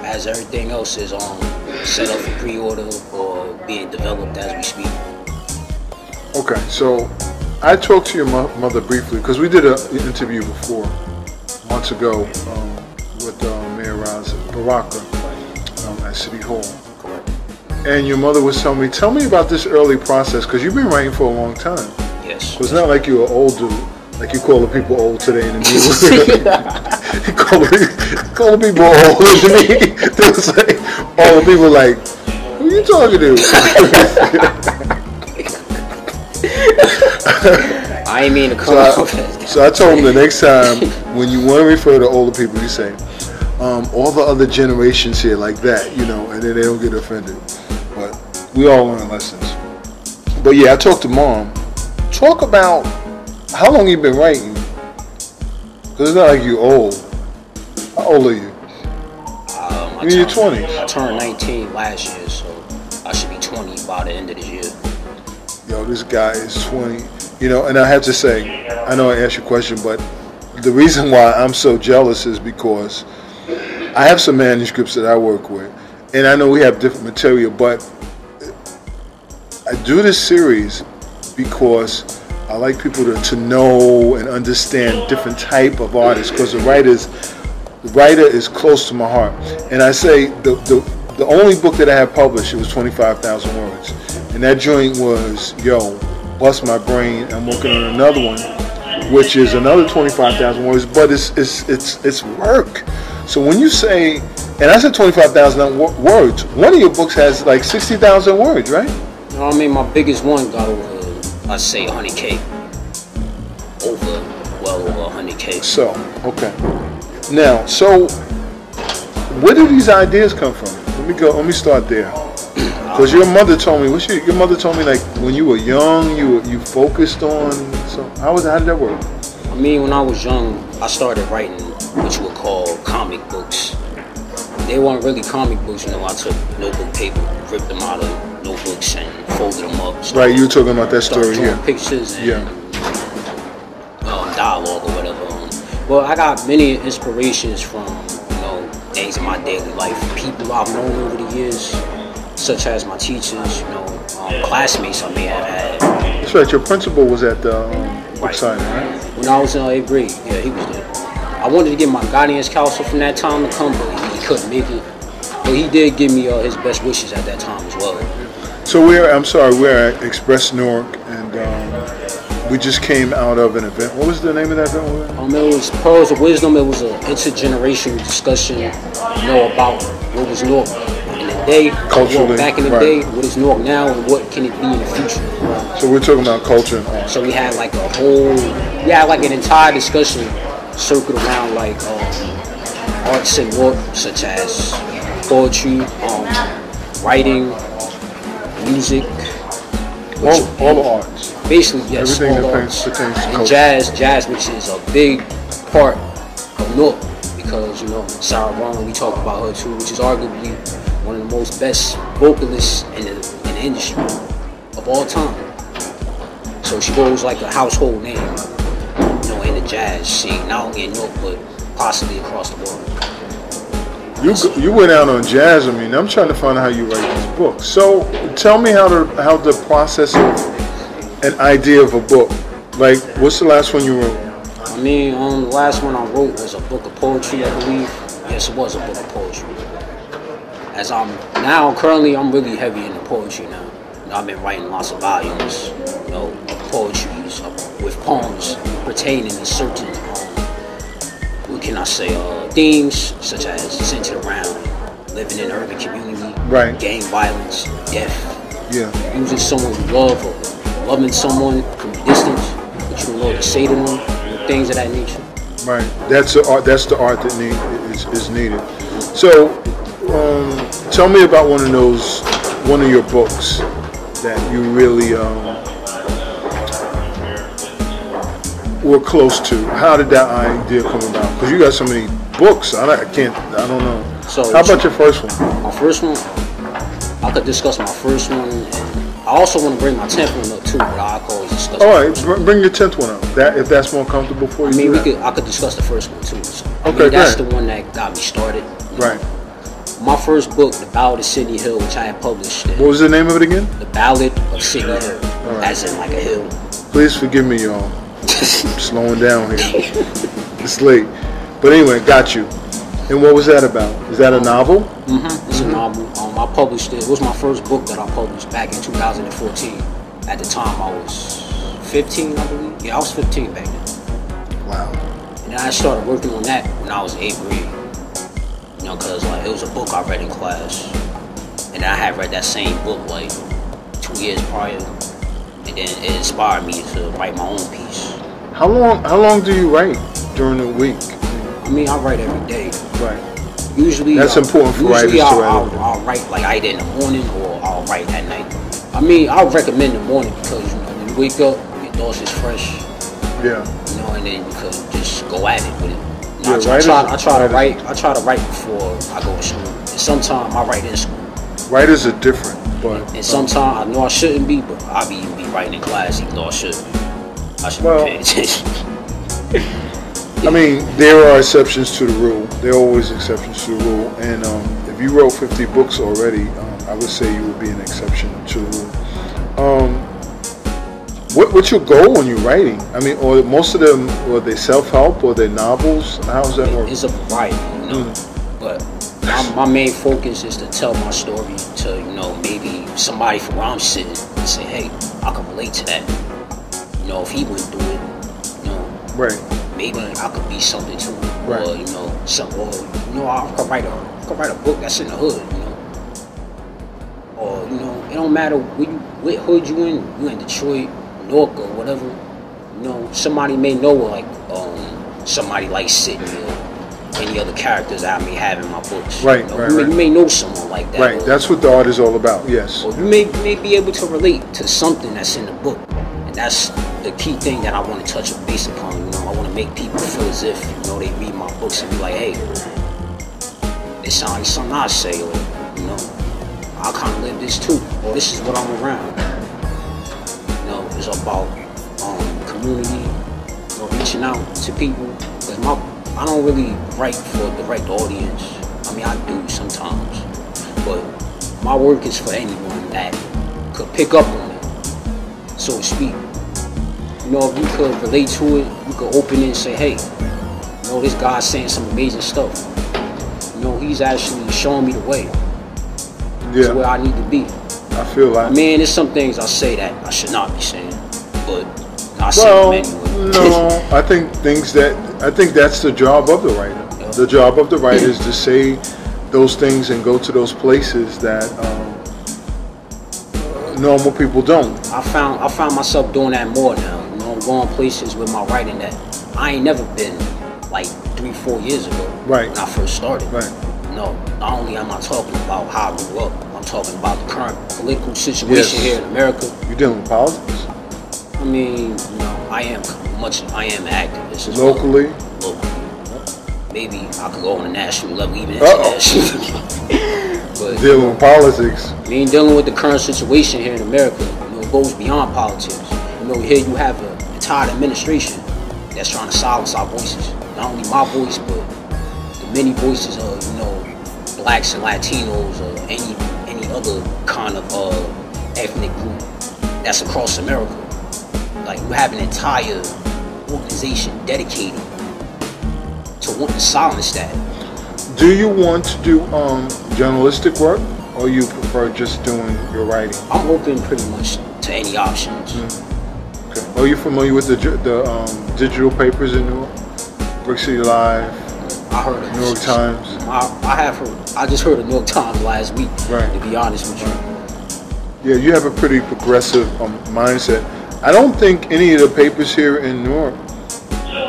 As everything else is set up for pre-order or being developed as we speak. Okay, so I talked to your mother briefly because we did an interview before, months ago, with Mayor Baraka at City Hall. Correct. And your mother was telling me, tell me about this early process because you've been writing for a long time. Yes. So it's not like you're an old dude. Like you call the people old today in the news. You call the people old to me. They was like, all the people like, who are you talking to? I ain't mean to come So I told him the next time when you want to refer to older people, you say, all the other generations here like that, you know, and then they don't get offended. But we all learn lessons. But yeah, I talked to Mom. Talk about how long you been writing? Because it's not like you old. How old are you? You're in your 20s. I turned 19 last year, so I should be 20 by the end of this year. Yo, this guy is 20. You know, and I have to say, I know I asked you a question, but the reason why I'm so jealous is because I have some manuscripts that I work with, and I know we have different material, but I do this series because I like people to know and understand different type of artists because the writer is close to my heart. And I say the only book that I have published, it was 25,000 words. And that joint was, yo, bust my brain. I'm working on another one, which is another 25,000 words, but it's work. So when you say, and I said 25,000 words, one of your books has like 60,000 words, right? No, I mean, my biggest one got over, I'd say 100K. Well over 100K. So, okay. Now, so where do these ideas come from? Let me start there. Because your mother told me, your mother told me like when you were young, you focused on, so how did that work? I mean, when I was young, I started writing what you would call comic books. They weren't really comic books, you know, I took notebook paper, ripped them out of notebooks and folded them up. Right, you were talking about that story here. Pictures and dialogue or whatever. Well, I got many inspirations from, you know, things in my daily life, people I've known over the years, such as my teachers, you know, classmates I may have had. That's right, your principal was at the book signing, right? When I was in 8th grade, yeah, he was there. I wanted to get my guidance counselor from that time to come, but he couldn't make it. But he did give me his best wishes at that time as well. So we're at Express Newark, and we just came out of an event. What was the name of that event? It was Pearls of Wisdom. It was an intergenerational discussion, you know, about what was Newark in the day, culturally, back in the day, what is Newark now, and what can it be in the future. So we're talking about culture and art. So we had like an entire discussion circled around like arts in Newark, such as poetry, writing, music, all the arts. Basically, yes, everything all that arts. pertains to and culture. jazz, which is a big part of Newark, because you know Sarah Vaughan, we talk about her too, which is arguably one of the most best vocalists in the industry of all time. So she goes like a household name, you know, in the jazz scene, not only in Newark but possibly across the world. You went out on jazz. I mean, I'm trying to find out how you write these books. So tell me how the process of an idea of a book. Like, what's the last one you wrote? I mean, the last one I wrote was a book of poetry, I believe. Yes, it was a book of poetry. As currently I'm really heavy into poetry now. You know, I've been writing lots of volumes, you know, of poetry with poems pertaining to certain, what can I say, themes such as centered around living in an urban community, right, gang violence, death, using someone you love or loving someone from a distance, but you don't know what to say to them, things of that nature. Right, that's the art that is needed. So, tell me about one of your books that you really or close to, how did that idea come about? Because you got so many books, I don't know. So how about your first one? My first one, I could discuss my first one. And I also want to bring my 10th one up too, but I could always discuss. All right, bring your 10th one up. If that's more comfortable for you. I could discuss the first one too. So, okay, that's the one that got me started. Right. My first book, The Ballad of Sydney Hill, which I had published. What was the name of it again? The Ballad of Sydney Hill, as in like a hill. Please forgive me, y'all. I'm slowing down here. It's late. But anyway, got you. And what was that about? Is that a novel? Mm-hmm. It's a novel. I published it. It was my first book that I published back in 2014. At the time, I was 15, I believe. Yeah, I was 15 back then. Wow. And then I started working on that when I was 8th grade. You know, because like, it was a book I read in class. And then I had read that same book like 2 years prior. And then it inspired me to write my own piece. How long do you write during the week? I mean, I write every day. Right. Usually, that's important for writers to write. I'll write like either in the morning or I'll write at night. I mean, I'll recommend the morning because when you wake up, your thoughts is fresh. Yeah. You know, and then you can just go at it with it. You know, Yeah, I try to write before I go to school. And sometimes I write in school. Writers are different, but and sometimes I know I shouldn't be, but I be writing in class even though I shouldn't be. I should be paying attention. I mean, there are exceptions to the rule. There are always exceptions to the rule. And if you wrote 50 books already, I would say you would be an exception to the rule. What's your goal when you're writing? I mean, or most of them, are they self-help or they novels? How does that work? It's a variety, you know. But my main focus is to tell my story to, you know, maybe somebody from where I'm sitting and say, hey, I can relate to that. You know, if he went through it, you know. Right. Maybe I could be something too, right. Or I could write a book that's in the hood, you know. Or it don't matter what hood you in Detroit, Newark, or whatever. You know, somebody may know like somebody like Sydney or any other characters I may have in my books. Right, you may know someone like that. Right, that's what the art is all about. Yes. Or you may be able to relate to something that's in the book, and that's the key thing that I want to touch base upon. You know, I want to make people feel as if they read my books and be like, hey, it sounds like something I say, or I kind of live this too, or this is what I'm around. It's about community, reaching out to people. Cause I don't really write for a direct audience. I mean, I do sometimes, but my work is for anyone that could pick up on it, so to speak. If you could relate to it, you could open it and say, hey, this guy's saying some amazing stuff. He's actually showing me the way to where I need to be. I feel like. Man, there's some things I say that I should not be saying, but I say them anyway. No, I think that's the job of the writer. Yeah. The job of the writer is to say those things and go to those places that normal people don't. I found myself doing that more now. I'm going places with my writing that I ain't never been like 3-4 years ago. Right. When I first started. Right. Not only am I talking about how I grew up, I'm talking about the current political situation here in America. You're dealing with politics? I mean, I am an activist. Locally? Locally. Maybe I could go on a national level, even internationally. But dealing with politics. I mean, dealing with the current situation here in America, it goes beyond politics. Here you have an entire administration that's trying to silence our voices. Not only my voice, but the many voices of, blacks and Latinos or any other kind of ethnic group that's across America. Like, you have an entire organization dedicated to want to silence that. Do you want to do journalistic work, or you prefer just doing your writing? I'm open pretty much to any options. Okay. Are you familiar with the digital papers in Newark? Brick City Live. I heard of New York Times. I have heard. I just heard of New York Times last week. Right. To be honest with you. Yeah, you have a pretty progressive mindset. I don't think any of the papers here in Newark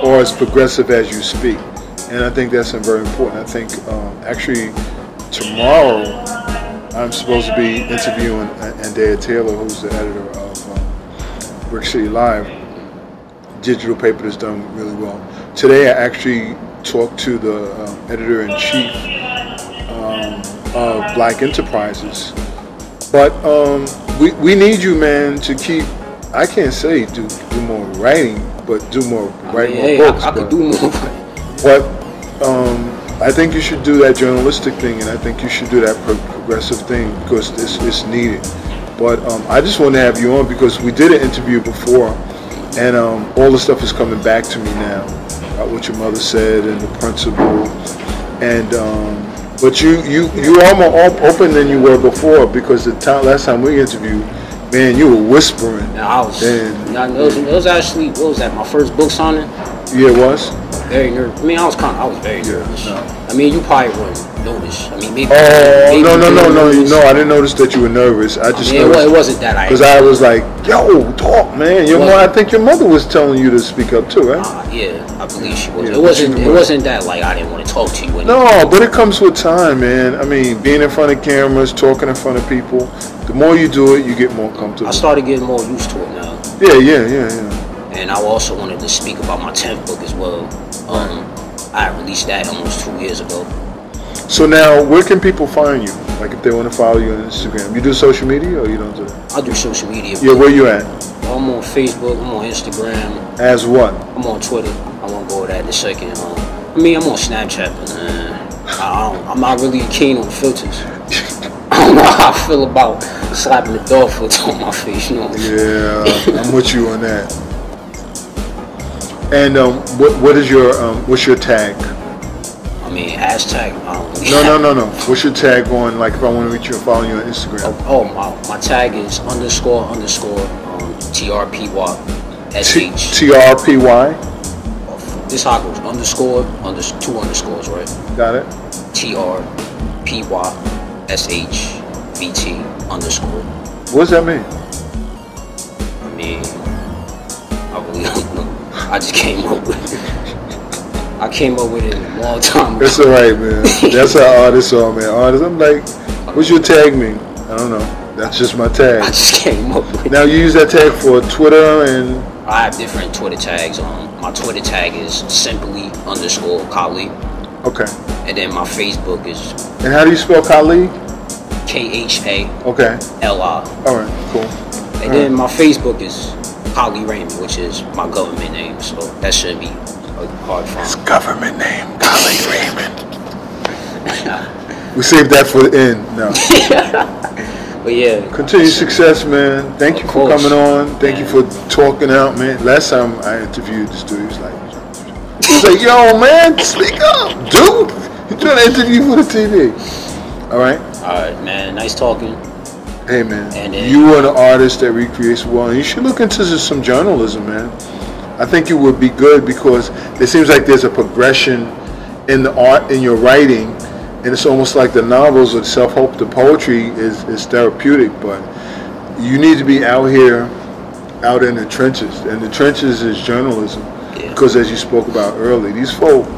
are as progressive as you speak, and I think that's very important. I think actually tomorrow I'm supposed to be interviewing Andrea Taylor, who's the editor of Brick City Live. digital paper that's done really well. Today I actually talked to the editor-in-chief of Black Enterprises. But we need you, man, to keep, I can't say do more writing, but do more, write more books. I could do more. But I think you should do that journalistic thing, and I think you should do that progressive thing because it's needed. But I just want to have you on because we did an interview before, and all the stuff is coming back to me now about what your mother said and the principle, and but you are more open than you were before because last time we interviewed, man, you were whispering. Yeah, I was. It was actually, what was that? My first book signing. Yeah, it was. Very nervous. I mean, I was very nervous. I mean, you probably wouldn't notice. I mean, maybe. No, I didn't notice that you were nervous. I just noticed it wasn't that. Because I was like, yo, talk, man. I think your mother was telling you to speak up too, right? Yeah, I believe she was. It wasn't that like I didn't want to talk to you. No, but it comes with time, man. I mean, being in front of cameras, talking in front of people. The more you do it, you get more comfortable. I started getting more used to it now. Yeah. And I also wanted to speak about my 10th book as well. I released that almost 2 years ago. So now, where can people find you? Like if they want to follow you on Instagram, you do social media or you don't do that? I do social media. Yeah, where you at? I'm on Facebook. I'm on Instagram. As what? I'm on Twitter. I won't go over that in a second. I mean, I'm on Snapchat, but I'm not really keen on filters. I don't know how I feel about slapping the dog foot on my face. You know? Yeah, I'm with you on that. And what is your what's your tag? I mean, hashtag. No. What's your tag on? Like, if I want to reach you and follow you on Instagram. My tag is _ TRPY SH. TRPY. This how it goes. Two underscores, right? Got it. TRPY SHVT _ What does that mean? I mean, I really don't know. I just came up with it. I came up with it a long time ago. It's alright, man. That's how artists are, man. Artists, I'm like, what's your tag mean? I don't know. That's just my tag. I just came up with it. Now you use that tag for Twitter and... I have different Twitter tags. My Twitter tag is simply _ Kali. Okay. And then my Facebook is... And how do you spell Kali? KHA. Okay. LI. Alright, cool. And then my Facebook is Kali Raymond, which is my government name, so that shouldn't be hard for me. His government name, Kali Raymond. We saved that for the end. No. But yeah. Continued success, man. Thank you for coming on. Thank you for talking out, man. Last time I interviewed this dude, he was like, yo, man, speak up, dude. You're trying to interview for the TV. All right? All right, man. Nice talking. Hey, man. And you are an artist that recreates well, and you should look into some journalism, man. I think it would be good because it seems like there's a progression in the art, in your writing, and it's almost like the novels or self-help, the poetry is therapeutic, but you need to be out here, out in the trenches, and the trenches is journalism. Yeah. Because as you spoke about earlier, these folk,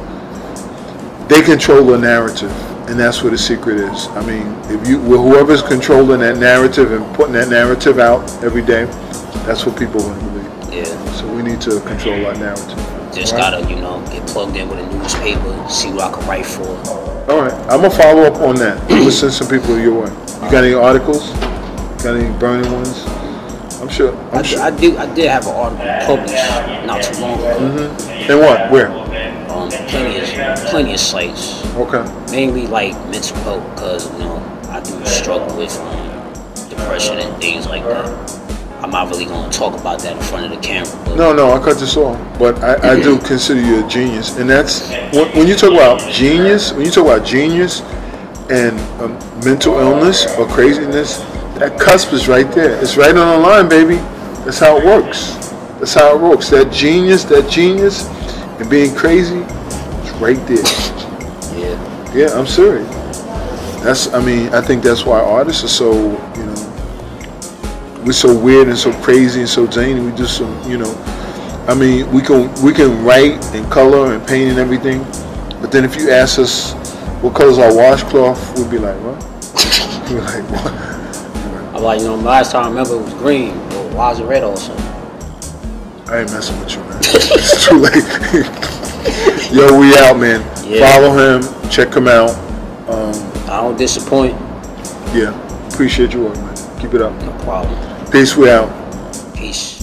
they control the narrative, and that's where the secret is. I mean, if whoever's controlling that narrative and putting that narrative out every day, that's what people want to believe. Yeah. So we need to control our narrative. Just gotta, get plugged in with a newspaper, see what I can write for. All right, I'm gonna follow up on that. I'm gonna send some people your way. You got any articles? Got any burning ones? I'm sure. I did have an article published not too long ago. Mm-hmm. And what? Where? Plenty of sites. Okay. Mainly like mental health, because I do struggle with depression and things like that. I'm not really going to talk about that in front of the camera. But no, I cut this off. But I do consider you a genius, and that's when you talk about genius. When you talk about genius and mental illness or craziness, that cusp is right there. It's right on the line, baby. That's how it works. That's how it works. That genius, and being crazy, it's right there. Yeah. Yeah, I'm serious. I think that's why artists are so, we're so weird and so crazy and so zany. We do some, we can write and color and paint and everything, but then if you ask us what color's our washcloth, we'd be like, what? We're like, what? I'm like, last time I remember it was green, but why is it red also? I ain't messing with you, man. It's too late. Yo, we out, man. Yeah. Follow him. Check him out. I don't disappoint. Yeah. Appreciate your work, man. Keep it up. No problem. Peace. We out. Peace.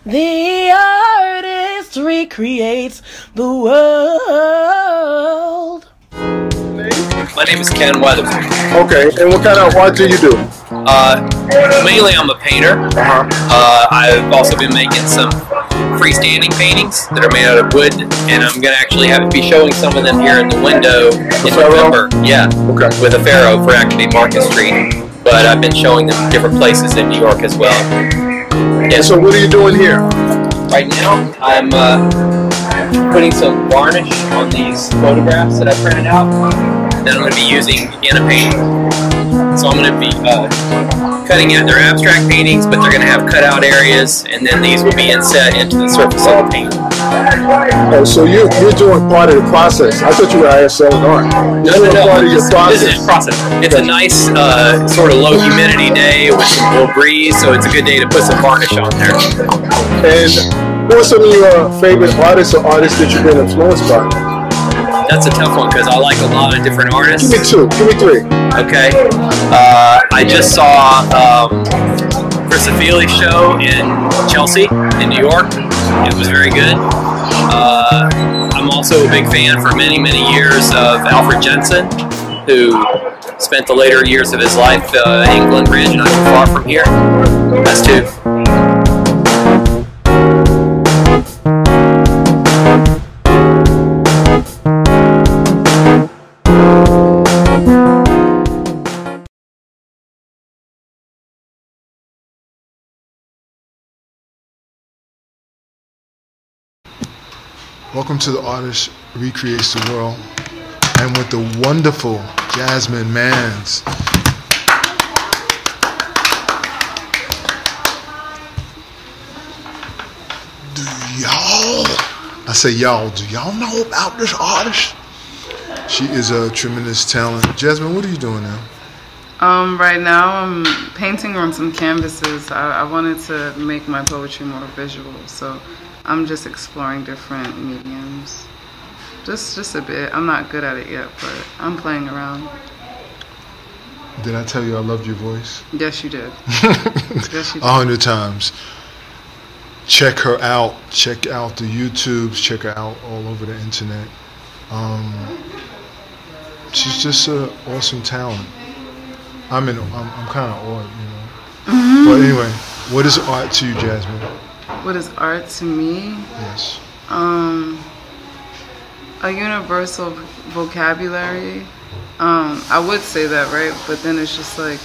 The artist recreates the world. My name is Ken Weatherford. Okay, and what kind of art do you do? Mainly I'm a painter. I've also been making some freestanding paintings that are made out of wood, and I'm going to actually be showing some of them here in the window in November. Yeah, okay. With a Pharaoh for actually Market Street. But I've been showing them different places in New York as well. Yeah. So what are you doing here? Right now, I'm putting some varnish on these photographs that I printed out that I'm going to be using in a painting. So I'm going to be cutting out their abstract paintings, but they're going to have cutout areas, and then these will be inset into the surface of the painting. Oh, so you're doing part of the process. I thought you were selling art. No. Part of your process. This is process. It's a nice sort of low humidity day with some little breeze, so it's a good day to put some varnish on there. And who are some of your favorite artists or artists that you've been influenced by? That's a tough one because I like a lot of different artists. Give me two. Give me three. Okay. I just saw Chris Afili's show in Chelsea, in New York. It was very good. I'm also a big fan for many, many years of Alfred Jensen, who spent the later years of his life in England Bridge, not too far from here. That's two. Welcome to The Artist Recreates the World, and with the wonderful Jasmine Mans. I say y'all, do y'all know about this artist? She is a tremendous talent. Jasmine, what are you doing now? Right now I'm painting on some canvases. I wanted to make my poetry more visual, so I'm just exploring different mediums. Just a bit. I'm not good at it yet, but I'm playing around. Did I tell you I loved your voice? Yes, you did. Yes, you did. 100 times. Check her out. Check out the YouTubes. Check her out all over the internet. She's just an awesome talent. I'm kind of awed, you know. Mm-hmm. But anyway, what is art to you, Jasmine? What is art to me? Yes. A universal vocabulary. I would say that, right? But then it's just like,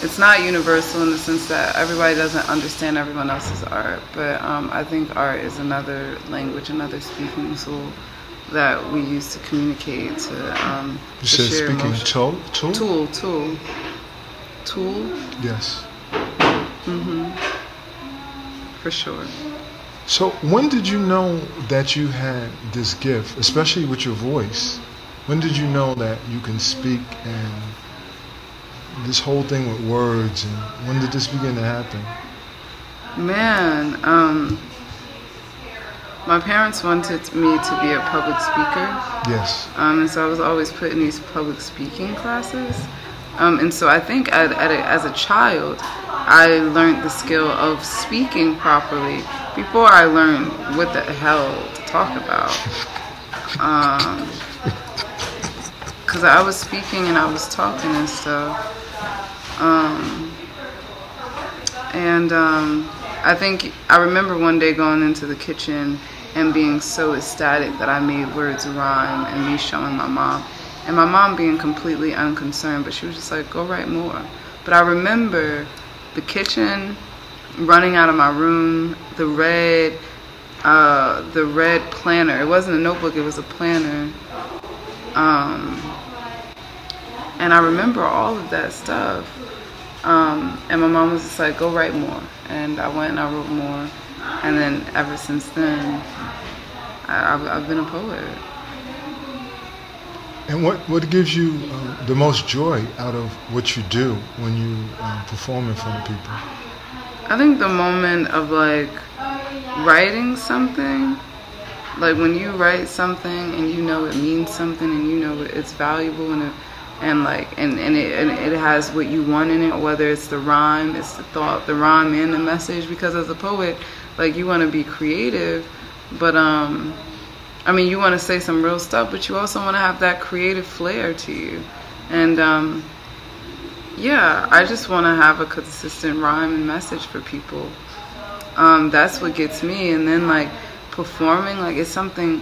it's not universal in the sense that everybody doesn't understand everyone else's art. But I think art is another language, another speaking tool that we use to communicate, to you said share speaking emotion. Tool? Yes. Mm-hmm. For sure. So when did you know that you had this gift, especially with your voice? When did you know that you can speak and this whole thing with words, and when did this begin to happen? Man, my parents wanted me to be a public speaker. Yes. And so I was always put in these public speaking classes. And so I think as a child, I learned the skill of speaking properly before I learned what the hell to talk about. Because I was speaking and I was talking and stuff. I think I remember one day going into the kitchen and being so ecstatic that I made words rhyme, and me showing my mom. And my mom being completely unconcerned, but she was just like, go write more. But I remember the kitchen, running out of my room, the red the red planner. It wasn't a notebook, it was a planner. And I remember all of that stuff. And my mom was just like, go write more. And I went and I wrote more. And then ever since then, I've been a poet. And what gives you the most joy out of what you do when you perform in front of people? I think the moment of like writing something, like when you write something and you know it means something and you know it's valuable and it has what you want in it, whether it's the rhyme, it's the thought, the rhyme and the message. Because as a poet, like you want to be creative, but I mean, you want to say some real stuff, but you also want to have that creative flair to you. And yeah, I just want to have a consistent rhyme and message for people. That's what gets me. And then like performing, like it's something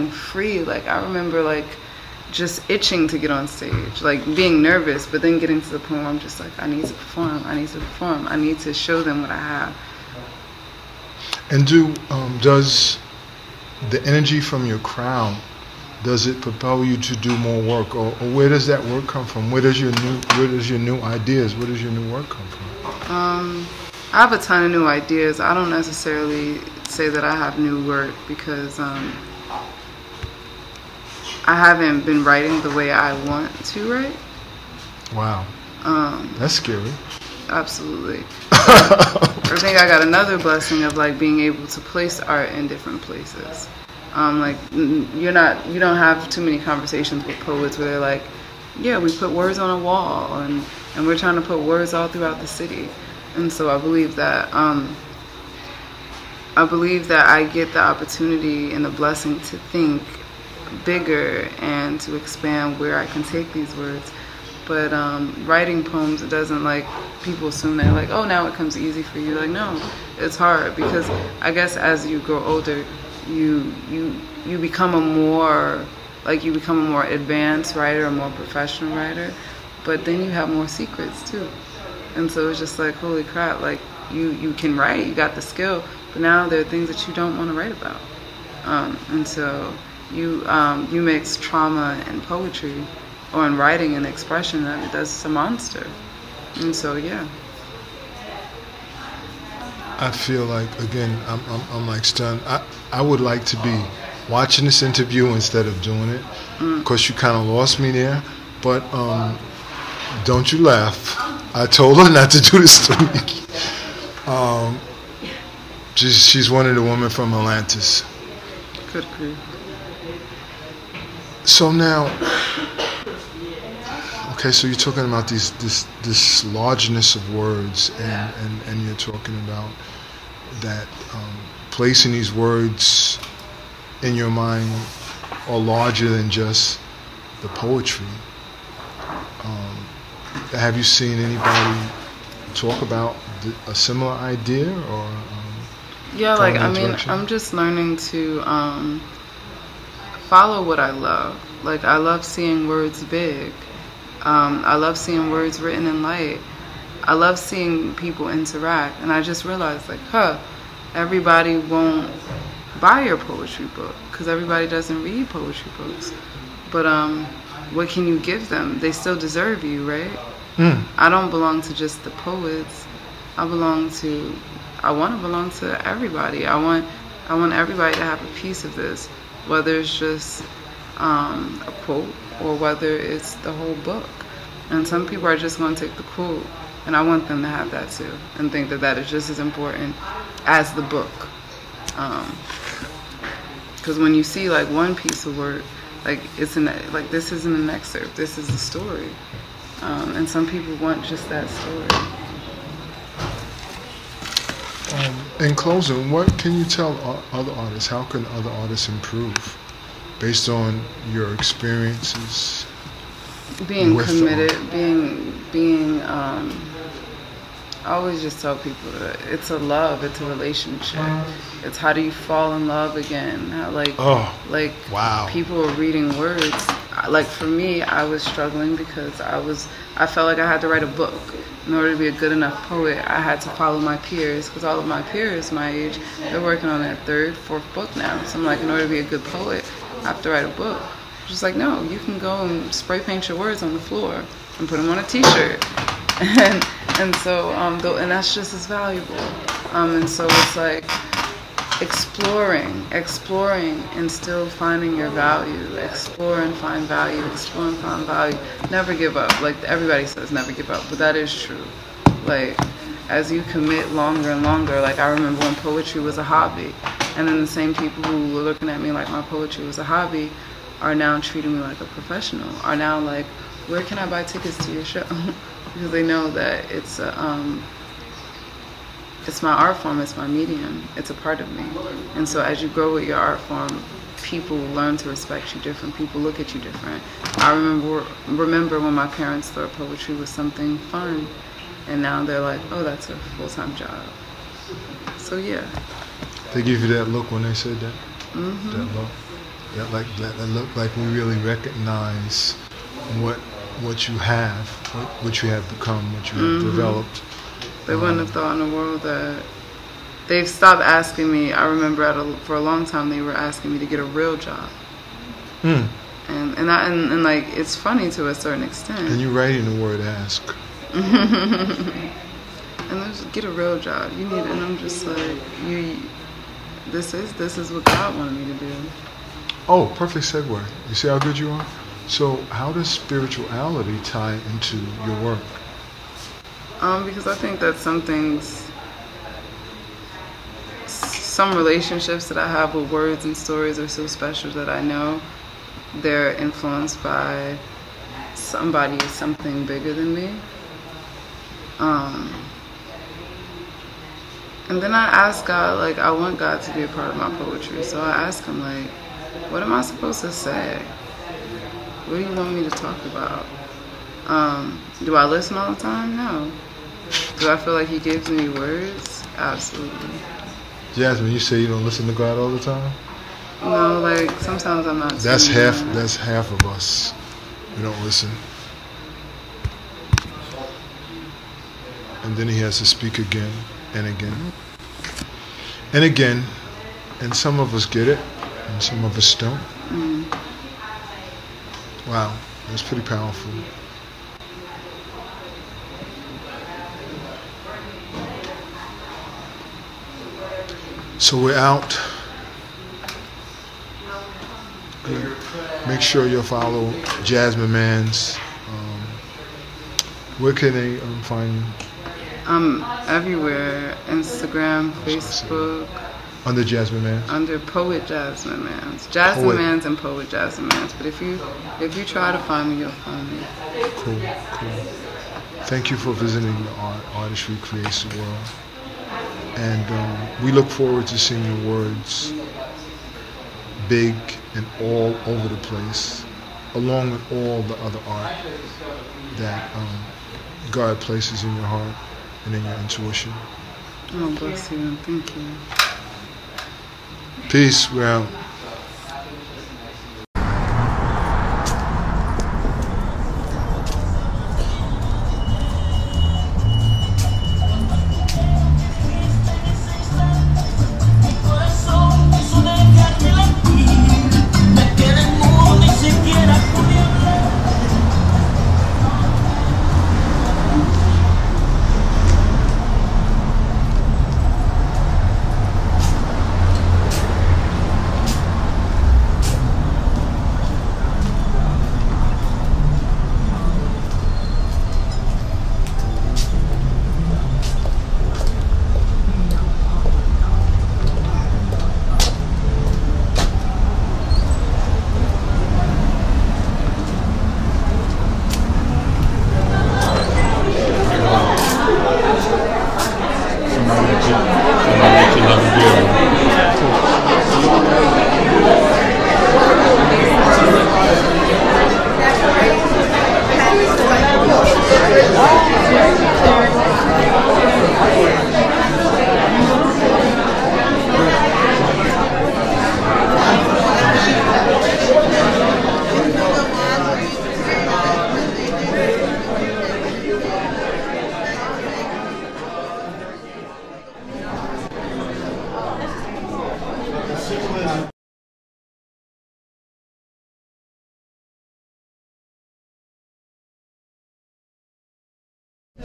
free. Like I remember like just itching to get on stage, like being nervous, but then getting to the point where I'm just like, I need to perform. I need to perform. I need to show them what I have. And does the energy from your crowd, does it propel you to do more work, or where does that work come from? Where does your new ideas, where does your new work come from? I have a ton of new ideas. I don't necessarily say that I have new work because I haven't been writing the way I want to write. Wow. That's scary. Absolutely. I think I got another blessing of like being able to place art in different places. Like you don't have too many conversations with poets where they're like, yeah, we put words on a wall and we're trying to put words all throughout the city. And so I believe that I get the opportunity and the blessing to think bigger and to expand where I can take these words. But writing poems, it doesn't like, people assume that like, oh, now it comes easy for you. Like, no, it's hard because I guess as you grow older, you become a more advanced writer, a more professional writer, but then you have more secrets too. And so it's just like, holy crap, like you can write, you got the skill, but now there are things that you don't want to write about. And so you mix trauma and poetry, or in writing and expression, that's a monster. And so, yeah. I feel like, again, I'm like stunned. I would like to be watching this interview instead of doing it. Of course, you kind of lost me there, but don't you laugh. I told her not to do this to me. She's one of the women from Atlantis. Good grief. So now, okay, so you're talking about this largeness of words, and you're talking about that placing these words in your mind are larger than just the poetry. Have you seen anybody talk about a similar idea, or? Yeah, like I mean, I'm just learning to follow what I love. Like I love seeing words big. I love seeing words written in light. I love seeing people interact. And I just realized, like, everybody won't buy your poetry book because everybody doesn't read poetry books. But what can you give them? They still deserve you, right? I don't belong to just the poets. I want to belong to everybody. I want everybody to have a piece of this, whether it's just a quote or whether it's the whole book. And some people are just going to take the quote, and I want them to have that too, and think that that is just as important as the book. Because when you see like one piece of work, like this isn't an excerpt, this is the story. And some people want just that story. In closing, what can you tell other artists? How can other artists improve based on your experiences? Being committed, being I always just tell people that it's a love, it's a relationship. It's how do you fall in love again? How, wow. People are reading words. like for me, I was struggling because I felt like I had to write a book. In order to be a good enough poet, I had to follow my peers, because all of my peers my age, they're working on their 3rd, 4th book now. So I'm like, in order to be a good poet, I have to write a book. Just like, no, you can go and spray paint your words on the floor and put them on a t-shirt. And so, and that's just as valuable. And so it's like exploring, and still finding your value. Explore and find value, explore and find value. Never give up. Like everybody says, never give up, but that is true. Like, as you commit longer and longer, like I remember when poetry was a hobby, and then the same people who were looking at me like my poetry was a hobby are now treating me like a professional, are now like, where can I buy tickets to your show? Because they know that it's my art form, it's my medium, it's a part of me. And so as you grow with your art form, people learn to respect you different, people look at you different. I remember when my parents thought poetry was something fun, and now they're like, oh, that's a full-time job. So yeah. They give you that look when they said that? Mm-hmm. That look? That look like we really recognize what you have, what you have become, what you have developed. They wouldn't have thought in the world that they've stopped asking me. I remember for a long time they were asking me to get a real job. And like it's funny to a certain extent. And you writing the word ask. And they just get a real job. You need it, and I'm just like, this is what God wanted me to do. Oh, perfect segue. You see how good you are? So how does spirituality tie into your work? Because I think that some relationships that I have with words and stories are so special that I know they're influenced by something bigger than me. And then I ask God, like, I want God to be a part of my poetry. So I ask him, like, what am I supposed to say? What do you want me to talk about? Do I listen all the time? No. Do I feel like he gives me words? Absolutely. Jasmine, you say you don't listen to God all the time? No, like sometimes I'm not. That's half of us. We don't listen. And then he has to speak again and again and again. And some of us get it and some of us don't. Wow, that's pretty powerful. So we're out. Make sure you follow Jasmine Mans. Where can they find you? I'm everywhere. Instagram, Facebook. Under Jasmine Mans? Under Poet Jasmine Mans. Jasmine Mans and Poet Jasmine Mans. But if you try to find me, you'll find me. Cool. Thank you for visiting the art. Artistry creates the world. And we look forward to seeing your words big and all over the place, along with all the other art that God places in your heart and in your intuition. Oh, bless you, and thank you. Peace, we're out.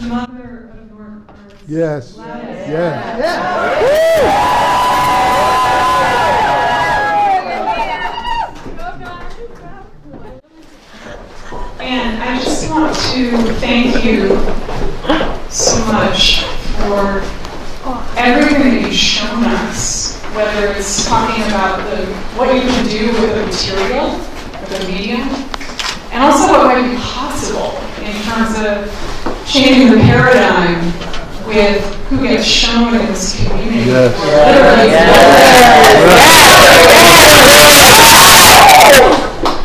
the mother of Newark arts. Yes. And I just want to thank you so much for everything that you've shown us, whether it's talking about what you can do with the material, or the medium, and also what might be possible in terms of changing the paradigm with who gets shown in this community.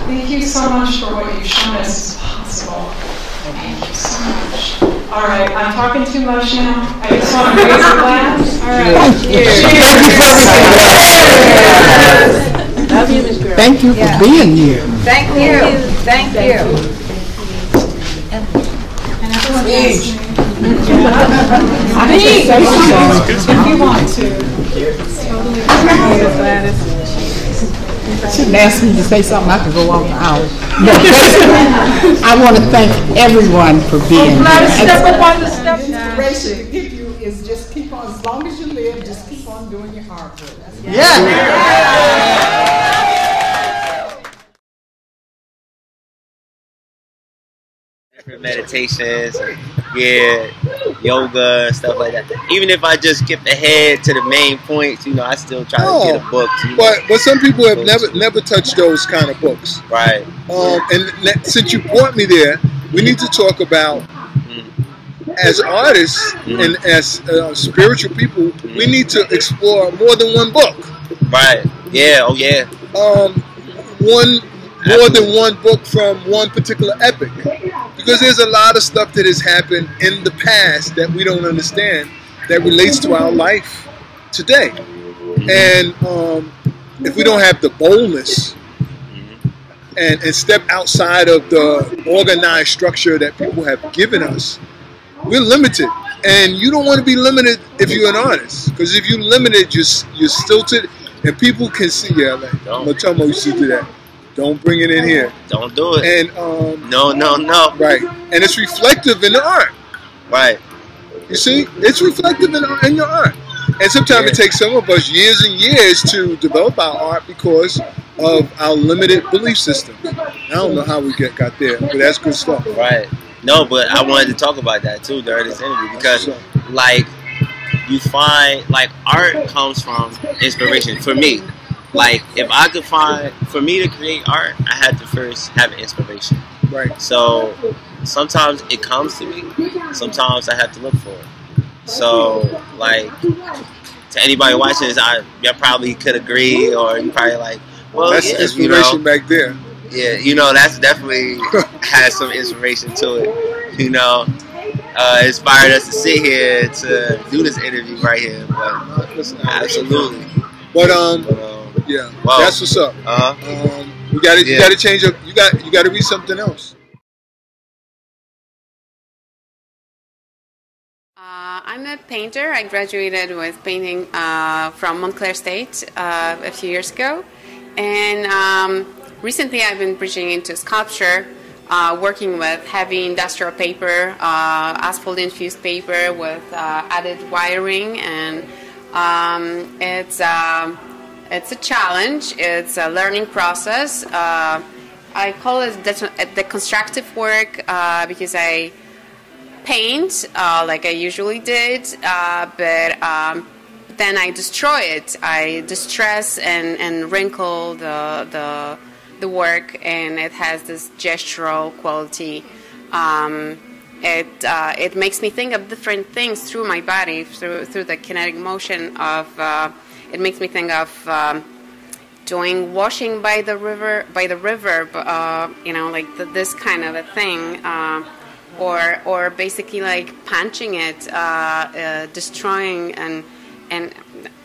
Thank you so much for what you've shown us is possible. Thank you so much. All right, I'm talking too much now. I just want to raise a glass. All right. Thank you for everything. Thank you for being here. Thank you. Thank you. And everyone else. I need to say something. If you want to. Totally Gladys. Shouldn't ask me to say something. I could go on for hours. But basically, I want to thank everyone for being here. Step up on the step. Inspiration to give you is just keep on, as long as you live, just keep on doing your hard work. Different meditations, yoga and stuff like that. Even if I just skip ahead to the main points, I still try to get a book. But some people have never touched those kind of books. Right. And since you brought me there, we need to talk about as artists and as spiritual people, we need to explore more than one book. Right. Yeah. Oh yeah. More than one book from one particular epic. Because there's a lot of stuff that has happened in the past that we don't understand that relates to our life today. And if we don't have the boldness and step outside of the organized structure that people have given us, we're limited. And you don't want to be limited if you're an artist. Because if you're limited, you're stilted. And people can see, like Matomo used to do that. Don't bring it in here. Don't do it. And no. Right. And it's reflective in the art. Right. You see, it's reflective in your art. And sometimes it takes some of us years and years to develop our art because of our limited belief system. I don't know how we got there, but that's good stuff. Right. No, but I wanted to talk about that too during this interview because, you find art comes from inspiration for me. If I could for me to create art, I had to first have an inspiration. Right. So sometimes it comes to me. Sometimes I have to look for it. So to anybody watching this, y'all probably could agree, or you probably well, that's inspiration back there. Yeah, that's definitely has some inspiration to it. Inspired us to sit here to do this interview right here. But absolutely. But yeah, wow. That's what's up. You gotta change up. You got to read something else. I'm a painter. I graduated with painting from Montclair State a few years ago, and recently I've been bridging into sculpture, working with heavy industrial paper, asphalt infused paper with added wiring, and it's a challenge. It's a learning process. I call it the constructive work because I paint like I usually did, but then I destroy it. I distress and wrinkle the work, and it has this gestural quality. It makes me think of different things through my body, through the kinetic motion of. It makes me think of doing washing by the river, this kind of a thing, or basically punching it, destroying, and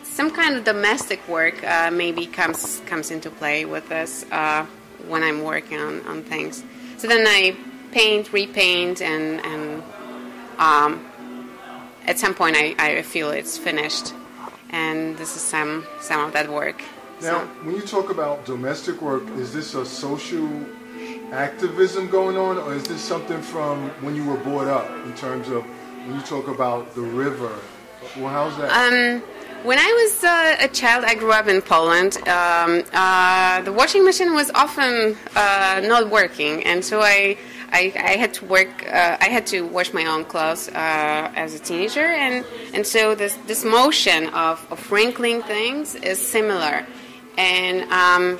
some kind of domestic work maybe comes into play with this when I'm working on things. So then I paint, repaint, and at some point I feel it's finished. And this is some of that work. Now, when you talk about domestic work, is this a social activism going on, or is this something from when you were brought up in terms of When you talk about the river, well, how's that? When I was a child, I grew up in Poland. The washing machine was often not working, and so I had to work. I had to wash my own clothes as a teenager, and so this motion of wrinkling things is similar, and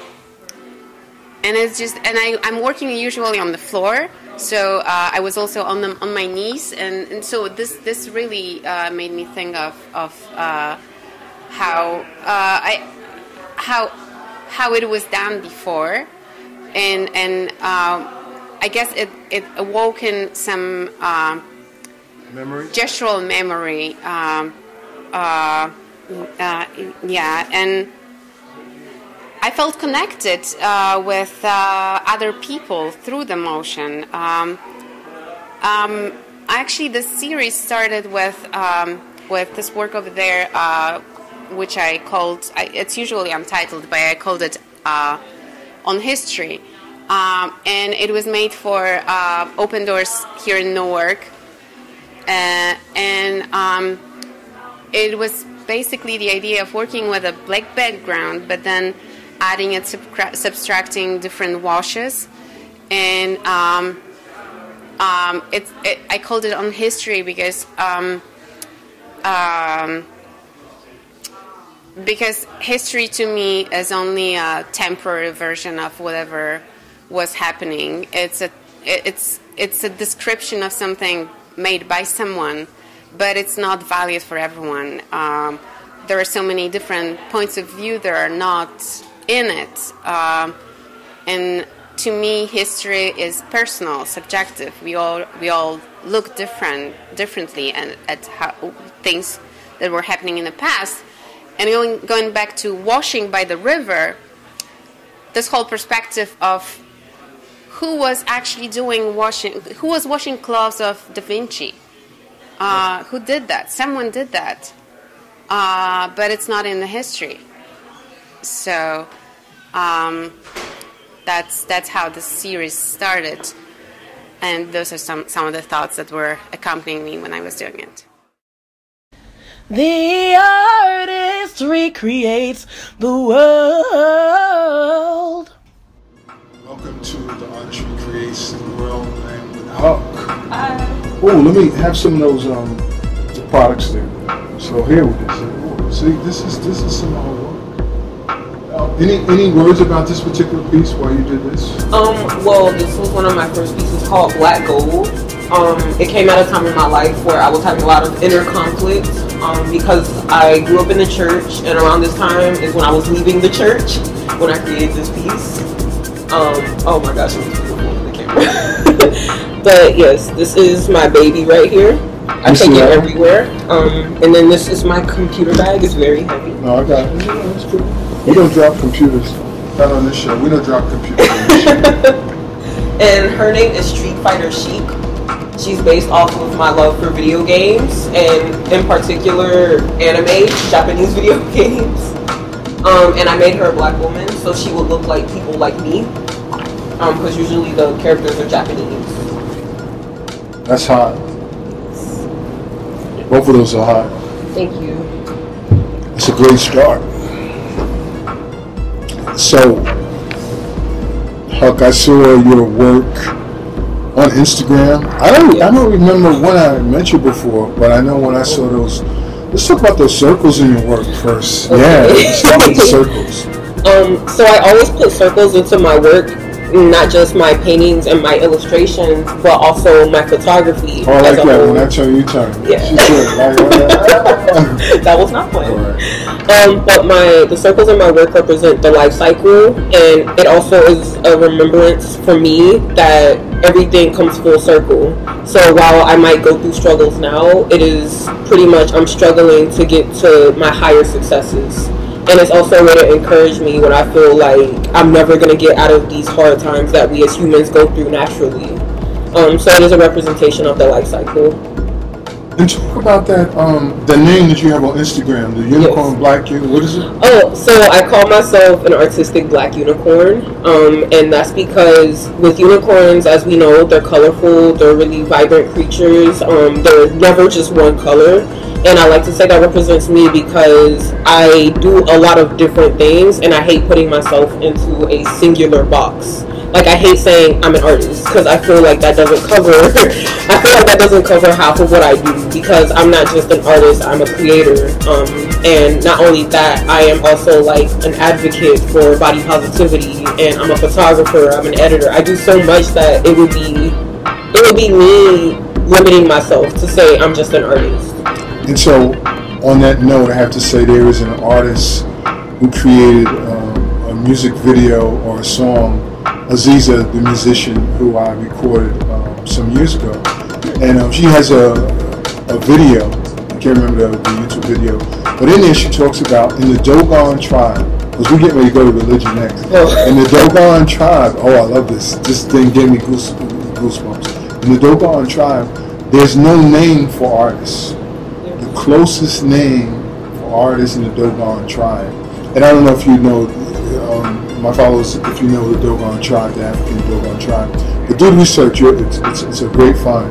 it's just, and I'm working usually on the floor. So I was also on my knees, and so this really made me think of how it was done before, and I guess it awoken some memory, gestural memory. Yeah, and I felt connected with other people through the motion. Actually, the series started with this work over there, which I called. It's usually untitled, but I called it On History, and it was made for Open Doors here in Newark, and it was basically the idea of working with a black background, but then adding and subtracting different washes, and I called it On History because history to me is only a temporary version of whatever was happening. It's a description of something made by someone, but it's not valid for everyone. There are so many different points of view that are not in it, and to me, history is personal, subjective. We all look differently at how things that were happening in the past. And going back to washing by the river, this whole perspective of who was actually doing washing, who was washing clothes of Da Vinci, who did that? Someone did that, but it's not in the history. So that's how the series started, and those are some of the thoughts that were accompanying me when I was doing it. The artist recreates the world. Welcome to The Artist Recreates the World. I'm with Huck. Oh, let me have some of those the products there. So here we go. See, this is some hard work. Any words about this particular piece while you did this? Well, this was one of my first pieces called Black Gold. It came at a time in my life where I was having a lot of inner conflict because I grew up in the church, and around this time is when I was leaving the church when I created this piece. Oh my gosh, it was beautiful in the camera. But yes, this is my baby right here. I take it everywhere. And then this is my computer bag. It's very heavy. No, I got it. Yeah, that's cool. We don't drop computers. Not on this show. We don't drop computers on this show. And her name is Street Fighter Chic. She's based off of my love for video games, and in particular anime, Japanese video games. And I made her a black woman so she would look like people like me, because usually the characters are Japanese. That's hot. Both of those are hot. Thank you. It's a great start. So, Huck, I saw your work on Instagram. I don't remember when I met you before, but I know when I saw those. Let's talk about those circles in your work first. Okay. Yeah, let's talk about the circles. So I always put circles into my work, not just my paintings and my illustrations, but also my photography. Oh, I like that. When I turn, you turn. Yeah. That was not fun. Right. But the circles in my work represent the life cycle, and it also is a remembrance for me that everything comes full circle. So while I might go through struggles now, it is pretty much I'm struggling to get to my higher successes. And it's also a way to encourage me when I feel like I'm never going to get out of these hard times that we as humans go through naturally. So it is a representation of the life cycle. And talk about that, the name that you have on Instagram, the Unicorn Black Unicorn. What is it? Oh, so I call myself an artistic black unicorn, and that's because with unicorns, as we know, they're colorful, they're really vibrant creatures. They're never just one color, and I like to say that represents me because I do a lot of different things, and I hate putting myself into a singular box. Like, I hate saying I'm an artist because I feel like that doesn't cover half of what I do, because I'm not just an artist, I'm a creator. And not only that, I am also like an advocate for body positivity, and I'm a photographer, I'm an editor. I do so much that it would be me limiting myself to say I'm just an artist. And so, on that note, I have to say there is an artist who created a music video or a song, Aziza, the musician, who I recorded some years ago, and she has a video. I can't remember the YouTube video, but in there she talks about in the Dogon tribe, because we get ready to go to religion next. In the Dogon tribe, oh, I love this. This thing gave me goosebumps. In the Dogon tribe, there's no name for artists. The closest name for artists in the Dogon tribe, and I don't know if you know. My followers, if you know the Dogon tribe, the African Dogon tribe, but do research. It's a great find.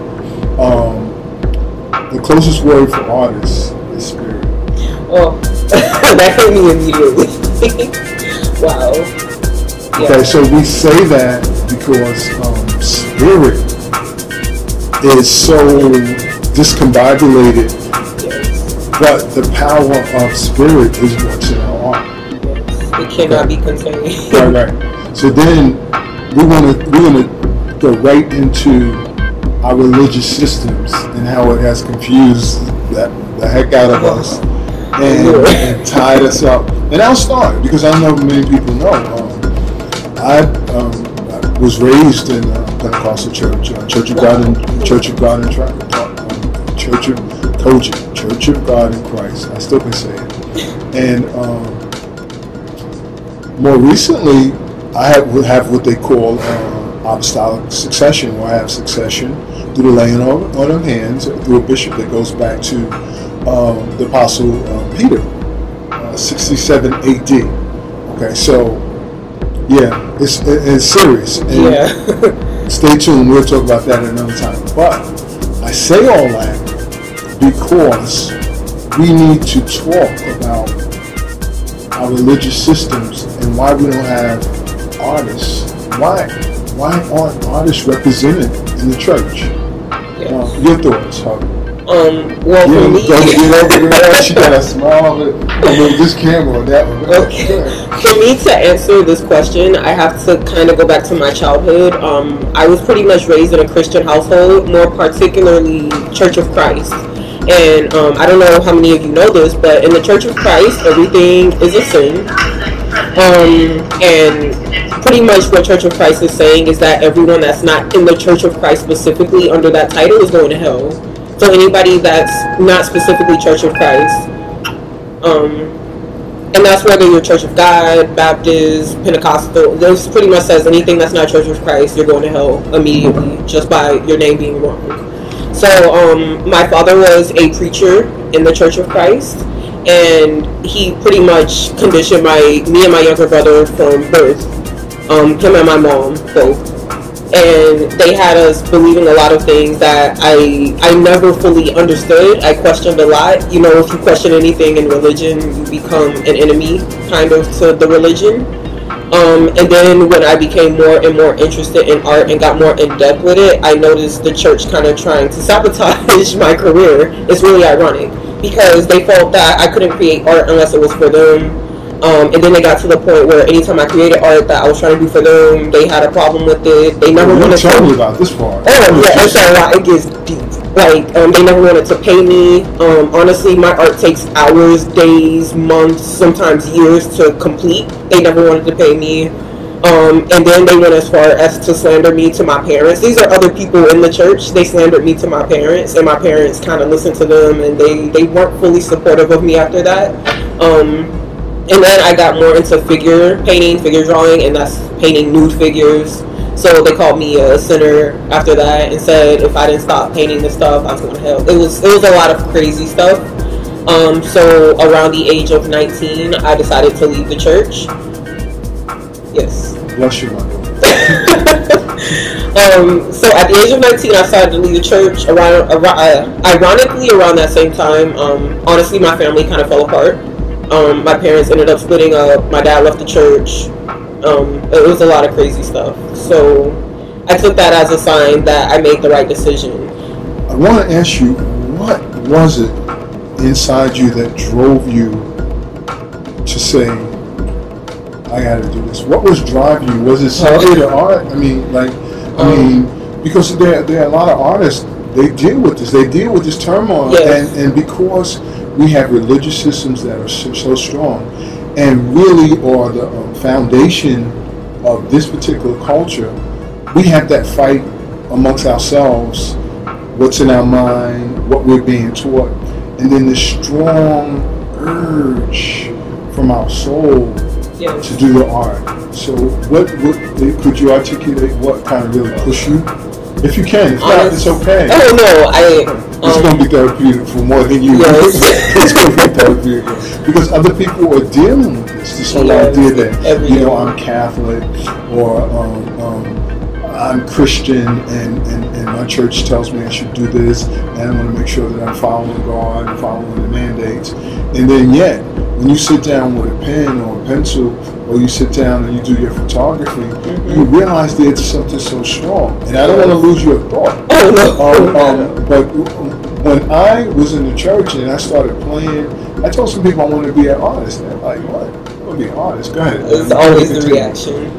The closest word for artists is spirit. Oh, that hit me immediately. Wow. Yeah. Okay, so we say that because spirit is so discombobulated, but the power of spirit is what's in our art. It cannot be contained. Right. So then we're gonna go right into our religious systems and how it has confused the heck out of us and tied us up. And I'll start because I know many people know. I was raised in a Pentecostal church, Church of God in Christ. I still can say it. And more recently, I have what they call apostolic succession, where I have succession through the laying on of hands through a bishop that goes back to the Apostle Peter, 67 AD. Okay, so yeah, it's serious. And stay tuned. We'll talk about that another time. But I say all that because we need to talk about our religious systems and why we don't have artists. Why aren't artists represented in the church? Your thoughts, Harvey? Well, for me, get over there. She got a small this camera on that one. Okay. For me to answer this question, I have to kind of go back to my childhood. I was pretty much raised in a Christian household, more particularly Church of Christ. And I don't know how many of you know this, but in the Church of Christ, everything is a sin. And pretty much what Church of Christ is saying is that everyone that's not in the Church of Christ specifically under that title is going to hell. So anybody that's not specifically Church of Christ, and that's whether you're Church of God, Baptist, Pentecostal, this pretty much says anything that's not Church of Christ, you're going to hell immediately just by your name being wrong. So my father was a preacher in the Church of Christ, and he pretty much conditioned me and my younger brother from birth, him and my mom both. And they had us believing a lot of things that I never fully understood. I questioned a lot. You know, if you question anything in religion, you become an enemy kind of to the religion. And then when I became more and more interested in art and got more in depth with it, I noticed the church kind of trying to sabotage my career. It's really ironic because they felt that I couldn't create art unless it was for them. And then they got to the point where anytime I created art that I was trying to do for them, they had a problem with it. They never wanted to tell me about this part. Oh yeah, and so it gets deep. Like they never wanted to pay me. Honestly, my art takes hours, days, months, sometimes years to complete. They never wanted to pay me. And then they went as far as to slander me to my parents. These are other people in the church. They slandered me to my parents, and my parents kind of listened to them, and they weren't fully supportive of me after that. And then I got more into figure painting, figure drawing, and that's painting nude figures. So they called me a sinner after that and said if I didn't stop painting this stuff, I was going to hell. It was a lot of crazy stuff. So around the age of 19, I decided to leave the church. Yes. Bless you, my So at the age of 19, I decided to leave the church. Ironically, around that same time, honestly, my family kind of fell apart. My parents ended up splitting up. My dad left the church. It was a lot of crazy stuff. So I took that as a sign that I made the right decision. I want to ask you, what was it inside you that drove you to say, I got to do this? What was driving you? Was it simply the art? I mean, because there are a lot of artists, they deal with this. They deal with this turmoil. Yes. And because we have religious systems that are so strong and really are the foundation of this particular culture, we have that fight amongst ourselves, what's in our mind, what we're being taught, and then the strong urge from our soul to do the art. So what could you articulate what kind of really pushed you? If you can, if not, it's okay. Oh no, it's going to be therapeutic for more than you. Yes. It's going to be therapeutic because other people are dealing with this whole idea that I'm Catholic or I'm Christian and my church tells me I should do this and I want to make sure that I'm following God and following the mandates. And then yet, when you sit down with a pen or a pencil, or you sit down and you do your photography, you realize there's something so strong. And I don't want to lose your thought. But when I was in the church and I started playing, I told some people I want to be an artist. They're like, what? I want to be an artist. Go ahead. It's always the reaction.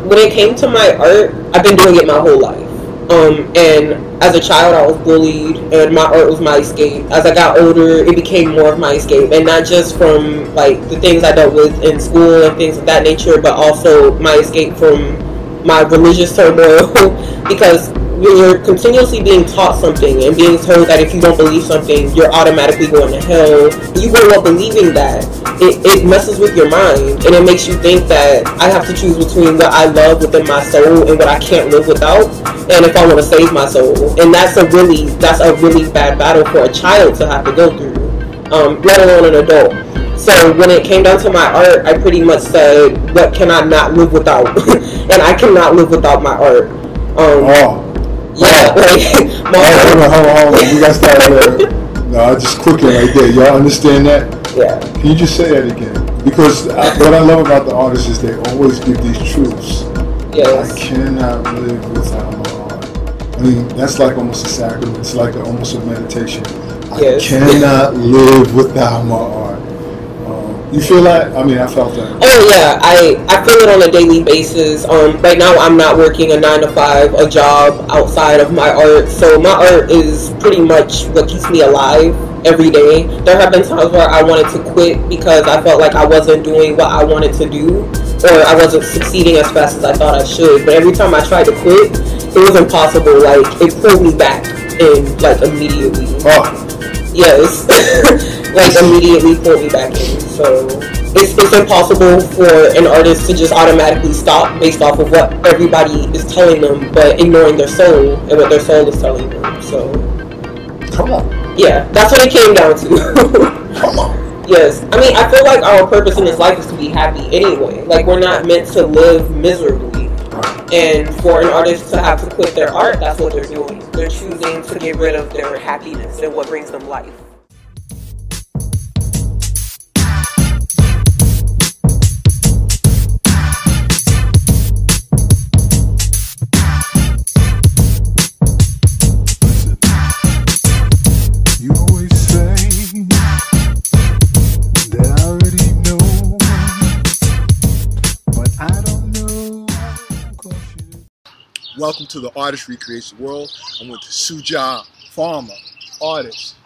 When it came to my art, I've been doing it my whole life. And as a child, I was bullied, and my art was my escape. As I got older, it became more of my escape, and not just from like the things I dealt with in school and things of that nature, but also my escape from my religious turmoil. Because when you're continuously being taught something and being told that if you don't believe something, you're automatically going to hell, you grow up believing that. It messes with your mind, and it makes you think that I have to choose between what I love within my soul and what I can't live without, and if I want to save my soul. And that's a really bad battle for a child to have to go through, let alone an adult. So when it came down to my art, I pretty much said, what can I not live without? And I cannot live without my art. Yeah, hold on. We got to start there. No, just quickly right there. Y'all understand that? Yeah. Can you just say that again? Because what I love about the artists is they always give these truths. Yes. I cannot live without my art. I mean, that's like almost a sacrament. It's like almost a meditation. I cannot live without my art. You feel that? I mean, I felt that. Oh yeah, I feel it on a daily basis. Right now I'm not working a 9-to-5, a job outside of my art. So my art is pretty much what keeps me alive every day. There have been times where I wanted to quit because I felt like I wasn't doing what I wanted to do, or I wasn't succeeding as fast as I thought I should. But every time I tried to quit, it was impossible. Like, it pulled me back in, like, immediately. Yes. Like, immediately pulled me back in. So it's impossible for an artist to just automatically stop based off of what everybody is telling them, but ignoring their soul and what their soul is telling them. So come on. Yeah, that's what it came down to. Come on. Yes. I mean, I feel like our purpose in this life is to be happy anyway. Like, we're not meant to live miserably. And for an artist to have to quit their art, that's what they're doing. They're choosing to get rid of their happiness and what brings them life. Welcome to the Artist Recreation World. I'm with Suja, farmer, artist,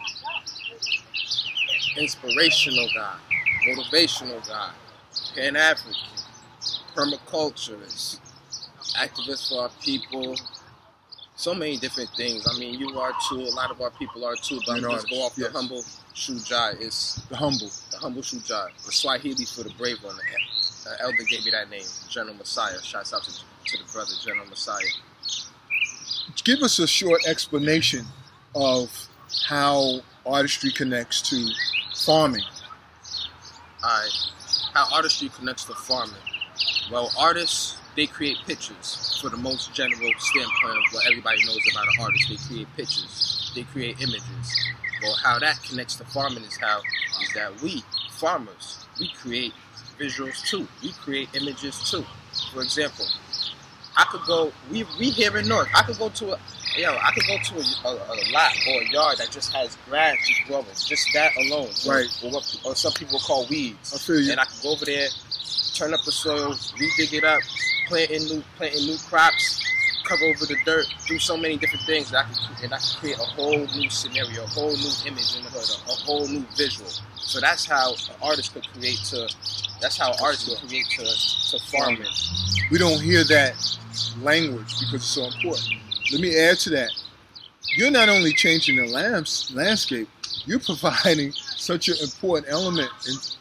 inspirational guy, motivational guy, Pan-African, permaculturist, activist for our people, so many different things. I mean, you are too, a lot of our people are too, but I'm just go off the humble Shuja. It's the humble. the humble Shujaa, the Swahili for the brave one. The elder gave me that name, General Messiah. Shouts out to the brother, General Messiah. Give us a short explanation of how artistry connects to farming. Alright, how artistry connects to farming. Well, artists, they create pictures for the most general standpoint of what everybody knows about an artist. They create pictures, they create images. Well, how that connects to farming is that we, farmers, we create visuals too. We create images too. For example, I could go, we here in Newark, I could go to a lot or a yard that just has grass just growing, just that alone. Right. Or some people call weeds. I feel you. And I could go over there, turn up the soil, re-dig it up, planting new crops, cover over the dirt, do so many different things that I can create a whole new scenario, a whole new image in the hood, a whole new visual. So that's how an artist could create to farming. We don't hear that language because it's so important. Let me add to that. You're not only changing the landscape, you're providing such an important element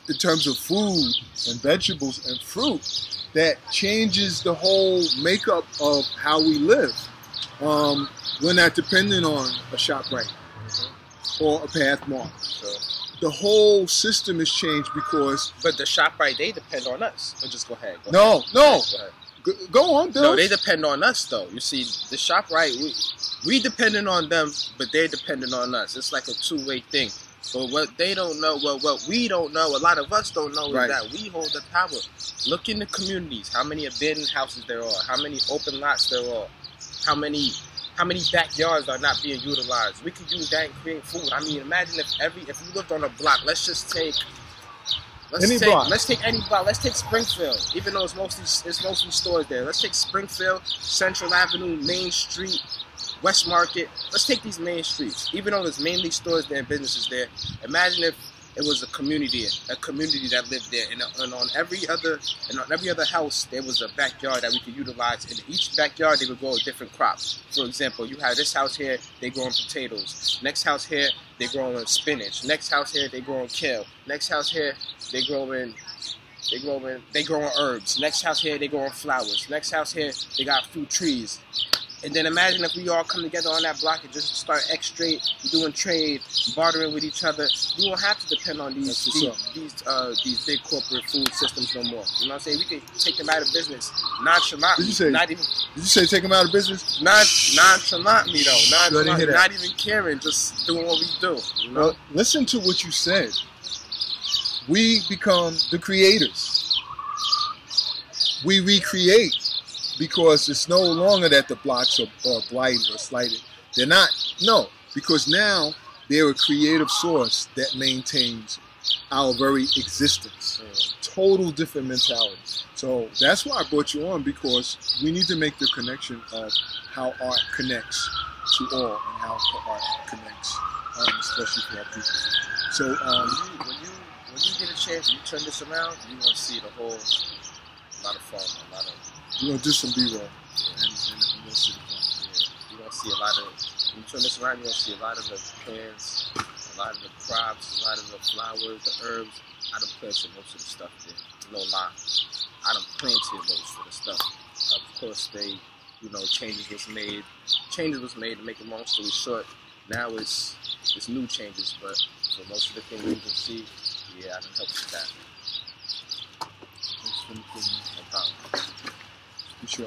in terms of food and vegetables and fruit that changes the whole makeup of how we live. We're not dependent on a ShopRite or a Pathmark. The whole system has changed because... But the ShopRite, they depend on us. But just go ahead. No. Go on, Bill. No, they depend on us, though. You see, the ShopRite, we dependent on them, but they're dependent on us. It's like a two-way thing. But what they don't know, what we don't know, a lot of us don't know, is that we hold the power. Look in the communities, how many abandoned houses there are, how many open lots there are, how many backyards are not being utilized. We could use that and create food. I mean, imagine if you lived on a block. Let's take any block. Let's take Springfield, even though it's mostly stores there. Let's take Springfield, Central Avenue, Main Street, West Market. Let's take these main streets, even though there's mainly stores there and businesses there. Imagine if it was a community that lived there, and on every other house there was a backyard that we could utilize. In each backyard they would grow a different crop. For example, you have this house here, they growing potatoes. Next house here, they growing spinach. Next house here, they growing kale. Next house here, they growing herbs. Next house here, they growing flowers. Next house here, they got fruit trees. And then imagine if we all come together on that block and just start doing trade, bartering with each other. We won't have to depend on these big corporate food systems no more. You know what I'm saying? We can take them out of business nonchalantly. Did you say take them out of business? Nonchalantly though. Not even caring, just doing what we do. You know? Well, listen to what you said. We become the creators. We recreate. Because it's no longer that the blocks are blighted or slighted. They're not. No, because now they're a creative source that maintains our very existence. Total different mentality. So that's why I brought you on, because we need to make the connection of how art connects to all and how art connects, especially for our people. So when you get a chance, you turn this around, you're going to see a lot of fun, we're going to do some B-roll. And we'll see the fun. You're going to see a lot of, when you turn this around, you're going to see a lot of the plants, a lot of the crops, a lot of the flowers, the herbs. I done planted most of the stuff there. No lie. I done planted most of the stuff. Of course, changes was made. Changes was made, to make a long story short. Now it's new changes, but for most of the things you can see, I done helped with that. No problem. Sure.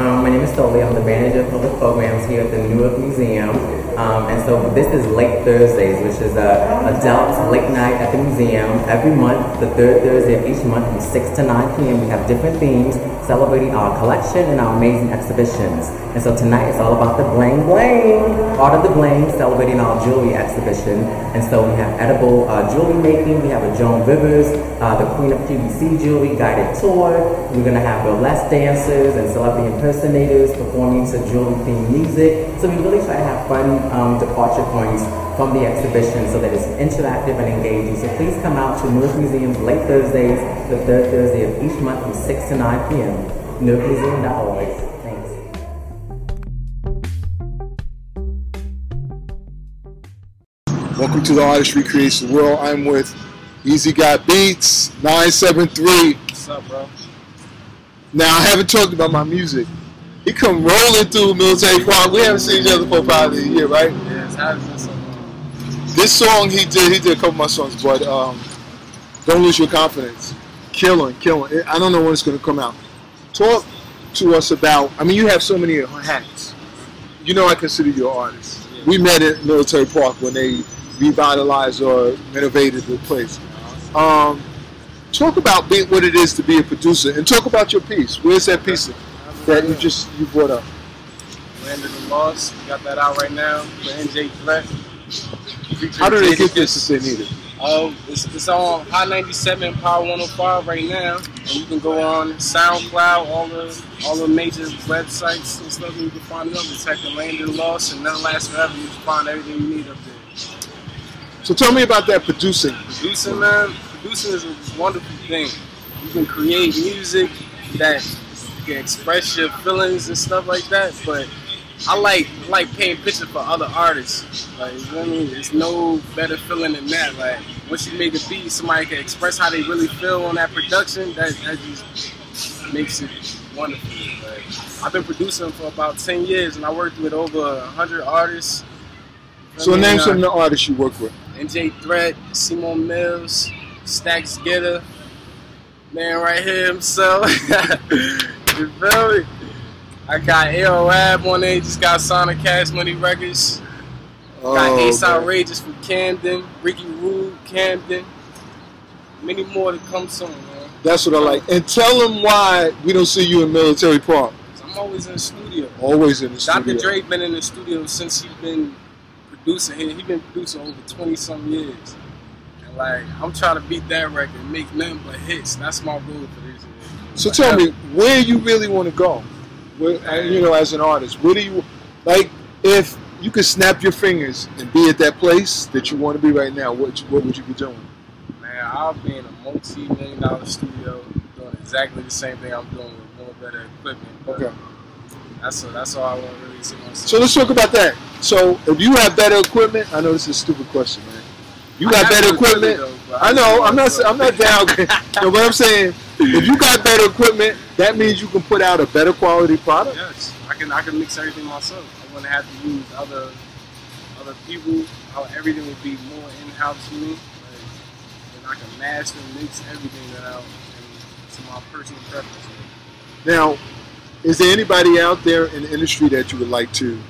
My name is Ole. I'm the manager of public programs here at the Newark Museum. And so this is Late Thursdays, which is adult late night at the museum. Every month, the third Thursday of each month from 6 to 9 p.m. we have different themes celebrating our collection and our amazing exhibitions. And so tonight it's all about the bling bling, Art of the Bling, celebrating our jewelry exhibition. And so we have edible jewelry making. We have a Joan Rivers, the Queen of PVC jewelry guided tour. We're going to have burlesque dancers and celebrity impersonators performing to jewelry-themed music. So we really try to have fun departure points from the exhibition so that it's interactive and engaging. So please come out to Newark Museum's late Thursdays, the third Thursday of each month from 6 to 9 p.m. NewarkMuseum.org. Thanks. Welcome to the Artist Recreates the World. I'm with Easy Got Beats, 973. What's up, bro? Now, I haven't talked about my music. He come rolling through Military Park. We haven't seen each other for probably a year, right? Yes, how is this song? This song he did a couple of my songs, but Don't Lose Your Confidence. Killing. I don't know when it's going to come out. Talk to us about, I mean, you have so many hats. You know I consider you an artist. Yeah. We met at Military Park when they revitalized or renovated the place. Talk about what it is to be a producer, and talk about your piece. Where's that piece that you brought up? Land of the Lost. We got that out right now for NJ Threat. How do they get this if they need it? It's on Hot 97, Power 105 right now, and you can go on SoundCloud, all the major websites and stuff, and you can find it up. It's like the Land of the Lost, and None Lasts Forever. You can find everything you need up there. So tell me about that producing. Producing, man. Producing is a wonderful thing. You can create music that you can express your feelings and stuff like that, but I like painting pictures for other artists. Like, you know what I mean? There's no better feeling than that. Like, once you make a beat, somebody can express how they really feel on that production. That just makes it wonderful. Like, I've been producing for about 10 years, and I worked with over 100 artists. So name some of the artists you work with. NJ Threat, Simone Mills, Stacks Getter, man right here himself. You feel me? I got Arab on there, just got signed to Cash Money Records. Got Ace Outrageous from Camden, Ricky Rude, Camden. Many more to come soon, man. That's what I like. And tell them why we don't see you in Military Park. I'm always in the studio. Always in the studio. Dr. Dre been in the studio since he's been producing here. He's been producing over 20-some years. And like, I'm trying to beat that record and make nothing but hits. That's my goal for this year. So tell me, where you really want to go? Where, you know, as an artist, where do you, like, if you could snap your fingers and be at that place that you want to be right now, what would you be doing? Man, I'll be in a multi-million-dollar studio doing exactly the same thing I'm doing with more better equipment. But okay. That's all I want to really see myself. So let's talk about that. So if you have better equipment, I know this is a stupid question, man. You got better equipment. Though, I know. I'm not down. No, but I'm saying, if you got better equipment, that means you can put out a better quality product. Yes, I can mix everything myself. I wouldn't have to use other people. Everything would be more in-house to me. And I can master and mix everything out to my personal preference. Now, is there anybody out there in the industry that you would like to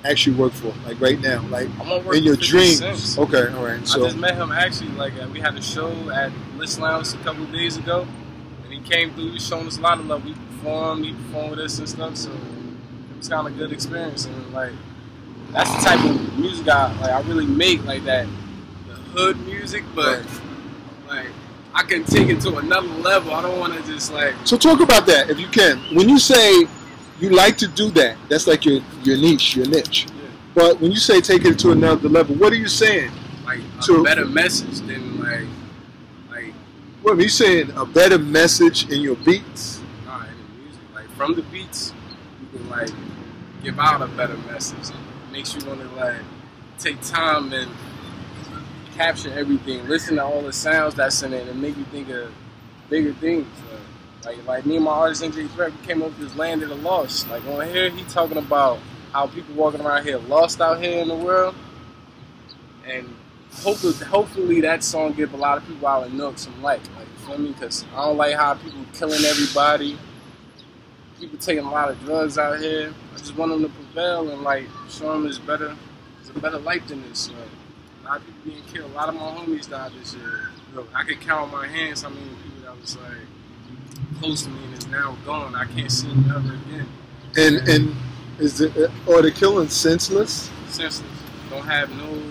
actually work for, like right now, like in your dreams? Okay, all right. So I just met him actually. Like we had a show at List Lounge a couple of days ago, and he came through. He was showing us a lot of love. He performed with us and stuff. So it was kind of a good experience. And like that's the type of music I really make, like that, the hood music. But like I can take it to another level. I don't want to just like. So talk about that if you can. When you say you like to do that, that's like your niche, your niche. Yeah. But when you say take it to another level, what are you saying? Like a better message than like. What are you saying? A better message in your beats? Nah, in the music. Like from the beats, you can like give out a better message. It makes you want to like take time and capture everything, listen to all the sounds that's in it, and make you think of bigger things. Like me and my artist NJ Threat, we came up with this Land of the Lost. Like on here, he talking about how people walking around here lost out here in the world, and hopefully that song give a lot of people out in Newark some light. Like, you feel me? Because I don't like how people killing everybody, people taking a lot of drugs out here. I just want them to prevail and like show them there's a better life than this. Like, a lot of people being killed. A lot of my homies died this year. I could count on my hands how many people that was like close to me and is now gone. I can't see them ever again. And are the killings senseless? Senseless. Don't have no,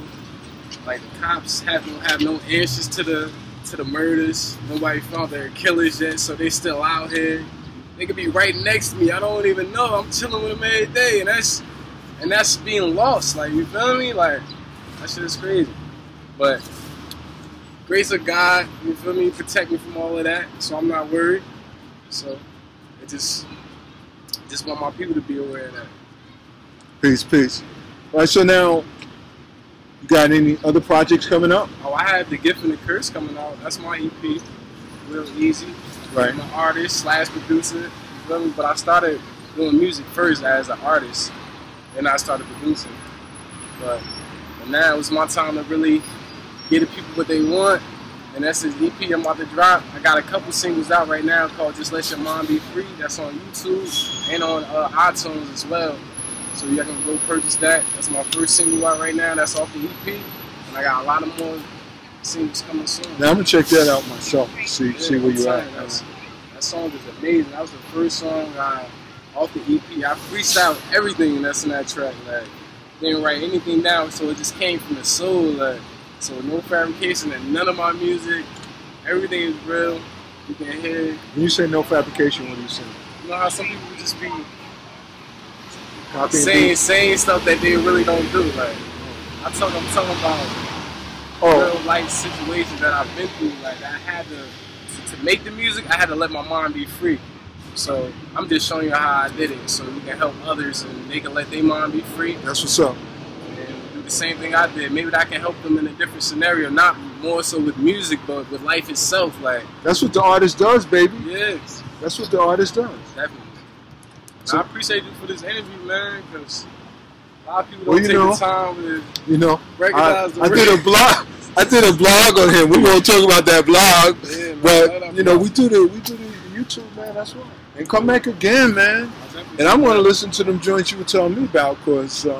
like the cops don't have no answers to the to the murders. Nobody found their killers yet, so they still out here. They could be right next to me. I don't even know. I'm chilling with them every day, and that's being lost. Like, you feel me? Like, that shit is crazy. But grace of God, you feel me, protect me from all of that, so I'm not worried. So it just want my people to be aware of that. Peace, peace. All right, so now, you got any other projects coming up? Oh, I have The Gift and the Curse coming out. That's my EP. Real easy. Right. I'm an artist / producer. You feel me? But I started doing music first as an artist. Then I started producing. But now it's my time to really get the people what they want. And that's his EP I'm about to drop. I got a couple singles out right now called Just Let Your Mind Be Free. That's on YouTube and on iTunes as well. So you can go purchase that. That's my first single out right now. That's off the EP. And I got a lot of more singles coming soon. Now I'm gonna check that out myself. See where you're at. That song is amazing. That was the first song off the EP. I freestyled everything that's in that track. Like, didn't write anything down, so it just came from the soul. Like, so no fabrication and none of my music. Everything is real. You can hear. When you say no fabrication, what are you saying? You know how some people would just be Copying saying stuff that they really don't do. Like, I'm talking about real life situations that I've been through. Like, I had to make the music, I had to let my mind be free. So I'm just showing you how I did it, so you can help others and they can let their mind be free. That's what's up. And do the same thing I did. Maybe I can help them in a different scenario, not more so with music, but with life itself. Like, that's what the artist does, baby. Yes. That's what the artist does. Definitely. So, I appreciate you for this interview, man, because a lot of people well, don't take the time to recognize the I did a blog. I did a blog on him. We won't talk about that blog, yeah, man, but you know, we do the YouTube, man. That's right. And come back again, man. And I'm going to listen to them joints you were telling me about, cause you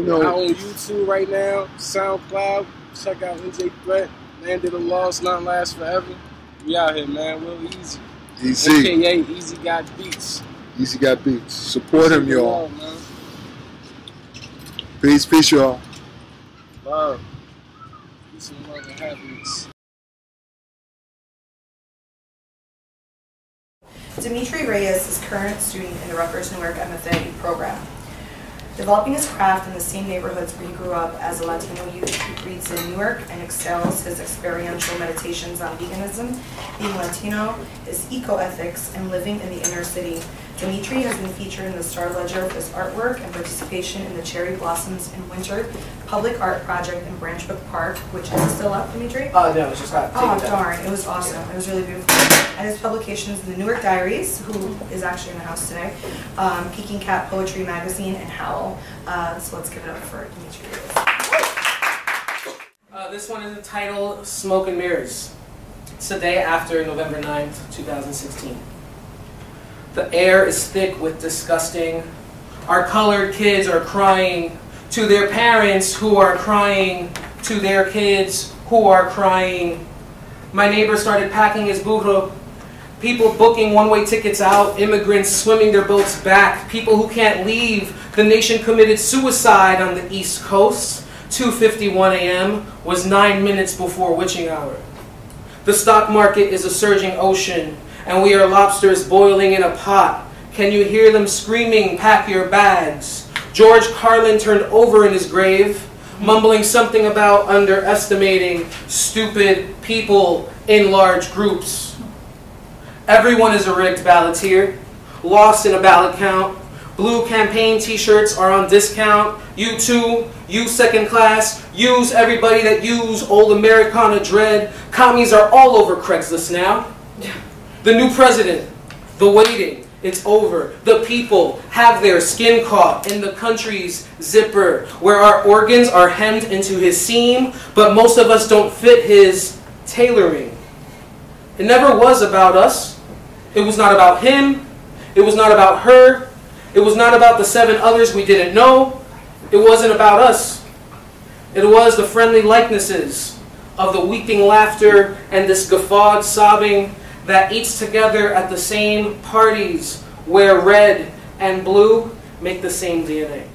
know, out on YouTube right now, SoundCloud. Check out NJ Threat, Land of the Lost, Not Last Forever. We out here, man. Real easy. Easy. AKA Easy Got Beats. Easy Got Beats. Support him, y'all. Man. Peace, peace, y'all. Love. Peace and love and happiness. Dimitri Reyes is current student in the Rutgers Newark MFA program. Developing his craft in the same neighborhoods where he grew up as a Latino youth, he reads in Newark and excels his experiential meditations on veganism, being Latino, his eco-ethics, and living in the inner city. Dimitri has been featured in the Star Ledger for his artwork and participation in the Cherry Blossoms in Winter public art project in Branchbrook Park, which is still up, Dimitri? Oh, no, it's just not. Oh, darn. It was awesome. It was really beautiful. And his publications in the Newark Diaries, who is actually in the house today, Peking Cat Poetry Magazine, and Howl. So let's give it up for Dimitri. This one is entitled Smoke and Mirrors. It's the day after November 9th, 2016. The air is thick with disgusting. Our colored kids are crying to their parents who are crying to their kids who are crying. My neighbor started packing his burro. People booking one-way tickets out, immigrants swimming their boats back, people who can't leave. The nation committed suicide on the East Coast. 2:51 a.m. was 9 minutes before witching hour. The stock market is a surging ocean, and we are lobsters boiling in a pot. Can you hear them screaming, pack your bags? George Carlin turned over in his grave, mumbling something about underestimating stupid people in large groups. Everyone is a rigged balloteer, lost in a ballot count. Blue campaign t-shirts are on discount. You too, you second class, use everybody that use old Americana dread. Commies are all over Craigslist now. The new president, the waiting, it's over. The people have their skin caught in the country's zipper, where our organs are hemmed into his seam, but most of us don't fit his tailoring. It never was about us. It was not about him. It was not about her. It was not about the 7 others we didn't know. It wasn't about us. It was the friendly likenesses of the weeping laughter and this guffawed sobbing that eats together at the same parties where red and blue make the same DNA.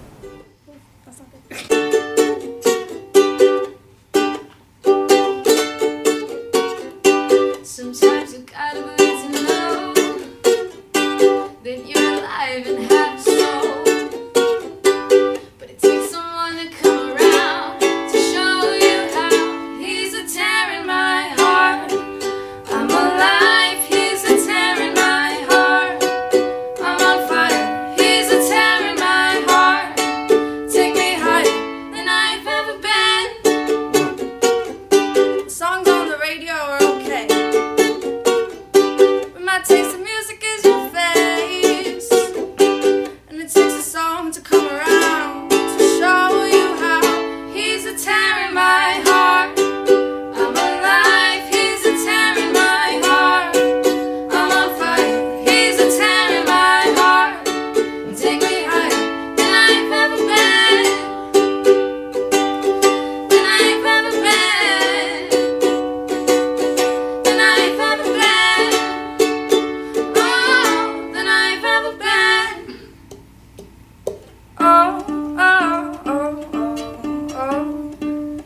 tearing my heart. Take me higher than I've ever been. Than I've ever been. Than I've ever been. Oh, than I've ever been. Oh, oh, oh, oh, oh.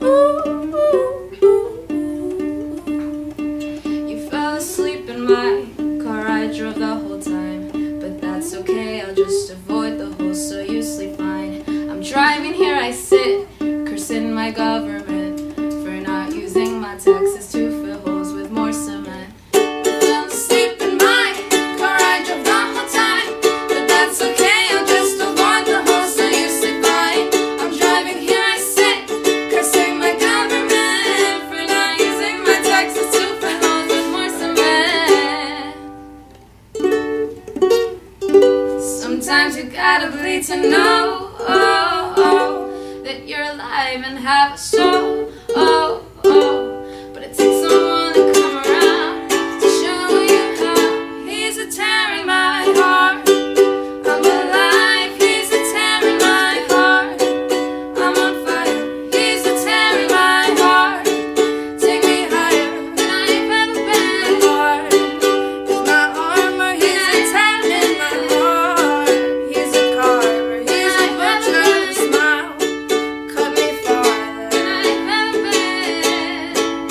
Ooh, ooh, ooh. You fell asleep in my car, I drove the whole time. But that's okay, I'll just avoid the holes so you sleep fine. I'm driving here, I sit, cursing my government for not using my taxes to fill holes with more cement. You fell asleep in my car, I drove the whole time. But that's okay, I'll just avoid the holes so you sleep fine. I'm driving here, I sit, cursing my government for not using my taxes to fill holes with more cement. Sometimes you gotta bleed to know that you're alive and have a soul. But it takes someone to come around to show you how. He's a tearing my heart. I'm alive. He's a tearing my heart. I'm on fire. He's a tearing my heart. Take me higher than I've ever been. Is my armor. He's a tearing my heart. He's a carver. He's a butcher. Smile. Cut me farther than I've ever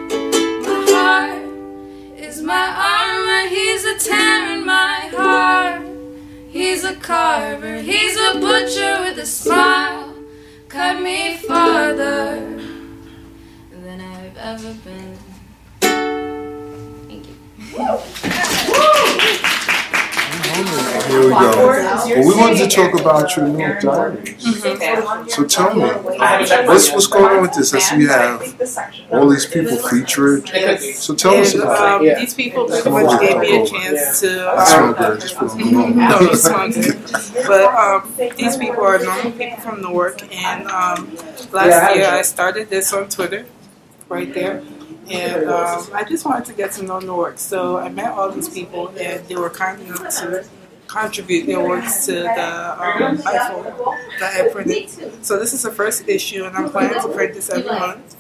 been. My heart is my armor. He's a tearing my heart. He's a carver. He's a butcher with a smile. Cut me farther than I've ever been. Thank you. Here we go. Well, we wanted to talk about your New York Diaries. So tell me, what's going on with this? I see you have all these people featured. So tell us about it. These people pretty much gave me a chance to. No, you smell good. But these people are normal people from Newark, and last year I started this on Twitter, right there. And I just wanted to get to know Newark. So I met all these people, and they were kind enough to contribute their works to the iPhone that I printed. So this is the first issue, and I'm planning to print this every month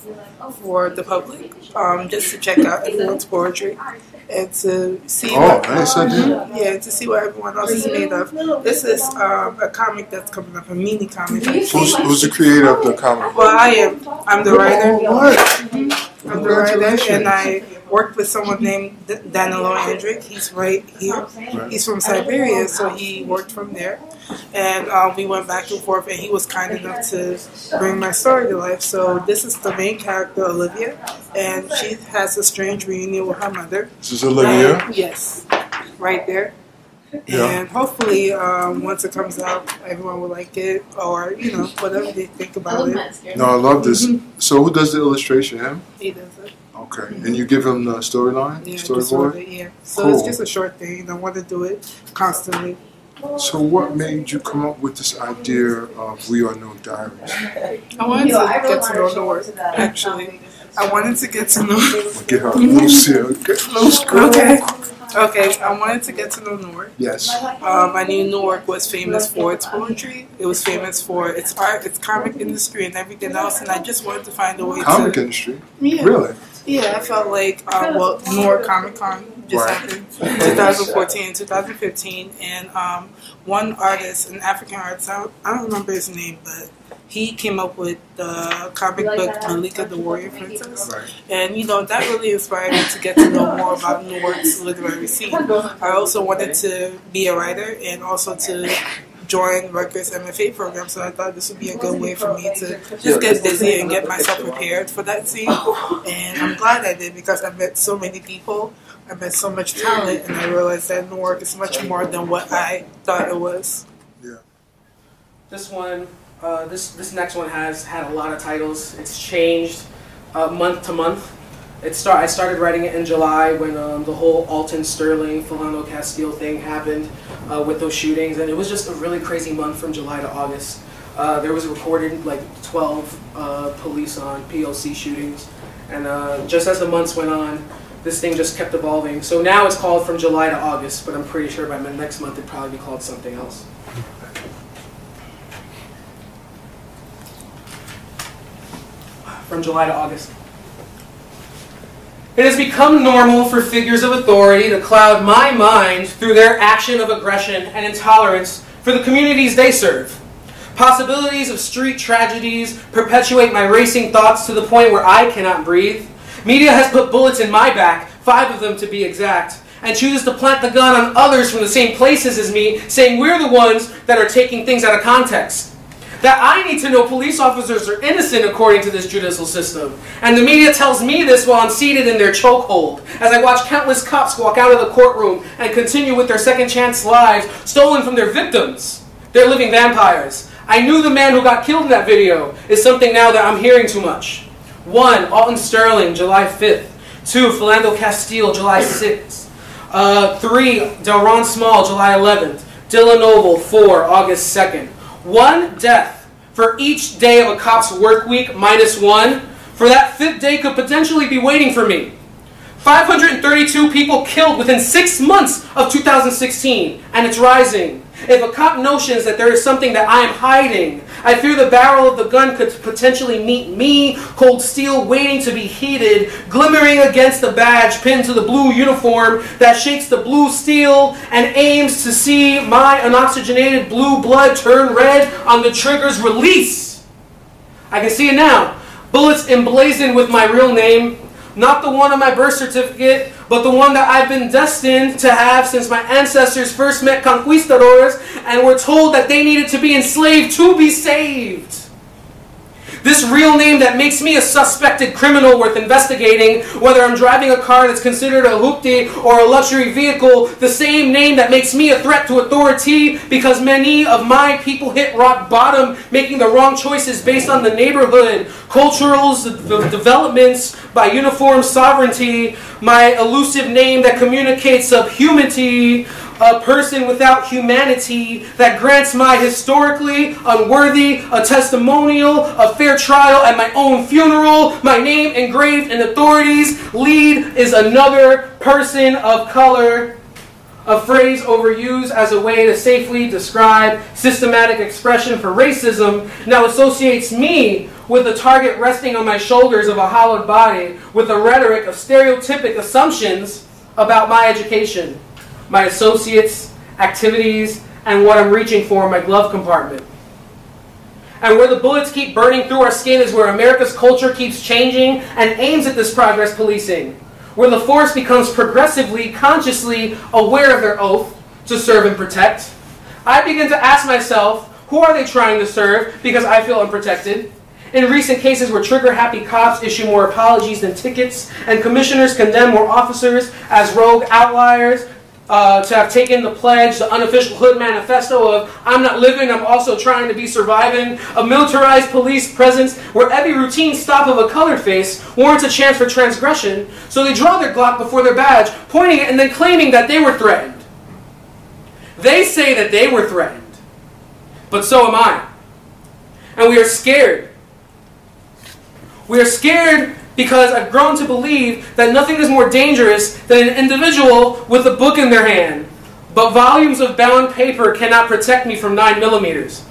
for the public, just to check out everyone's poetry and to see to see what everyone else is made of. This is a comic that's coming up, a mini comic. Who's the creator of the comic? Well, I am. I'm the writer. I'm the writer, and I worked with someone named Danilo Hendrik. He's right here. He's from Siberia, so he worked from there. And we went back and forth, and he was kind enough to bring my story to life. So this is the main character, Olivia, and she has a strange reunion with her mother. This is Olivia? Yes, right there. Yeah. And hopefully, once it comes out, everyone will like it, or, you know, whatever they think about it. No, I love this. So who does the illustration? Him? He does it. Okay. And you give him the storyline? Yeah, storyboard? Yeah. So Cool. it's just a short thing. I want to do it constantly. So what made you come up with this idea of We Are No Diaries? I wanted to get to know Newark, actually. I wanted to get to know... Get her loose here. Get loose, girl. Okay, I wanted to get to know Newark. Yes. I knew Newark was famous for its poetry. It was famous for its art, its comic industry, and everything else. And I just wanted to find a way Comic industry? Yeah. Really? Yeah, I felt like, Newark Comic Con just happened in 2014 and 2015. And one artist, an African artist, I don't remember his name, but he came up with the comic book Malika the Warrior Princess. And, you know, that really inspired me to get to know more about Newark's literary scene. I also wanted to be a writer and also to join Rutgers MFA program, so I thought this would be a good way for me to just get busy and get myself prepared for that scene. And I'm glad I did, because I met so many people, I met so much talent, and I realized that Newark is much more than what I thought it was. Yeah. This one, this next one has had a lot of titles. It's changed month to month. I started writing it in July when the whole Alton Sterling, Philando Castile thing happened with those shootings, and it was just a really crazy month from July to August. There was recorded like 12 police on POC shootings, and just as the months went on, this thing just kept evolving. So now it's called From July to August, but I'm pretty sure by next month it'd probably be called something else. From July to August. It has become normal for figures of authority to cloud my mind through their action of aggression and intolerance for the communities they serve. Possibilities of street tragedies perpetuate my racing thoughts to the point where I cannot breathe. Media has put bullets in my back, 5 of them to be exact, and chooses to plant the gun on others from the same places as me, saying we're the ones that are taking things out of context. That I need to know police officers are innocent according to this judicial system. And the media tells me this while I'm seated in their chokehold, as I watch countless cops walk out of the courtroom and continue with their second chance lives stolen from their victims. They're living vampires. I knew the man who got killed in that video is something now that I'm hearing too much. 1, Alton Sterling, July 5th. 2, Philando Castile, July 6th. 3, Delron Small, July 11th. Dylan Noble, 4, August 2nd. 1 death for each day of a cop's work week minus 1, for that 5th day could potentially be waiting for me. 532 people killed within 6 months of 2016, and it's rising. If a cop notions that there is something that I am hiding, I fear the barrel of the gun could potentially meet me, cold steel waiting to be heated, glimmering against the badge pinned to the blue uniform that shakes the blue steel and aims to see my unoxygenated blue blood turn red on the trigger's release. I can see it now. Bullets emblazoned with my real name. Not the one on my birth certificate, but the one that I've been destined to have since my ancestors first met conquistadors and were told that they needed to be enslaved to be saved. This real name that makes me a suspected criminal worth investigating, whether I'm driving a car that's considered a hoopty or a luxury vehicle, the same name that makes me a threat to authority because many of my people hit rock bottom making the wrong choices based on the neighborhood, cultural developments by uniform sovereignty, my elusive name that communicates subhumanity, a person without humanity that grants my historically unworthy a testimonial, a fair trial at my own funeral, my name engraved in authorities. Lead is another person of color, a phrase overused as a way to safely describe systematic expression for racism, now associates me with the target resting on my shoulders of a hollowed body with a rhetoric of stereotypic assumptions about my education, my associates, activities, and what I'm reaching for in my glove compartment. And where the bullets keep burning through our skin is where America's culture keeps changing and aims at this progress policing, where the force becomes progressively, consciously aware of their oath to serve and protect. I begin to ask myself, who are they trying to serve because I feel unprotected? In recent cases where trigger-happy cops issue more apologies than tickets, and commissioners condemn more officers as rogue outliers, to have taken the pledge, the unofficial hood manifesto of I'm not living, I'm also trying to be surviving, a militarized police presence where every routine stop of a colored face warrants a chance for transgression, so they draw their Glock before their badge, pointing it and then claiming that they were threatened. They say that they were threatened, but so am I. And we are scared. We are scared because I've grown to believe that nothing is more dangerous than an individual with a book in their hand. But volumes of bound paper cannot protect me from 9mm.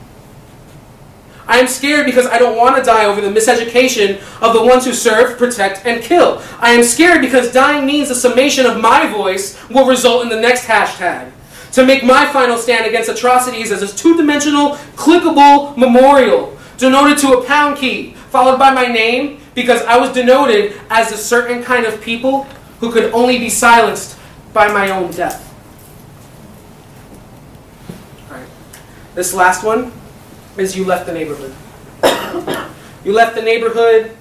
I am scared because I don't want to die over the miseducation of the ones who serve, protect, and kill. I am scared because dying means the summation of my voice will result in the next hashtag. To make my final stand against atrocities as a two-dimensional, clickable memorial, denoted to a pound key, followed by my name, because I was denoted as a certain kind of people who could only be silenced by my own death. All right. This last one is you left the neighborhood. You left the neighborhood,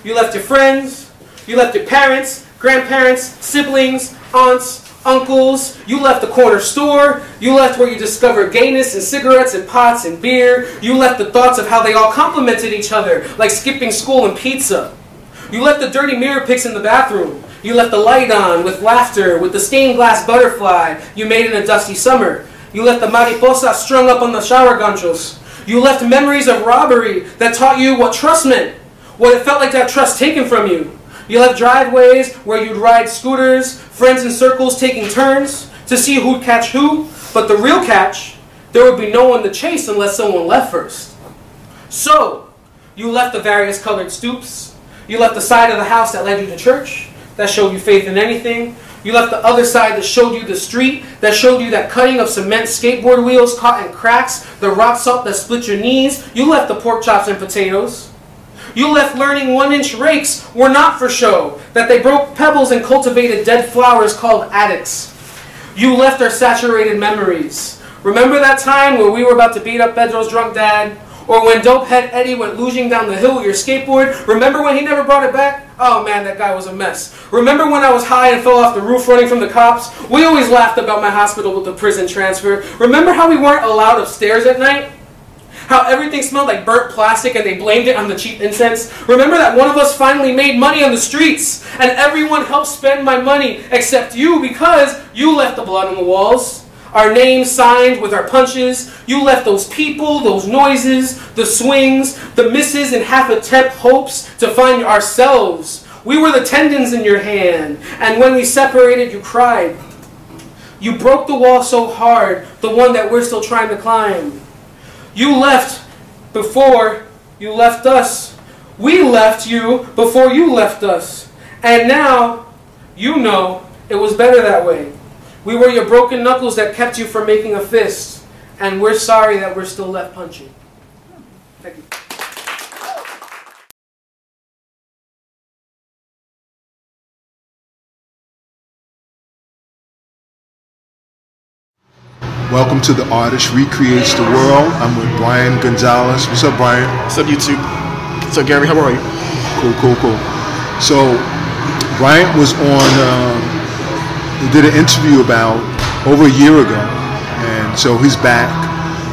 you left your friends, you left your parents, grandparents, siblings, aunts, uncles, you left the corner store, you left where you discovered gayness and cigarettes and pots and beer, you left the thoughts of how they all complemented each other, like skipping school and pizza. You left the dirty mirror pics in the bathroom, you left the light on with laughter, with the stained glass butterfly you made in a dusty summer. You left the mariposa strung up on the shower ganchos. You left memories of robbery that taught you what trust meant, what it felt like to have trust taken from you. You left driveways where you'd ride scooters, friends in circles taking turns to see who'd catch who. But the real catch, there would be no one to chase unless someone left first. So, you left the various colored stoops. You left the side of the house that led you to church, that showed you faith in anything. You left the other side that showed you the street, that showed you that cutting of cement skateboard wheels caught in cracks, the rock salt that split your knees. You left the pork chops and potatoes. You left learning 1-inch rakes were not for show, that they broke pebbles and cultivated dead flowers called addicts. You left our saturated memories. Remember that time where we were about to beat up Pedro's drunk dad? Or when dopehead Eddie went luging down the hill with your skateboard? Remember when he never brought it back? Oh man, that guy was a mess. Remember when I was high and fell off the roof running from the cops? We always laughed about my hospital with the prison transfer. Remember how we weren't allowed upstairs at night? How everything smelled like burnt plastic and they blamed it on the cheap incense? Remember that one of us finally made money on the streets and everyone helped spend my money except you because you left the blood on the walls. Our names signed with our punches. You left those people, those noises, the swings, the misses and half-attempt hopes to find ourselves. We were the tendons in your hand, and when we separated, you cried. You broke the wall so hard, the one that we're still trying to climb. You left before you left us. We left you before you left us. And now, you know, it was better that way. We were your broken knuckles that kept you from making a fist. And we're sorry that we're still left punching. Thank you. Welcome to The Artist Recreates the World. I'm with Brian Gonzalez. What's up, Brian? What's up, YouTube? What's up, Gary? How are you? Cool. So, Brian was on... we did an interview about over a year ago, and so he's back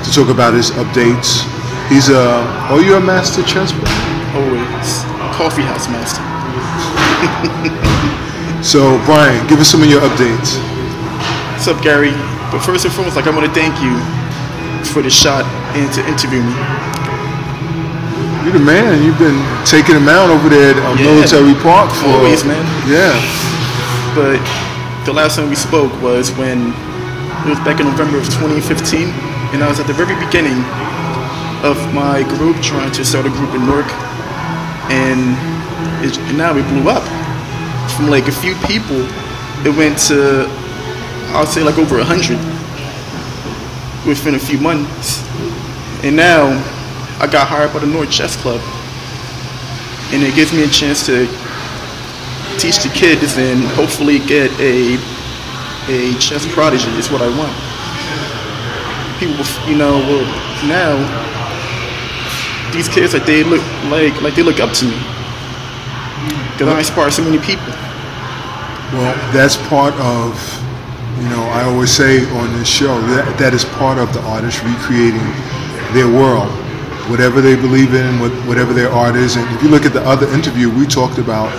to talk about his updates. He's you're a master chess player? Always. Coffee house master. So, Brian, give us some of your updates. What's up, Gary? But first and foremost, I want to thank you for the shot and to interview me. You're the man. You've been taking him out over there at Military Park for... Always, man. Yeah. But... the last time we spoke was when it was back in November of 2015, and I was at the very beginning of my group, trying to start a group in Newark, and now it blew up. From like a few people, it went to, I'll say like over 100 within a few months. And now I got hired by the Newark Chess Club, and it gives me a chance to teach the kids and hopefully get a chess prodigy is what I want. People, well, now these kids they look like they look up to me because I inspire so many people. Well, that's part of, I always say on this show that is part of the artist recreating their world, whatever they believe in, whatever their art is. And if you look at the other interview, we talked about.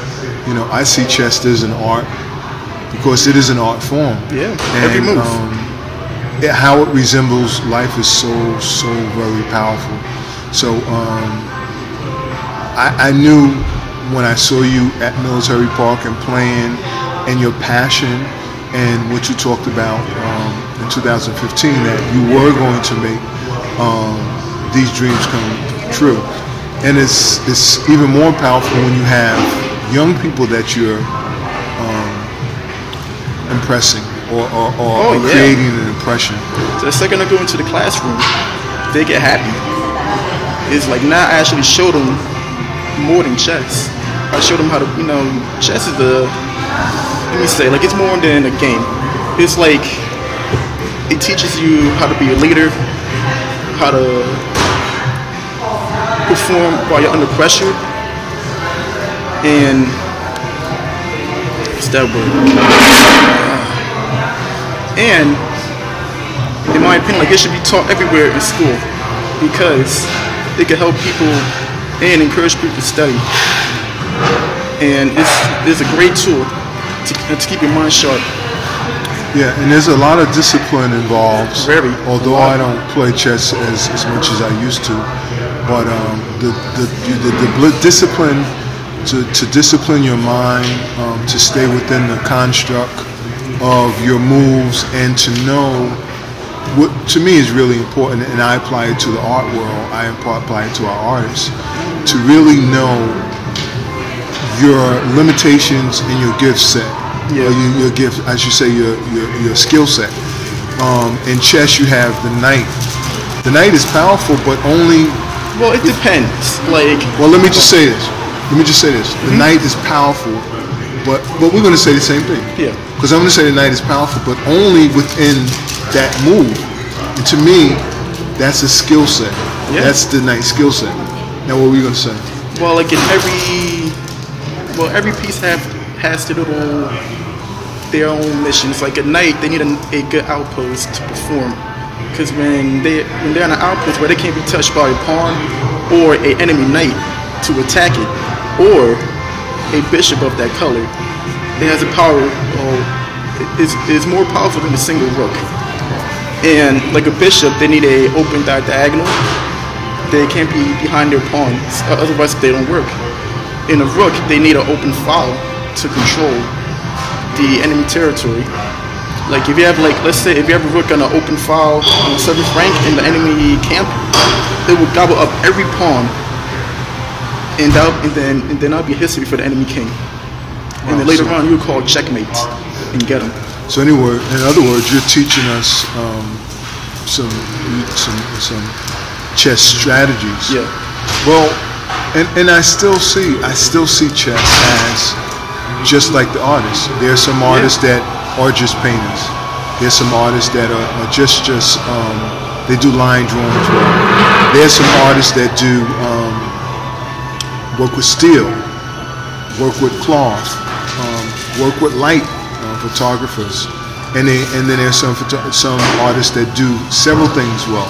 I see chess as an art because it is an art form. Yeah, and, every move. How it resembles life is so very powerful. So I knew when I saw you at Military Park and playing, and your passion and what you talked about in 2015, that you were going to make these dreams come true. And it's even more powerful when you have young people that you're impressing or creating an impression. So the second I go into the classroom, they get happy. It's like now I actually show them more than chess. I show them how to, chess is it's more than a game. It's like, it teaches you how to be a leader, how to perform while you're under pressure, and what's that word? And in my opinion, it should be taught everywhere in school because it can help people and encourage people to study. And it's a great tool to keep your mind sharp. Yeah, and there's a lot of discipline involved. Very. Although I don't play chess as much as I used to, but the discipline to discipline your mind, to stay within the construct of your moves, and to know what to me is really important, and I apply it to the art world, I apply it to our artists, to really know your limitations and your gift set, or your gift, as you say, your skill set. In chess, you have the knight. The knight is powerful, but only. Well, it depends. Well, let me just say this. The knight is powerful, but we're going to say the same thing. Yeah. Because I'm going to say the knight is powerful, but only within that move. And to me, that's a skill set. Yeah. That's the knight skill set. Now, what were you going to say? Well, like in every piece has their own missions. Like a knight, they need a good outpost to perform. Because when they're on an outpost where they can't be touched by a pawn or an enemy knight to attack it, or a bishop of that color, it has a power. Is more powerful than a single rook. And like a bishop, they need a open diagonal. They can't be behind their pawns, otherwise they don't work. In a rook, they need an open file to control the enemy territory. Like if you have, let's say if you have a rook on an open file on 7th rank in the enemy camp, it will gobble up every pawn, and then that'll be history for the enemy king. And then later on, you would call checkmate and get him. So anyway, in other words, you're teaching us some chess strategies. Yeah. Well, and I still see chess as just like the artists. There are some artists that are just painters. There's some artists that are just they do line drawing as well. There's some artists that do work with steel, work with cloth, work with light, photographers, and then there's some artists that do several things well.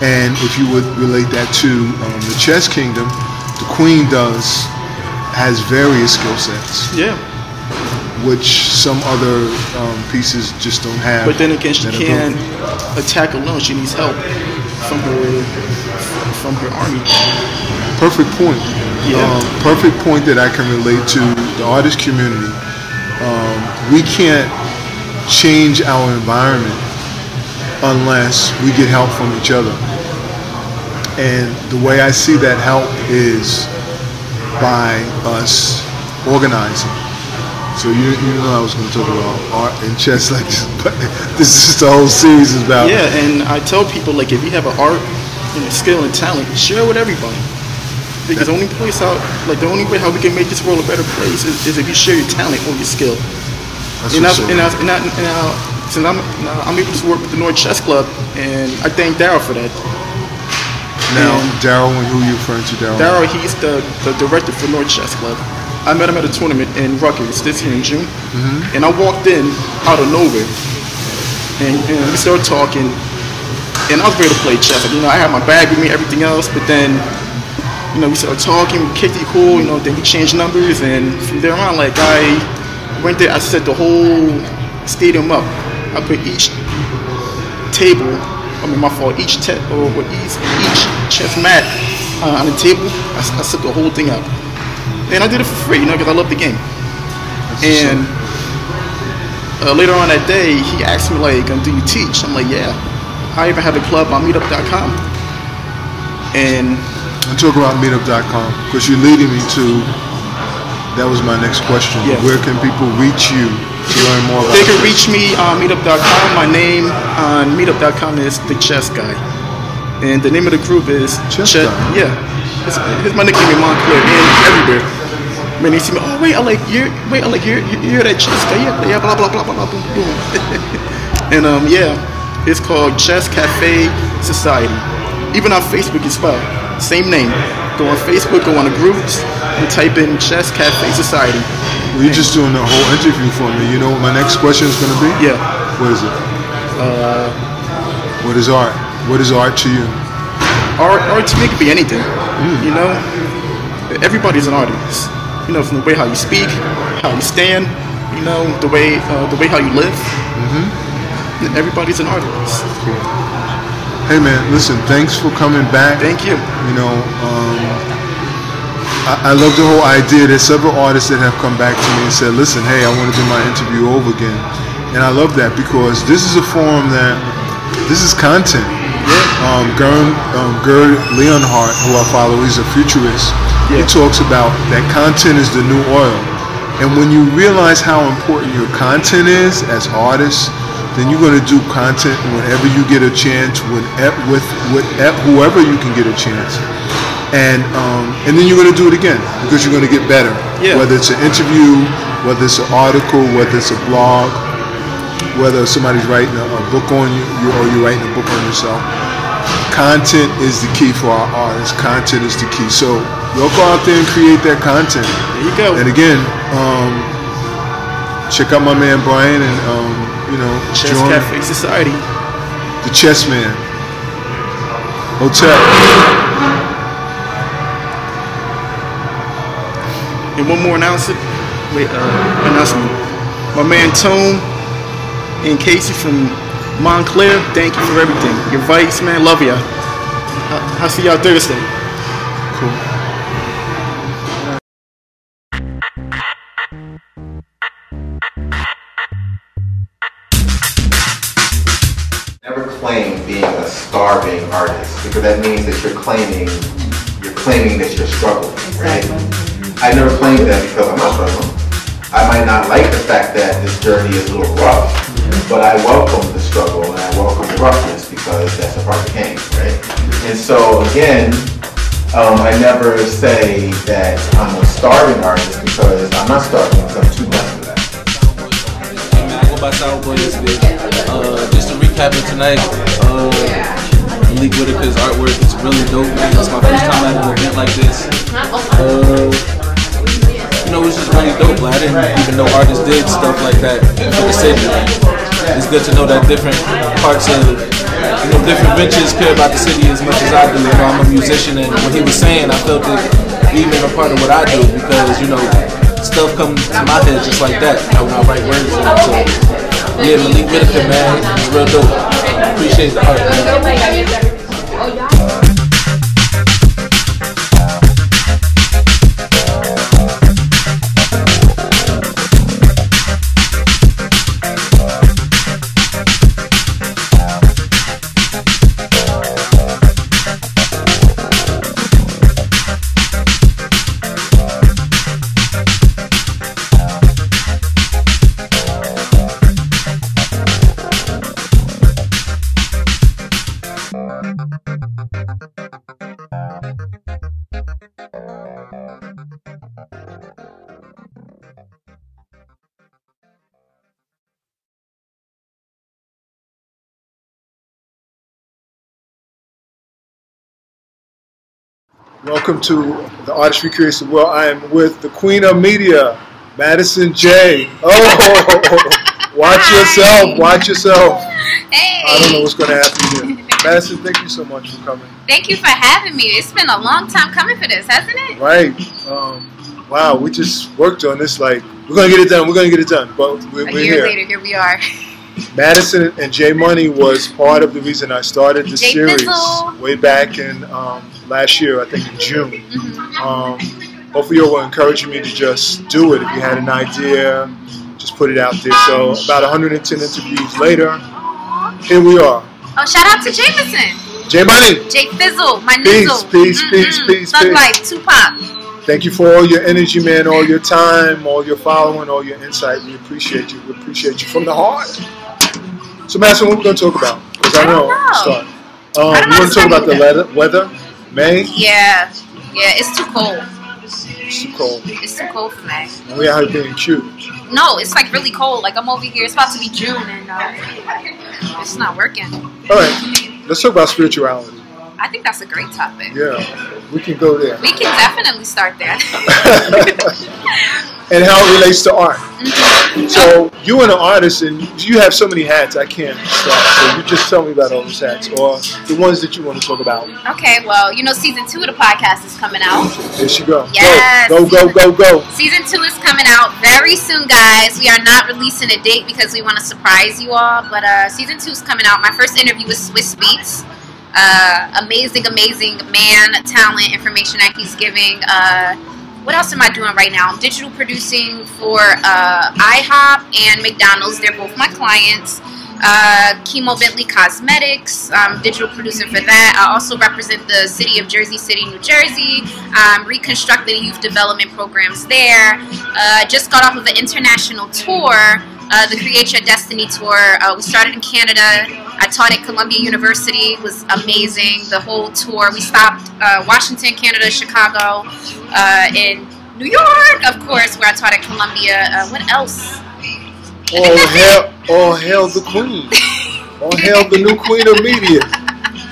And if you would relate that to the chess kingdom, the queen has various skill sets. Yeah. Which some other pieces just don't have. But then again, she can't attack alone. She needs help from her army. Perfect point. Yeah. Perfect point that I can relate to the artist community. We can't change our environment unless we get help from each other. And the way I see that help is by us organizing. So you know I was going to talk about art and chess like this, but this is the whole series is about. Yeah, and I tell people, like, if you have an art and a skill and talent, share it with everybody. Because the only way how we can make this world a better place is if you share your talent or your skill. Since I'm able to work with the Newark Chess Club, and I thank Daryl for that. Now, Daryl, who are you referring to, Daryl? Daryl, he's the director for Newark Chess Club. I met him at a tournament in Rutgers this year in June, and I walked in out of nowhere, and we started talking, and I was ready to play chess. Like, I had my bag with me, everything else, but then, we started talking, we kicked it cool, then we changed numbers, and from there on, like, I went there, I set the whole stadium up. I put each table, each chess mat on the table, I set the whole thing up. And I did it for free, because I love the game. And later on that day, he asked me, like, do you teach? I'm like, yeah. I even have a club on meetup.com. And I'm talking about meetup.com, because you're leading me to, that was my next question. Yeah. Where can people reach you to learn more about They can reach me on meetup.com. My name on meetup.com is The Chess Guy. And the name of the group is Chess Guy. Yeah. It's my nickname in Montclair and everywhere. When they see me, oh wait, you're that chess guy, yeah, blah blah blah blah blah boom. And it's called Chess Cafe Society. Even on Facebook as well, same name. Go on Facebook, go on the groups, and type in Chess Cafe Society. Well, you're just doing the whole interview for me. You know what my next question is going to be? Yeah. What is it? What is art? What is art to you? Art to me could be anything. Everybody's an artist. From the way how you speak, how you stand, the way how you live. Everybody's an artist. Cool. Hey man, listen, thanks for coming back. Thank you. I love the whole idea. There's several artists that have come back to me and said, listen, hey, I want to do my interview over again. And I love that because this is a form that, this is content. Gerd Leonhardt, who I follow, he's a futurist. He talks about that content is the new oil. And when you realize how important your content is as artists, then you're going to do content whenever you get a chance, with whoever you can get a chance. And then you're going to do it again because you're going to get better. Whether it's an interview, whether it's an article, whether it's a blog, whether somebody's writing a book on you or you're writing a book on yourself. Content is the key for our artists. Content is the key. So you'll go out there and create that content. There you go. And again, check out my man Brian and Chess join Cafe Society, the Chess Man Hotel. And one more announcement. Announcement. My man Tone and Casey from Montclair, thank you for everything. Your advice, man, love ya. I'll see y'all Thursday. Cool. Never claim being a starving artist because that means that you're claiming that you're struggling, right? I never claimed that because I'm not struggling. I might not like the fact that this journey is a little rough, but I welcome the struggle and I welcome the roughness because that's a part of the game, right? And so again, I never say that I'm a starving artist because I'm not starving because I'm too much for that. I go by Sourboy this week. Just to recap it tonight, Malik Whitaker's artwork is really dope, man. It's my first time at an event like this. It's just really dope. Like, I didn't even know artists did stuff like that for the city. It's good to know that different parts of, different ventures care about the city as much as I do. I'm a musician, and what he was saying, I felt it even a part of what I do because, stuff comes to my head just like that when I write words. So, yeah, Malik Whitaker, man, it's real dope. Appreciate the art, man. Welcome to the Artistry Creates the World. I am with the Queen of Media, Madison J. Oh, watch yourself, watch yourself. Hey. I don't know what's going to happen here. Madison, thank you so much for coming. Thank you for having me. It's been a long time coming for this, hasn't it? Right. Wow, we just worked on this like, we're going to get it done, we're going to get it done. But we're here. A year later, here we are. Madison and J Money was part of the reason I started the series way back in last year, I think in June. Hopefully you were encouraging me to just do it. If you had an idea, just put it out there. So about 110 interviews later, here we are. Oh, shout out to Jameson. J Money. J Fizzle, my peace, nizzle. Peace. Thug Life, Tupac. Thank you for all your energy, man, all your time, all your following, all your insight. We appreciate you. We appreciate you from the heart. So, Madison, what are we going to talk about? Because I know. Start. We want to talk about the weather. May? Yeah, it's too cold. It's too cold. It's too cold for May. And we out here being cute. No, it's like really cold. Like I'm over here. It's about to be June, and it's not working. All right, let's talk about spirituality. I think that's a great topic. Yeah, we can go there. We can definitely start there. And how it relates to art. So you are an artist, and you have so many hats. I can't start. So you just tell me about all those hats, or the ones that you want to talk about. Okay, well, season 2 of the podcast is coming out. There she go. Yes. Go. Season 2 is coming out very soon, guys. We are not releasing a date because we want to surprise you all, but season 2 is coming out. My first interview was Swiss Beats. Amazing man, talent, information that he's giving. what else am I doing right now? I'm digital producing for IHOP and McDonald's. They're both my clients. Chemo Bentley Cosmetics, digital producer for that. I also represent the city of Jersey City, New Jersey. Reconstructing youth development programs there. Just got off of an international tour, the Create Your Destiny tour. We started in Canada. I taught at Columbia University. It was amazing, the whole tour. We stopped Washington, Canada, Chicago, in New York, of course, where I taught at Columbia. What else? All hail the queen. All hail the new queen of media.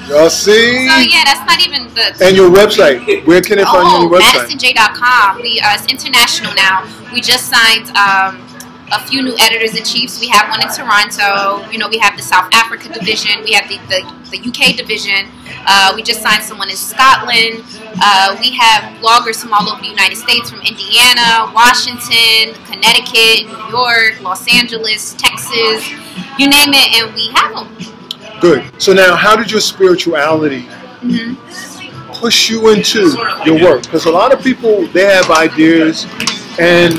Y'all see? So yeah, that's not even the... And your website. Where can they find you on your website? MadisonJ.com. It's international now. We just signed a few new editors-in-chiefs. We have one in Toronto. You know, we have the South Africa division. We have the UK division. We just signed someone in Scotland. We have bloggers from all over the United States, from Indiana, Washington, Connecticut, New York, Los Angeles, Texas, you name it, and we have them. Good. So now, how did your spirituality push you into your work? Because a lot of people, they have ideas, and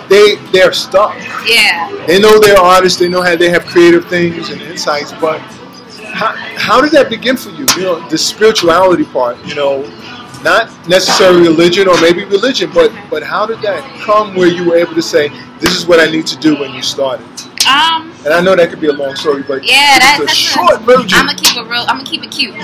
they're stuck. Yeah. They know they're artists. They know how they have creative things and insights, but how did that begin for you? You know, the spirituality part. You know, not necessarily religion or maybe religion, but how did that come where you were able to say, "This is what I need to do" when you started? And I know that could be a long story, but yeah, that's a short version. I'm gonna keep it cute.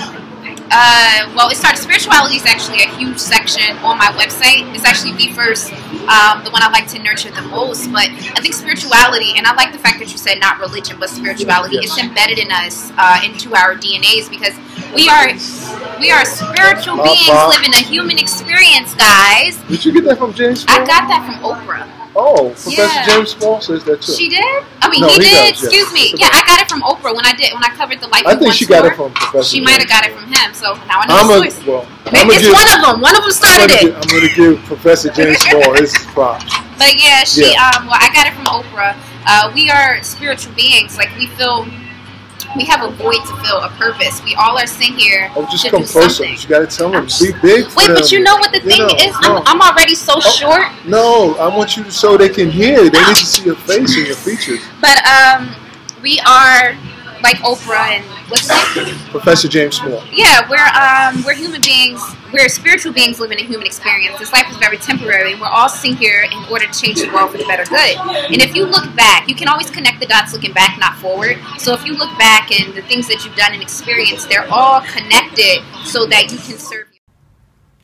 Well, it started. Spirituality is actually a huge section on my website. It's actually the first, the one I like to nurture the most. But I think spirituality, and I like the fact that you said not religion, but spirituality. Yes. It's embedded in us, into our DNAs, because we are spiritual beings living a human experience, guys. Did you get that from James? I got that from Oprah. Oh, Professor James Small says that too. She did? I mean, no, he did. Excuse me. Yeah, I got it from Oprah when I covered the Life. I think she got it from Professor. She might have got it from him. So now I know the source. Well, it's one of them. One of them started it. I'm going to give Professor James Small his props. But yeah, well, I got it from Oprah. We are spiritual beings. Like, we have a void to fill, a purpose. We all are sent here just to come do something. You got to tell them. Be big for Wait, them. but you know what the thing is? I'm already so short. No, I want you so they can hear. They need to see your face and your features. But we are like Oprah and what's that? Professor James Small. Yeah, we're human beings. We're spiritual beings living a human experience. This life is very temporary. We're all sent here in order to change the world for the better good. And if you look back, you can always connect the dots looking back, not forward. So if you look back and the things that you've done and experienced, they're all connected so that you can serve you.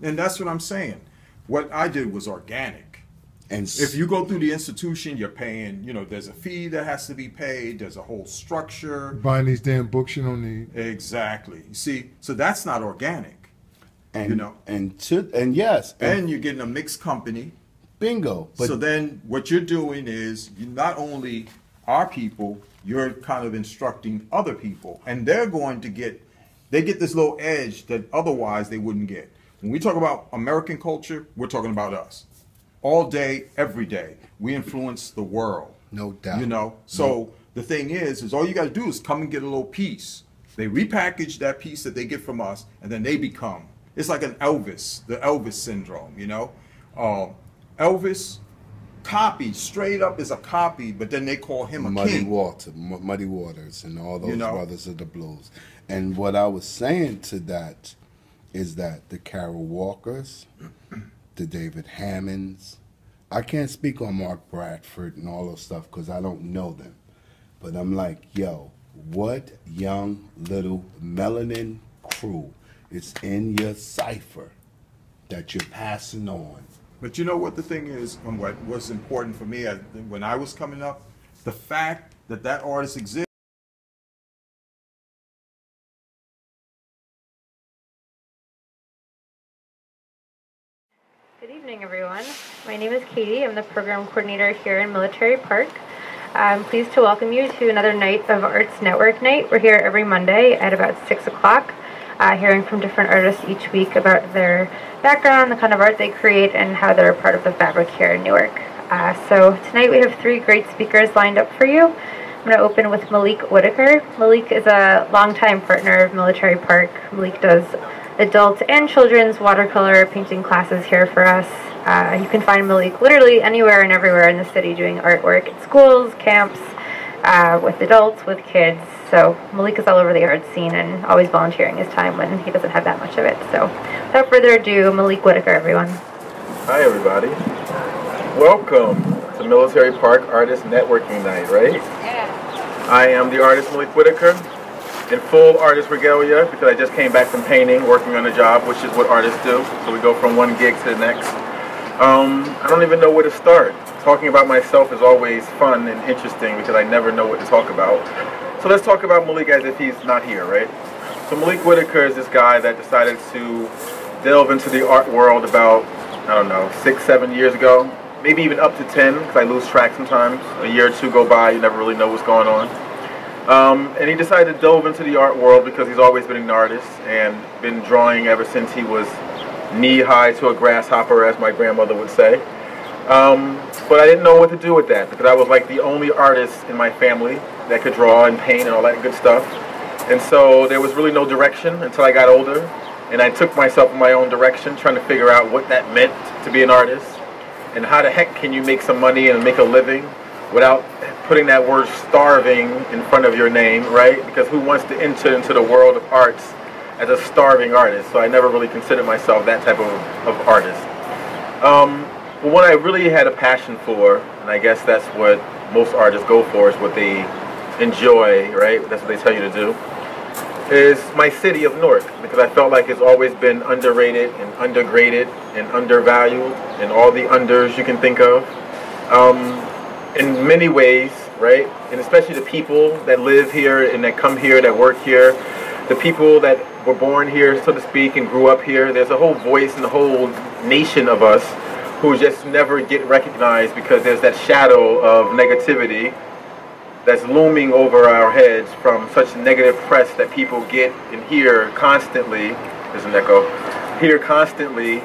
And that's what I'm saying. What I did was organic. And if you go through the institution, you're paying, you know, there's a fee that has to be paid. There's a whole structure. Buying these damn books you don't need. Exactly. You see, so that's not organic. And, you know, and yes, and you're getting a mixed company. Bingo. But so then what you're doing is you not only are people, you're kind of instructing other people, and they're going to get this little edge that otherwise they wouldn't get. When we talk about American culture, we're talking about us. All day, every day, we influence the world. No doubt. You know, so the thing is all you got to do is come and get a little piece. They repackage that piece that they get from us, and then they become. It's like an Elvis, the Elvis syndrome, you know. Elvis copied, straight up is a copy, but then they call him a king. Muddy Waters and all those brothers of the blues. And what I was saying to that is that the Carol Walkers, the David Hammonds, I can't speak on Mark Bradford and all those stuff because I don't know them. But I'm like, yo, what young little melanin crew is in your cipher that you're passing on? But you know what the thing is, and what was important for me when I was coming up, the fact that that artist exists. Good evening, everyone. My name is Katie. I'm the program coordinator here in Military Park. I'm pleased to welcome you to another night of Arts Network Night. We're here every Monday at about 6 o'clock, hearing from different artists each week about their background, the kind of art they create, and how they're a part of the fabric here in Newark. So tonight we have 3 great speakers lined up for you. I'm going to open with Malik Whitaker. Malik is a longtime partner of Military Park. Malik does adult and children's watercolor painting classes here for us. You can find Malik literally anywhere and everywhere in the city doing artwork at schools, camps, with adults, with kids. So Malik is all over the art scene and always volunteering his time when he doesn't have that much of it. So without further ado, Malik Whitaker, everyone. Hi, everybody. Welcome to Military Park Artist Networking Night, right? Yeah. I am the artist Malik Whitaker in full artist regalia because I just came back from painting, working on a job, which is what artists do. So we go from one gig to the next. I don't even know where to start. Talking about myself is always fun and interesting because I never know what to talk about. So let's talk about Malik as if he's not here, right? So Malik Whitaker is this guy that decided to delve into the art world about, I don't know, 6, 7 years ago. Maybe even up to 10, because I lose track sometimes. A year or two go by, you never really know what's going on. And he decided to delve into the art world because he's always been an artist and been drawing ever since he was knee-high to a grasshopper, as my grandmother would say. But I didn't know what to do with that because I was like the only artist in my family that could draw and paint and all that good stuff. And so there was really no direction until I got older. And I took myself in my own direction, trying to figure out what that meant to be an artist. And how the heck can you make some money and make a living without putting that word starving in front of your name, right? Because who wants to enter into the world of arts as a starving artist? So I never really considered myself that type of artist. But what I really had a passion for, and I guess that's what most artists go for, is what they enjoy, right? That's what they tell you to do, is my city of Newark, because I felt like it's always been underrated and undergraded and undervalued and all the unders you can think of in many ways, right? And especially the people that live here and that come here, that work here, the people that were born here, so to speak, and grew up here. There's a whole voice and a whole nation of us who just never get recognized because there's that shadow of negativity that's looming over our heads from such negative press that people get and hear constantly. There's an echo. Hear constantly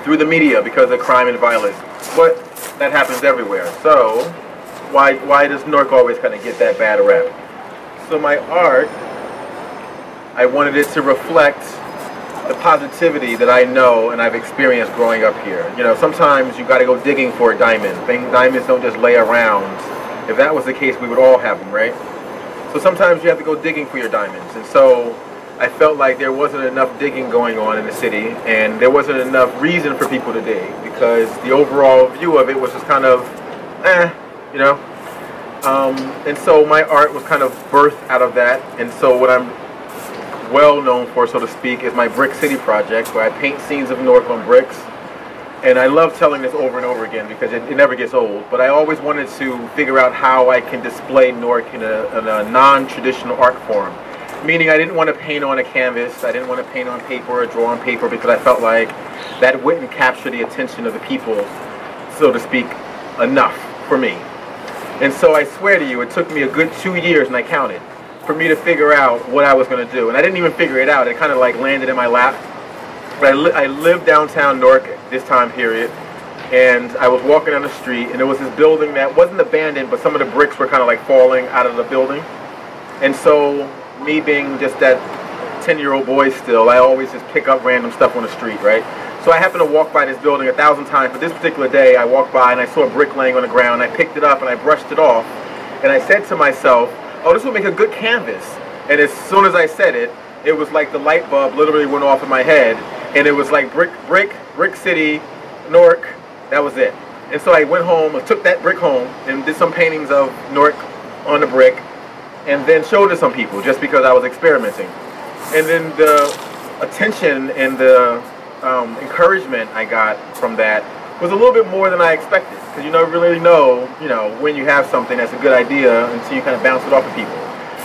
through the media because of crime and violence. But that happens everywhere. So why does Newark always kind of get that bad rap? So my art, I wanted it to reflect the positivity that I know and I've experienced growing up here. You know, sometimes you got to go digging for a diamond. Diamonds don't just lay around. If that was the case, we would all have them, right? So sometimes you have to go digging for your diamonds. And so I felt like there wasn't enough digging going on in the city, and there wasn't enough reason for people to dig because the overall view of it was just kind of, you know? And so my art was kind of birthed out of that. And so what I'm well known for, so to speak, is my Brick City project, where I paint scenes of Newark on bricks. And I love telling this over and over again because it never gets old. But I always wanted to figure out how I can display Newark in a non-traditional art form. Meaning I didn't want to paint on a canvas, I didn't want to paint on paper or draw on paper because I felt like that wouldn't capture the attention of the people, so to speak, enough for me. And so I swear to you, it took me a good 2 years, and I counted, for me to figure out what I was going to do. And I didn't even figure it out. It kind of like landed in my lap. But I lived downtown Newark this time period, and I was walking down the street, and there was this building that wasn't abandoned, but some of the bricks were kind of like falling out of the building. And so me being just that 10-year-old boy still, I always just pick up random stuff on the street, right? So I happened to walk by this building 1,000 times, but this particular day I walked by and I saw a brick laying on the ground. I picked it up and I brushed it off, and I said to myself, oh, this will make a good canvas. And as soon as I said it, it was like the light bulb literally went off in my head, and it was like Brick City, Newark, that was it. And so I went home, I took that brick home and did some paintings of Newark on the brick, and then showed it to some people just because I was experimenting. And then the attention and the encouragement I got from that was a little bit more than I expected, because you don't really know, when you have something that's a good idea until you kind of bounce it off of people.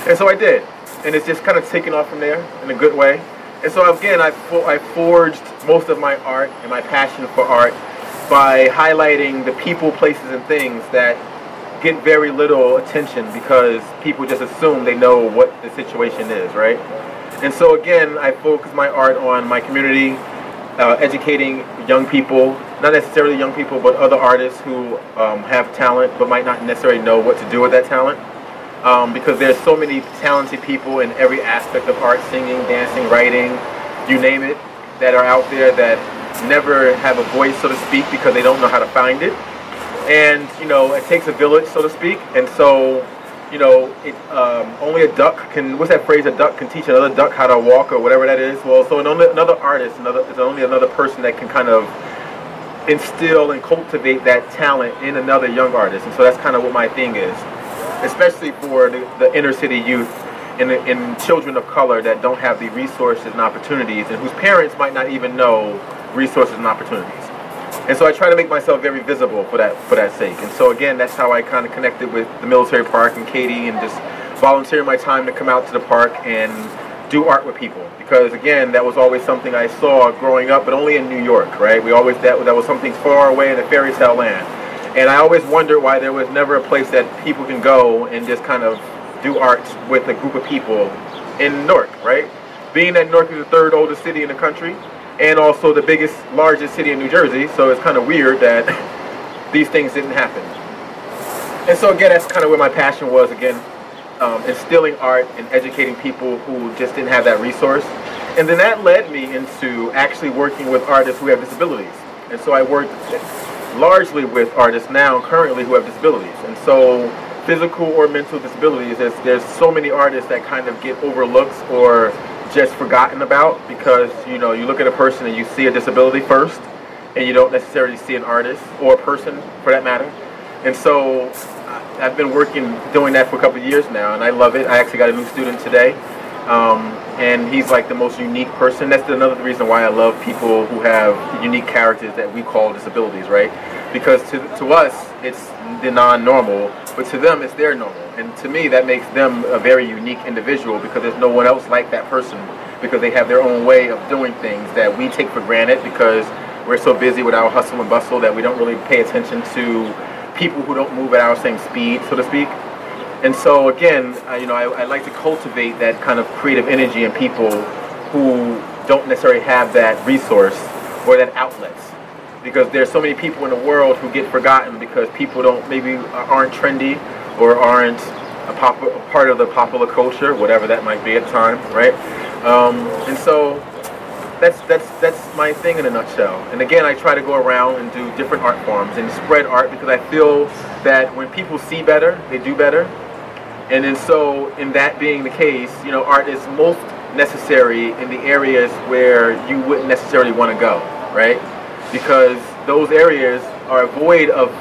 And so I did, and it's just kind of taken off from there in a good way. And so again, I forged most of my art and my passion for art by highlighting the people, places, and things that get very little attention because people just assume they know what the situation is, right? And so again, I focus my art on my community, educating young people, not necessarily young people, but other artists who have talent but might not necessarily know what to do with that talent. Because there's so many talented people in every aspect of art, singing, dancing, writing, you name it, that are out there that never have a voice, so to speak, because they don't know how to find it. And, you know, it takes a village, so to speak. And so, you know, only a duck can, what's that phrase, a duck can teach another duck how to walk or whatever that is. Well, so another artist, it's only another person that can kind of instill and cultivate that talent in another young artist. And so that's kind of what my thing is, especially for the inner city youth and children of color that don't have the resources and opportunities and whose parents might not even know resources and opportunities. And so I try to make myself very visible for that sake. And so again, that's how I kind of connected with the military park and Katie, and just volunteering my time to come out to the park and do art with people. Because again, that was always something I saw growing up, but only in New York, right? That was something far away in a fairy tale land. And I always wondered why there was never a place that people can go and just kind of do art with a group of people in Newark, right? Being that Newark is the third oldest city in the country, and also the largest city in New Jersey, so it's kind of weird that these things didn't happen. And so again, that's kind of where my passion was, again, instilling art and educating people who just didn't have that resource. And then that led me into actually working with artists who have disabilities. And so I work largely with artists now currently who have disabilities. And so physical or mental disabilities, there's so many artists that kind of get overlooked or just forgotten about, because you know, you look at a person and you see a disability first and you don't necessarily see an artist or a person for that matter. And so I've been doing that for a couple of years now, and I love it. I actually got a new student today, and he's like the most unique person. That's another reason why I love people who have unique characters that we call disabilities, right? Because to us it's the non-normal, but to them it's their normal. And to me, that makes them a very unique individual, because there's no one else like that person, because they have their own way of doing things that we take for granted because we're so busy with our hustle and bustle that we don't really pay attention to people who don't move at our same speed, so to speak. And so again, I like to cultivate that kind of creative energy in people who don't necessarily have that resource or that outlets. Because there's so many people in the world who get forgotten because people aren't trendy or aren't a part of the popular culture, whatever that might be at the time, right? And so that's my thing in a nutshell. And again, I try to go around and do different art forms and spread art, because I feel that when people see better, they do better. And then so in that being the case, you know, art is most necessary in the areas where you wouldn't necessarily want to go, right? Because those areas are void of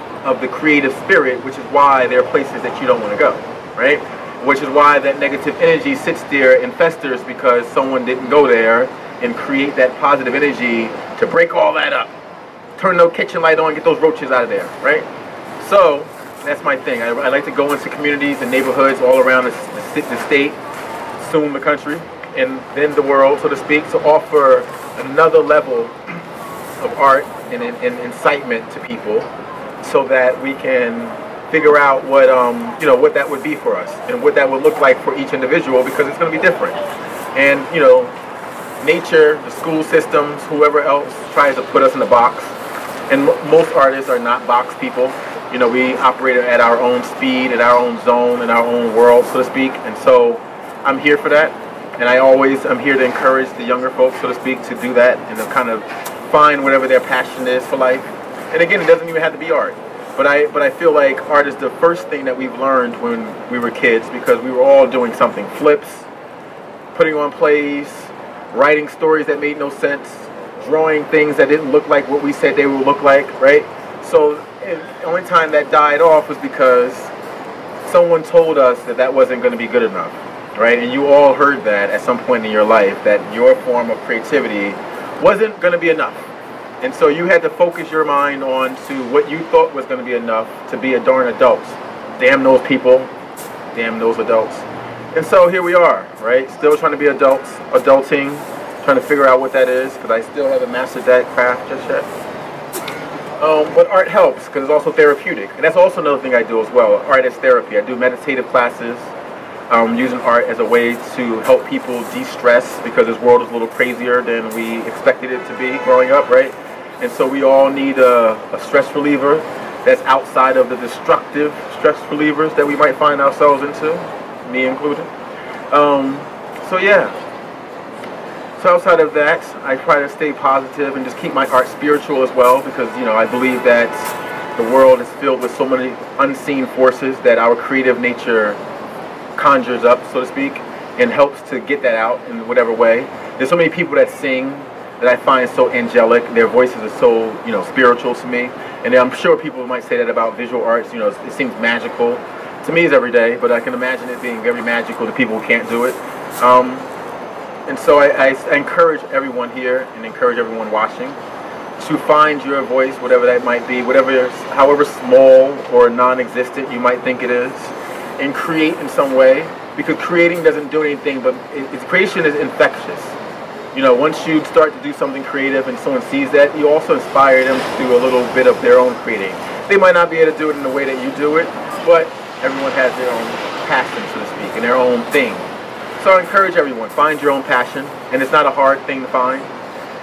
the creative spirit, which is why there are places that you don't want to go, right? Which is why that negative energy sits there and festers, because someone didn't go there and create that positive energy to break all that up. Turn the kitchen light on, get those roaches out of there, right? So that's my thing. I like to go into communities and neighborhoods all around the state, soon the country, and then the world, so to speak, to offer another level of art and incitement to people, so that we can figure out what what that would be for us and what that would look like for each individual, because it's going to be different. And you know, nature, the school systems, whoever else tries to put us in a box, and most artists are not box people. You know, we operate at our own speed, at our own zone, in our own world, so to speak. And so I'm here for that, and I'm here to encourage the younger folks, so to speak, to do that and to kind of find whatever their passion is for life. And again, it doesn't even have to be art. But I feel like art is the first thing that we've learned when we were kids, because we were all doing something. Flips, putting on plays, writing stories that made no sense, drawing things that didn't look like what we said they would look like, right? So the only time that died off was because someone told us that wasn't going to be good enough, right? And you all heard that at some point in your life, that your form of creativity wasn't going to be enough. And so you had to focus your mind on to what you thought was going to be enough to be a darn adult. Damn those people, damn those adults. And so here we are, right? Still trying to be adults, adulting, trying to figure out what that is, because I still haven't mastered that craft just yet. But art helps, because it's also therapeutic. And that's also another thing I do as well. Art is therapy. I do meditative classes, using art as a way to help people de-stress, because this world is a little crazier than we expected it to be growing up, right? And so we all need a stress reliever that's outside of the destructive stress relievers that we might find ourselves into, me included. So yeah. So outside of that, I try to stay positive and just keep my art spiritual as well, because I believe that the world is filled with so many unseen forces that our creative nature conjures up, so to speak, and helps to get that out in whatever way. There's so many people that sing that I find so angelic. Their voices are so, spiritual to me. And I'm sure people might say that about visual arts. It seems magical. To me, it's every day, but I can imagine it being very magical to people who can't do it. And so I encourage everyone here and encourage everyone watching to find your voice, whatever that might be, however small or non-existent you might think it is, and create in some way, because creating doesn't do anything, but creation is infectious. Once you start to do something creative and someone sees that, you also inspire them to do a little bit of their own creating. They might not be able to do it in the way that you do it, but everyone has their own passion, so to speak, and their own thing. So I encourage everyone, find your own passion, and it's not a hard thing to find.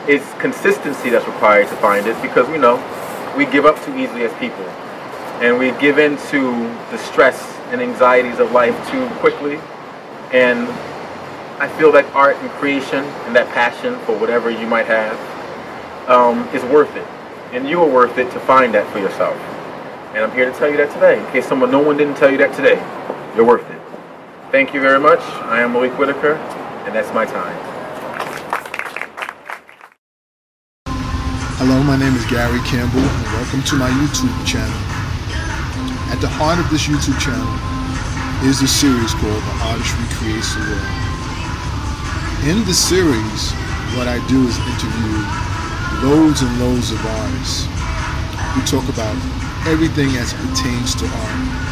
It's consistency that's required to find it, because we give up too easily as people, and we give in to the stress and anxieties of life too quickly. And I feel that art and creation and that passion for whatever you might have is worth it, and you are worth it to find that for yourself. And I'm here to tell you that today, in case no one didn't tell you that today. You're worth it. Thank you very much. I am Malik Whitaker, and that's my time. Hello, my name is Gary Campbell, and welcome to my YouTube channel. At the heart of this YouTube channel is a series called The Artist Recreates the World. In the series, what I do is interview loads and loads of artists. We talk about everything as it pertains to art.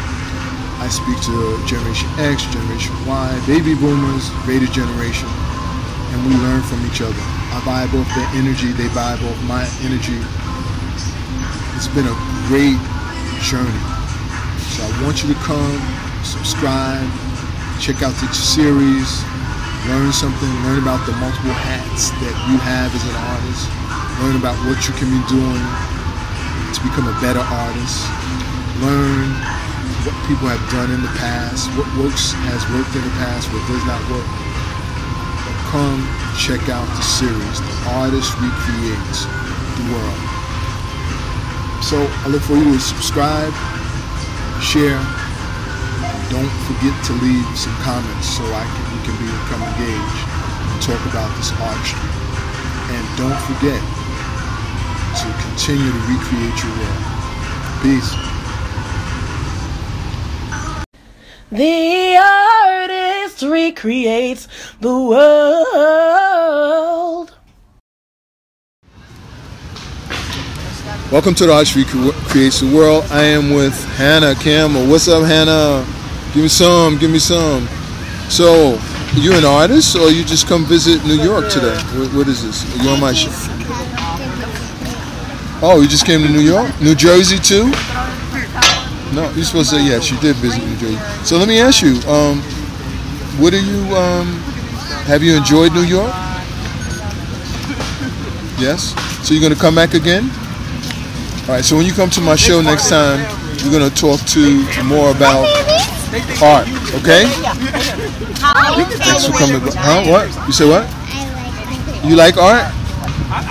I speak to Generation X, Generation Y, baby boomers, Beta generation, and we learn from each other. I vibe off their energy, they vibe off my energy. It's been a great journey. So I want you to come, subscribe, check out the series, learn something, learn about the multiple hats that you have as an artist, learn about what you can be doing to become a better artist, learn what people have done in the past, what has worked in the past, what does not work. But come check out the series, The Artist Recreates the World. So I look for you to subscribe, share, and don't forget to leave some comments so we can become engaged and talk about this artistry. And don't forget to continue to recreate your world. Peace. The artist recreates the world. Welcome to The Artist Recreates the World. I am with Hannah Campbell. What's up, Hannah? Give me some, give me some. So, you an artist, or you just come visit New York today? What is this? Are you on my show? Oh, you just came to New York? New Jersey too? No, you're supposed to say yes, you did visit New Jersey. So let me ask you, what are you, have you enjoyed New York? Yes? So you're going to come back again? Alright, so when you come to my show next time, we're going to talk more about art, okay? Thanks for coming. Huh? What? You say what? You like art?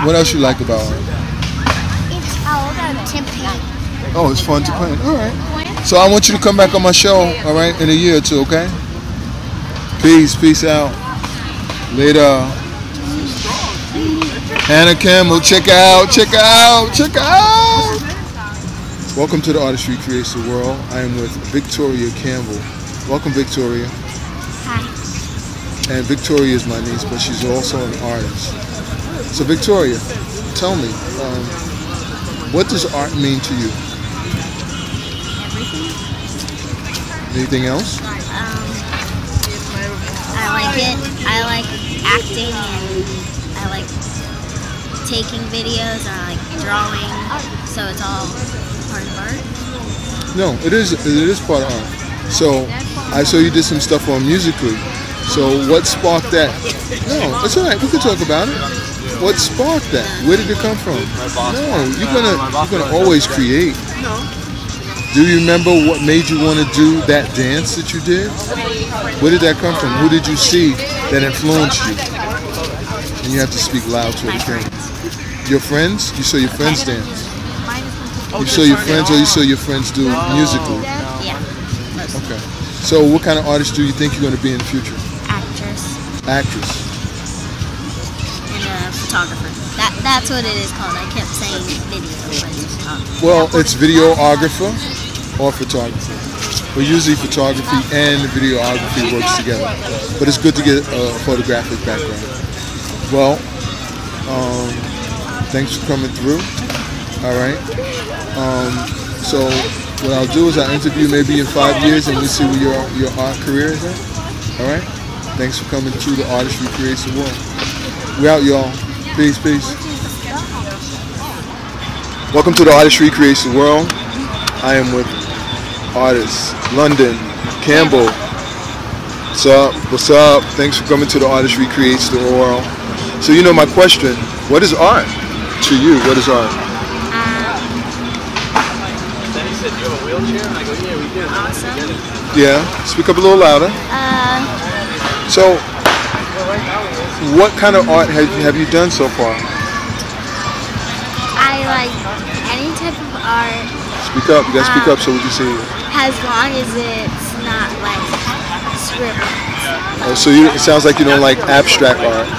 What else you like about art? It's all about to paint. Oh, it's fun to paint. Alright. So I want you to come back on my show, alright, in a year or two, okay? Peace, peace out. Later. Hannah Campbell, check out, check out, check out. Welcome to The Artist Recreates the World. I am with Victoria Campbell. Welcome, Victoria. Hi. And Victoria is my niece, but she's also an artist. So Victoria, tell me, what does art mean to you? Everything. Anything else? I like it. I like acting, and I like taking videos, and I like drawing. So it's all part of art. No, it is part of art. So I saw you did some stuff on Musically. So what sparked that? No, it's all right. We can talk about it. What sparked that? Where did it come from? No, you're gonna always create. Do you remember what made you want to do that dance that you did? Where did that come from? Who did you see that influenced you? And you have to speak loud to the camera. Your friends? You saw your friends dance? You saw your friends, or you saw your friends do musically? Yeah. Okay. So what kind of artist do you think you're going to be in the future? Actress. Actress. And a photographer. That's what it is called. I kept saying video, but it's photographer. Well, it's videographer or photographer. But usually photography and videography works together. But it's good to get a photographic background. Well, thanks for coming through. All right. So what I'll do is I'll interview maybe in 5 years and we'll see where your art career is at. All right. Thanks for coming to the Artist Recreates the World. We out, y'all. Peace, peace. Welcome to the Artist Recreates the World. I am with artist London Campbell. What's up? What's up? Thanks for coming to the Artist Recreates the World. So you know my question: what is art to you? What is art? Then he said, "You have a wheelchair?" And I go, "Yeah, we do." Awesome. Yeah. Speak up a little louder. So, what kind of art have you done so far? I like any type of art. Speak up. You gotta speak up so we can see you. As long as it's not like scribbled. Oh, so it sounds like you don't like abstract art.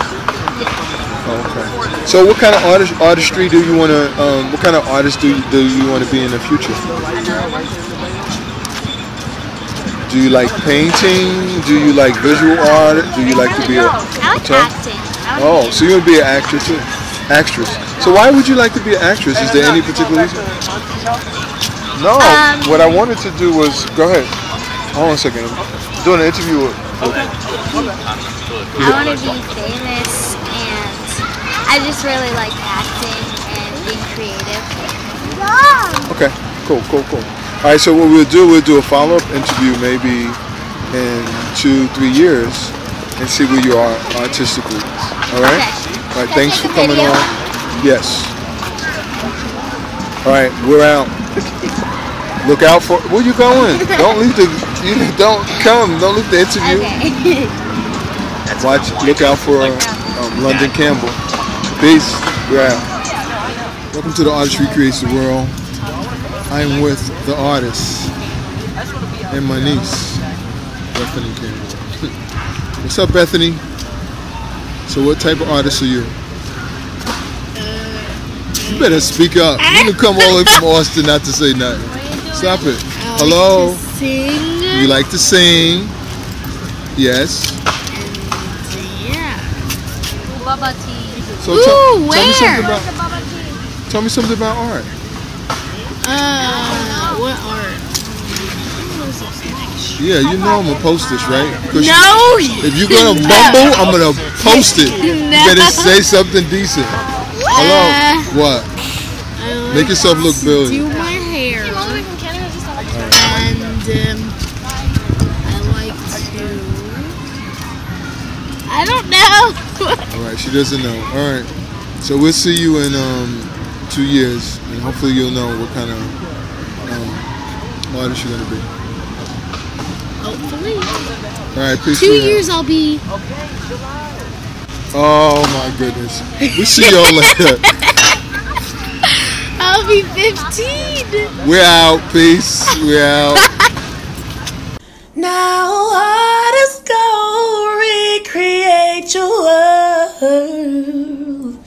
Oh, okay. So, what kind of artistry do you want to? What kind of artist do you want to be in the future? Do you like painting? Do you like visual art? Do you like to be a I like acting. Oh, so you want to be an actor too? Actress. So why would you like to be an actress? Is there any particular reason? No. What I wanted to do was go ahead. Hold on a second. I'm doing an interview with. I want to be famous, and I just really like acting and being creative. Okay. Cool. All right, so what we'll do a follow-up interview maybe in 2-3 years and see where you are artistically. All right? Okay. All right, thanks for coming on. Yes. All right, we're out. Look out for, where you going? Don't leave don't leave the interview. Okay. Look out for London Campbell. Peace. We're out. Welcome to the Artist Recreates the World. I'm with the artist and my niece, Bethany Campbell. What's up, Bethany? So what type of artist are you? You better speak up. You can come all the way from Austin not to say nothing. Stop it. Hello? Like to sing. You like to sing? Yes. Yeah. Bubba tea. So tell me something about art. What art? Yeah, you know I'm gonna post this, right? No! If you're gonna mumble, I'm gonna post it. You better say something decent. Hello? What? Make yourself look brilliant. Do my hair. And I like to... I don't know. Alright, she doesn't know. Alright. So we'll see you in 2 years, and hopefully you'll know what kind of artist you're gonna be. Hopefully. Alright, peace. 2 years I'll be... Oh my goodness. We'll see y'all later. I'll be 15. We're out. Peace. We're out. Now artists go recreate your world.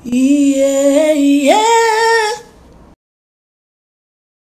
Yeah.